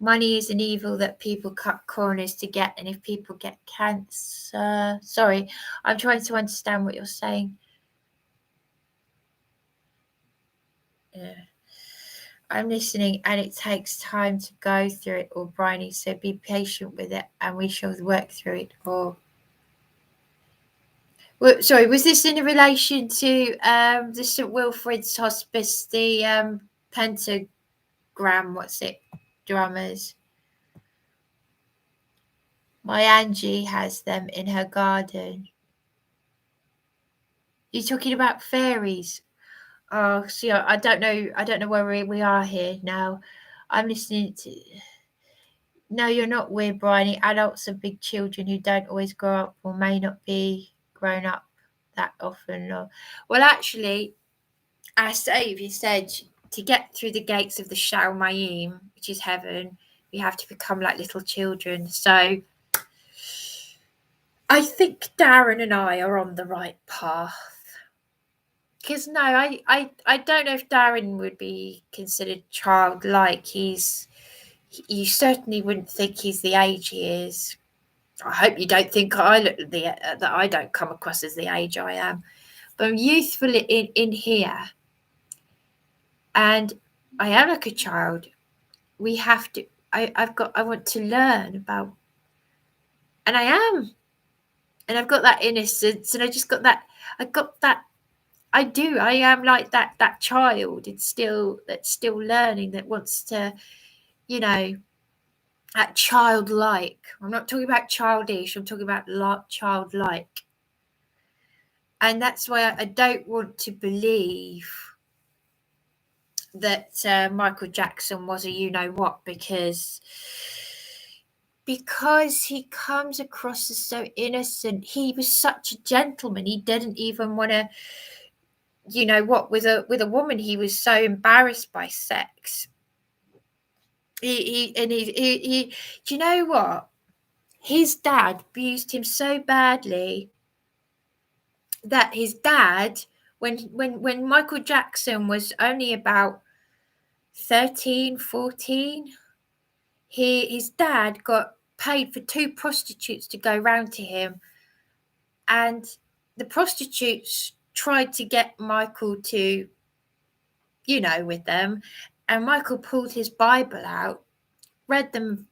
Speaker 1: Money is an evil that people cut corners to get, and if people get cancer... Sorry, I'm trying to understand what you're saying. Yeah. I'm listening, and it takes time to go through it all, Bryony, so be patient with it, and we shall work through it all. Well, sorry, was this in relation to the St Wilfrid's Hospice, the pentagram, drummers? My Angie has them in her garden. You're talking about fairies? Oh, see, I don't know where we are here now. I'm listening to... No, you're not weird, Bryony. Adults are big children who don't always grow up or may not be grown up that often. Well, actually, our Saviour said to get through the gates of the Shalmayim, which is heaven, we have to become like little children. So I think Darren and I are on the right path. because no, I don't know if Darren would be considered childlike. You certainly wouldn't think he's the age he is. I hope you don't think that I don't come across as the age I am, but I'm youthful in here, and I am like a child. We have to. I want to learn about, and I am, and I've got that innocence, and I just got that. I got that. I do. I am like that child. That's still learning. That wants to, that childlike. I'm not talking about childish. I'm talking about childlike. And that's why I don't want to believe that Michael Jackson was a you-know-what, because he comes across as so innocent. He was such a gentleman. He didn't even want to, with a woman. He was so embarrassed by sex. He do you know what? His dad abused him so badly that his dad, when Michael Jackson was only about 13, 14, his dad got paid for 2 prostitutes to go round to him, and the prostitutes tried to get Michael to, with them, and Michael pulled his Bible out, read them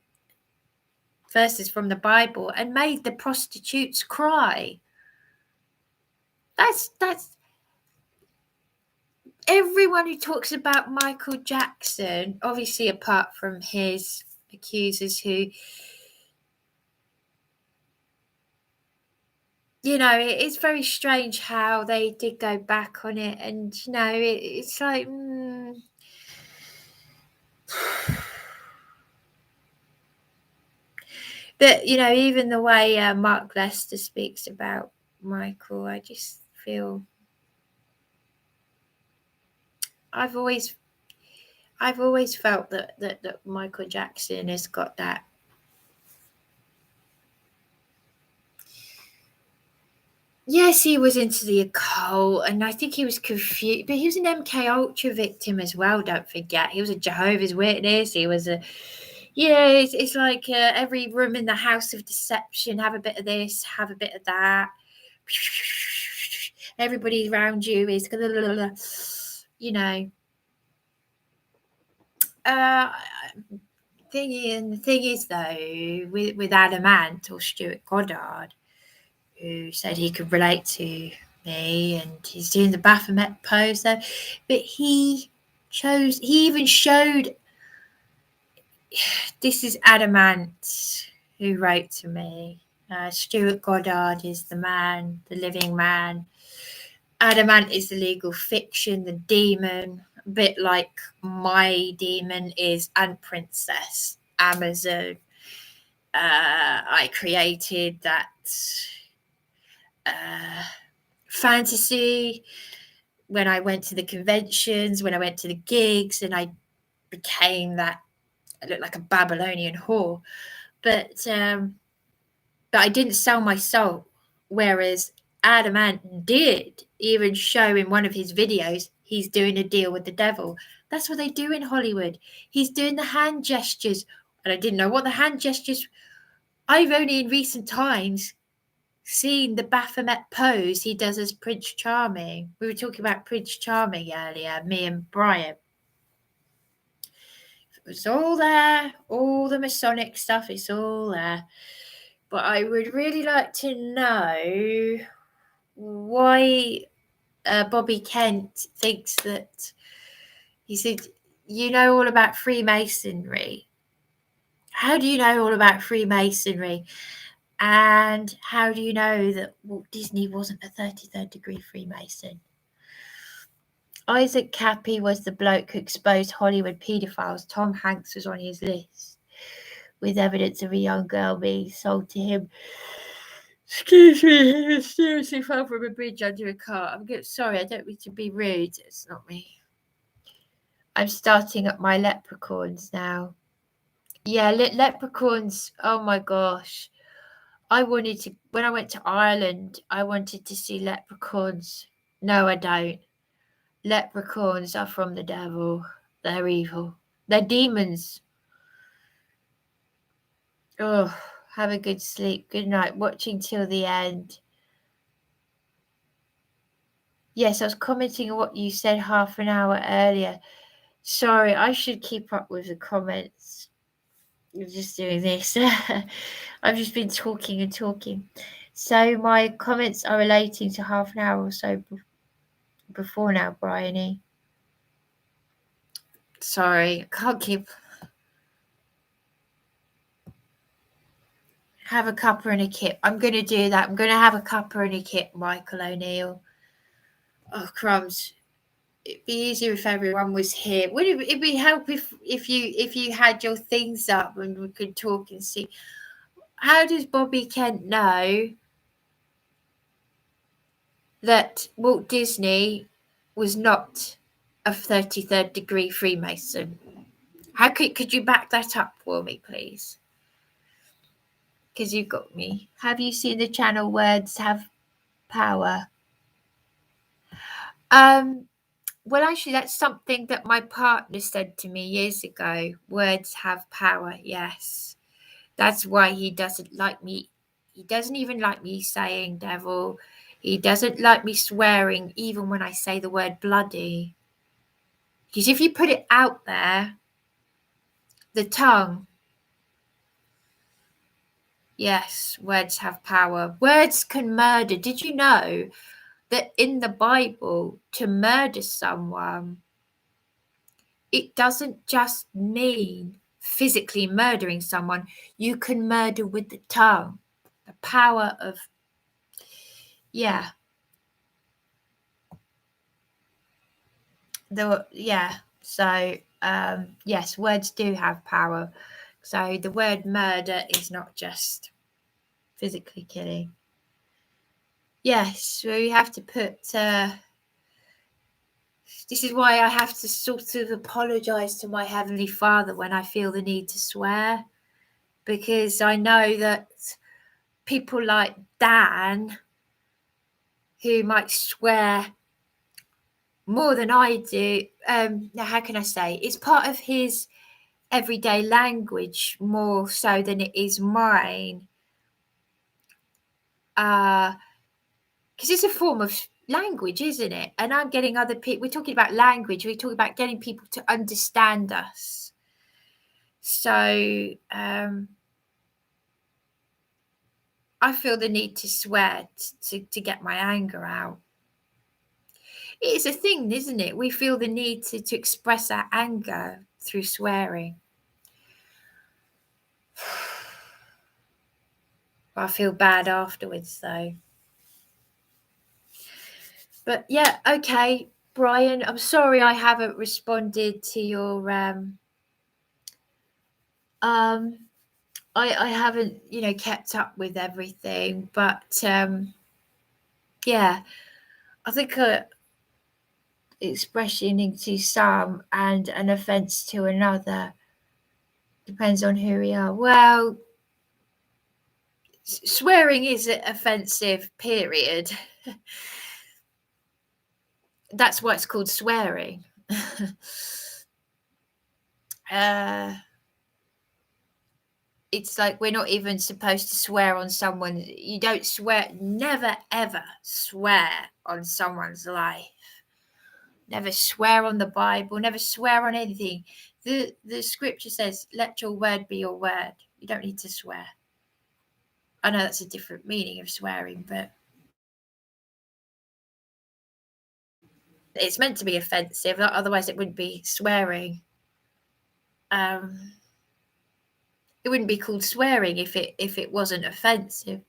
Speaker 1: verses from the Bible, and made the prostitutes cry. That's everyone who talks about Michael Jackson, obviously apart from his accusers who, it is very strange how they did go back on it, and it's like but even the way Mark Lester speaks about Michael, I just feel I've always felt that Michael Jackson has got that. Yes, he was into the occult, and I think he was confused, but he was an MK Ultra victim as well, don't forget. He was a Jehovah's Witness. He was it's like every room in the house of deception, have a bit of this, have a bit of that. Everybody around you is, the thing is though, with Adamant or Stuart Goddard, who said he could relate to me, and he's doing the Baphomet pose though, but he even showed, this is Adamant who wrote to me. Stuart Goddard is the man, the living man. Adamant is the legal fiction, the demon, a bit like my demon is Ant Princess, Amazon. I created that fantasy when I went to the conventions, when I went to the gigs, and I became that. I looked like a Babylonian whore, but I didn't sell my soul, whereas Adamant did even show in one of his videos he's doing a deal with the devil. That's what they do in Hollywood. He's doing the hand gestures, and I didn't know what the hand gestures. I've only in recent times seen the Baphomet pose he does as Prince Charming. We were talking about Prince Charming earlier, me and Brian. It was all there, all the Masonic stuff, it's all there. But I would really like to know why Bobby Kent thinks that. He said, you know all about Freemasonry. How do you know all about Freemasonry? And how do you know that Walt Disney wasn't a 33rd degree Freemason? Isaac Cappy was the bloke who exposed Hollywood paedophiles. Tom Hanks was on his list, with evidence of a young girl being sold to him. Excuse me, he mysteriously fell from a bridge under a car. Sorry, I don't mean to be rude. It's not me. I'm starting up my leprechauns now. Yeah, leprechauns. Oh my gosh. When I went to Ireland, I wanted to see leprechauns. No, I don't. Leprechauns are from the devil. They're evil. They're demons. Oh, have a good sleep. Good night. Watching till the end. Yes, I was commenting on what you said half an hour earlier. Sorry, I should keep up with the comments. I'm just doing this. I've just been talking and talking. So my comments are relating to half an hour or so before now, Bryony. Sorry, I can't keep. Have a cuppa and a kip. I'm going to do that. I'm going to have a cuppa and a kip, Michael O'Neill. Oh, crumbs. It'd be easier if everyone was here. Would it'd be help if you had your things up and we could talk and see. How does Bobby Kent know that Walt Disney was not a 33rd degree Freemason? How could you back that up for me, please? Because you've got me. Have you seen the channel Words Have Power? Well, actually, that's something that my partner said to me years ago. Words have power, yes. That's why he doesn't like me. He doesn't even like me saying devil. He doesn't like me swearing, even when I say the word bloody. Because if you put it out there, the tongue, yes, words have power. Words can murder. Did you know that in the Bible, to murder someone, it doesn't just mean physically murdering someone. You can murder with the tongue. The power of, yeah. So yes, words do have power. So the word murder is not just physically killing. Yes, so we have to put this is why I have to sort of apologize to my Heavenly Father when I feel the need to swear, because I know that people like Dan, who might swear more than I do, now how can I say, it's part of his everyday language more so than it is mine, because it's a form of language, isn't it? And I'm getting other people, we're talking about language, we're talking about getting people to understand us. So I feel the need to swear to get my anger out. It's a thing, isn't it? We feel the need to express our anger through swearing. I feel bad afterwards, though. But yeah, okay, Brian, I'm sorry I haven't responded to your I haven't, kept up with everything, but yeah, I think expressing to some and an offence to another depends on who we are. Well, swearing is offensive, period. That's why it's called swearing. It's like we're not even supposed to swear on someone. You don't swear, never ever swear on someone's life. Never swear on the Bible, never swear on anything. The scripture says, let your word be your word. You don't need to swear. I know that's a different meaning of swearing, but it's meant to be offensive, otherwise it wouldn't be swearing. It wouldn't be called swearing if it wasn't offensive.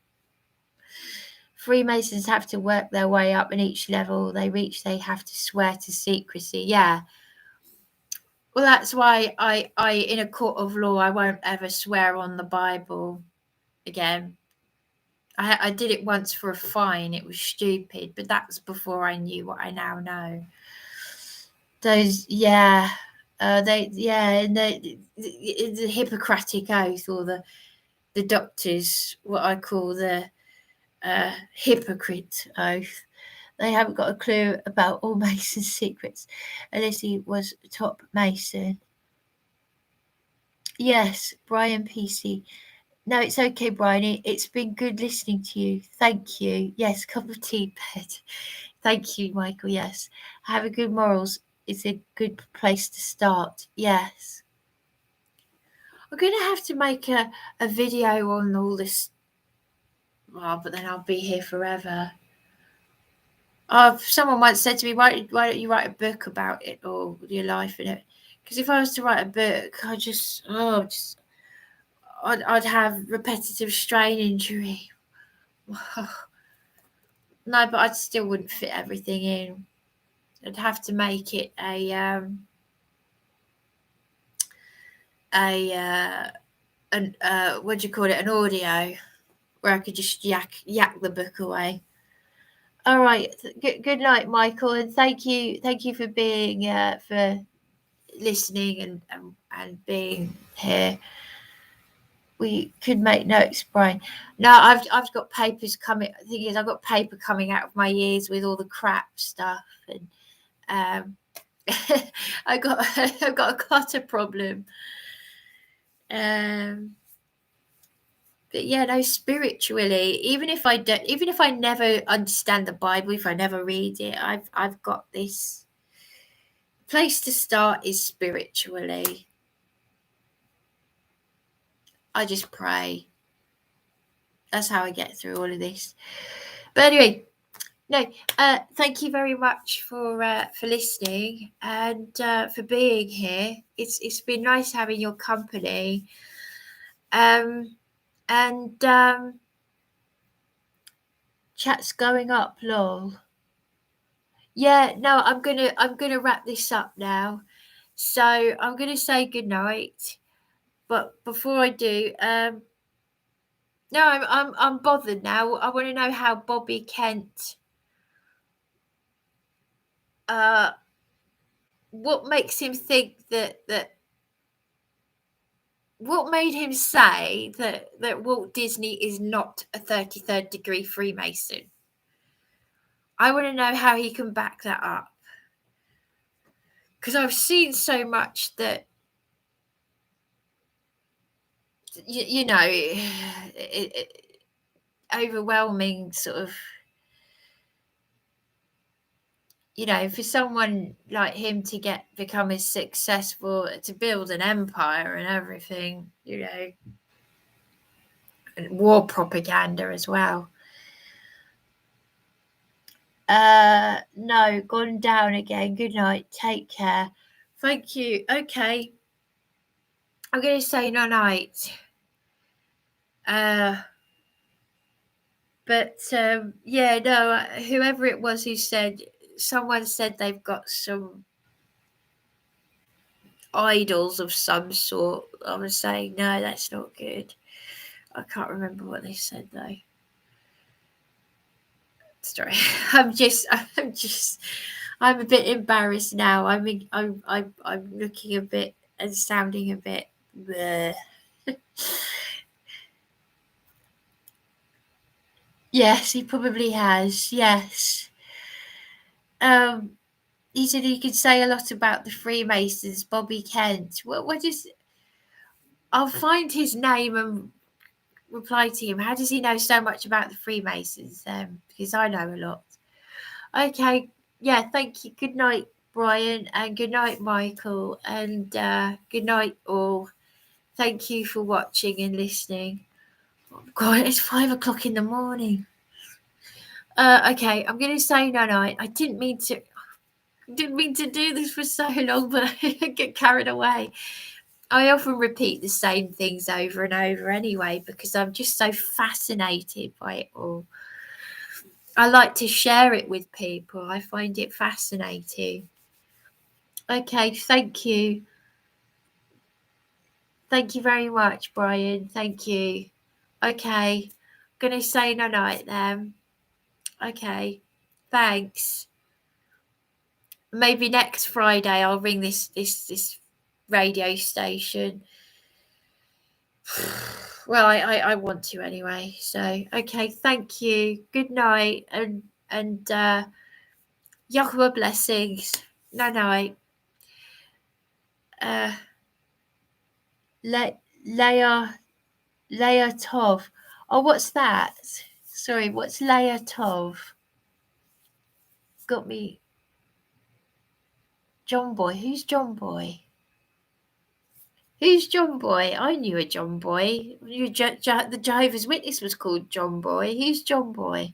Speaker 1: Freemasons have to work their way up, and each level they reach, they have to swear to secrecy. Yeah. Well, that's why I in a court of law, I won't ever swear on the Bible again. I did it once for a fine. It was stupid, but that was before I knew what I now know. Those, yeah. The Hippocratic Oath, or the doctors, what I call the Hypocrite Oath. They haven't got a clue about all Mason's secrets, unless he was a top Mason. Yes, Brian PC. No, it's okay, Brian. It's been good listening to you. Thank you. Yes, cup of tea, bed. Thank you, Michael. Yes. Having good morals is a good place to start. Yes. I'm going to have to make a video on all this. Well, but then I'll be here forever. Someone once said to me, why don't you write a book about it or your life in it? Because if I was to write a book, I'd have repetitive strain injury. No, but I still wouldn't fit everything in. I'd have to make it what do you call it? An audio where I could just yak the book away. All right. Good night, Michael, and thank you for being for listening and being here. We could make notes, Brian. No, I've got papers coming. The thing is, I've got paper coming out of my ears with all the crap stuff, and I've got a clutter problem. But yeah, no, spiritually, even if I never understand the Bible, if I never read it, I've got this place to start is spiritually. I just pray. That's how I get through all of this. But anyway, no, thank you very much for listening and for being here. It's been nice having your company. Chat's going up, lol. Yeah, no, I'm gonna wrap this up now. So I'm gonna say good night. But before I do, no, I'm bothered now. I want to know how Bobby Kent. What makes him think that? What made him say that Walt Disney is not a 33rd degree Freemason? I want to know how he can back that up. Because I've seen so much that, you know, overwhelming sort of, you know, for someone like him to become as successful, to build an empire and everything, you know, and war propaganda as well. No, gone down again. Good night. Take care. Thank you. Okay. I'm going to say no night. But yeah, no, whoever it was who said, someone said they've got some idols of some sort. I was saying, no, that's not good. I can't remember what they said though. Sorry, I'm a bit embarrassed now. I'm looking a bit and sounding a bit bleh. Yes, he probably has. Yes. He said he could say a lot about the Freemasons. Bobby Kent. What is? I'll find his name and reply to him. How does he know so much about the Freemasons? Because I know a lot. Okay. Yeah. Thank you. Good night, Brian, and good night, Michael, and good night, all. Thank you for watching and listening. Oh, God, it's 5 o'clock in the morning. Okay, I'm going to say no night. I didn't mean to do this for so long, but I get carried away. I often repeat the same things over and over anyway, because I'm just so fascinated by it all. I like to share it with people. I find it fascinating. Okay, thank you. Thank you very much, Brian. Thank you. Okay, I'm going to say no night then. Okay, thanks. Maybe next Friday I'll ring this radio station. Well, I want to anyway. So okay, thank you. Good night, and Yahweh blessings. Night. Leia Tov. Oh, what's that? Sorry, what's Leia Tov? Got me. John Boy. Who's John Boy? Who's John Boy? I knew a John Boy. The Jehovah's Witness was called John Boy. Who's John Boy?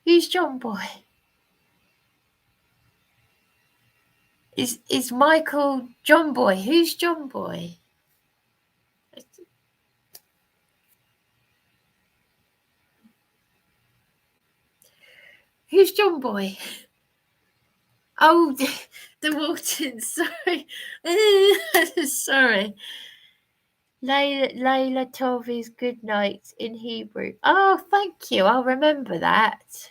Speaker 1: Who's John Boy? Is Michael John Boy? Who's John Boy? Who's John Boy? Oh, the Waltons. Sorry. Sorry. Layla Tov is good night in Hebrew. Oh, thank you. I'll remember that.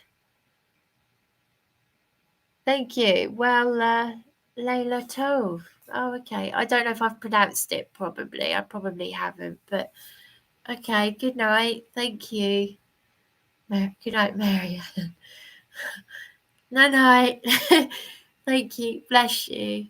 Speaker 1: Thank you. Well, Layla Tov. Oh, okay. I don't know if I've pronounced it probably. I probably haven't, but okay. Good night. Thank you. Good night, Marianne. Night. Thank you. Bless you.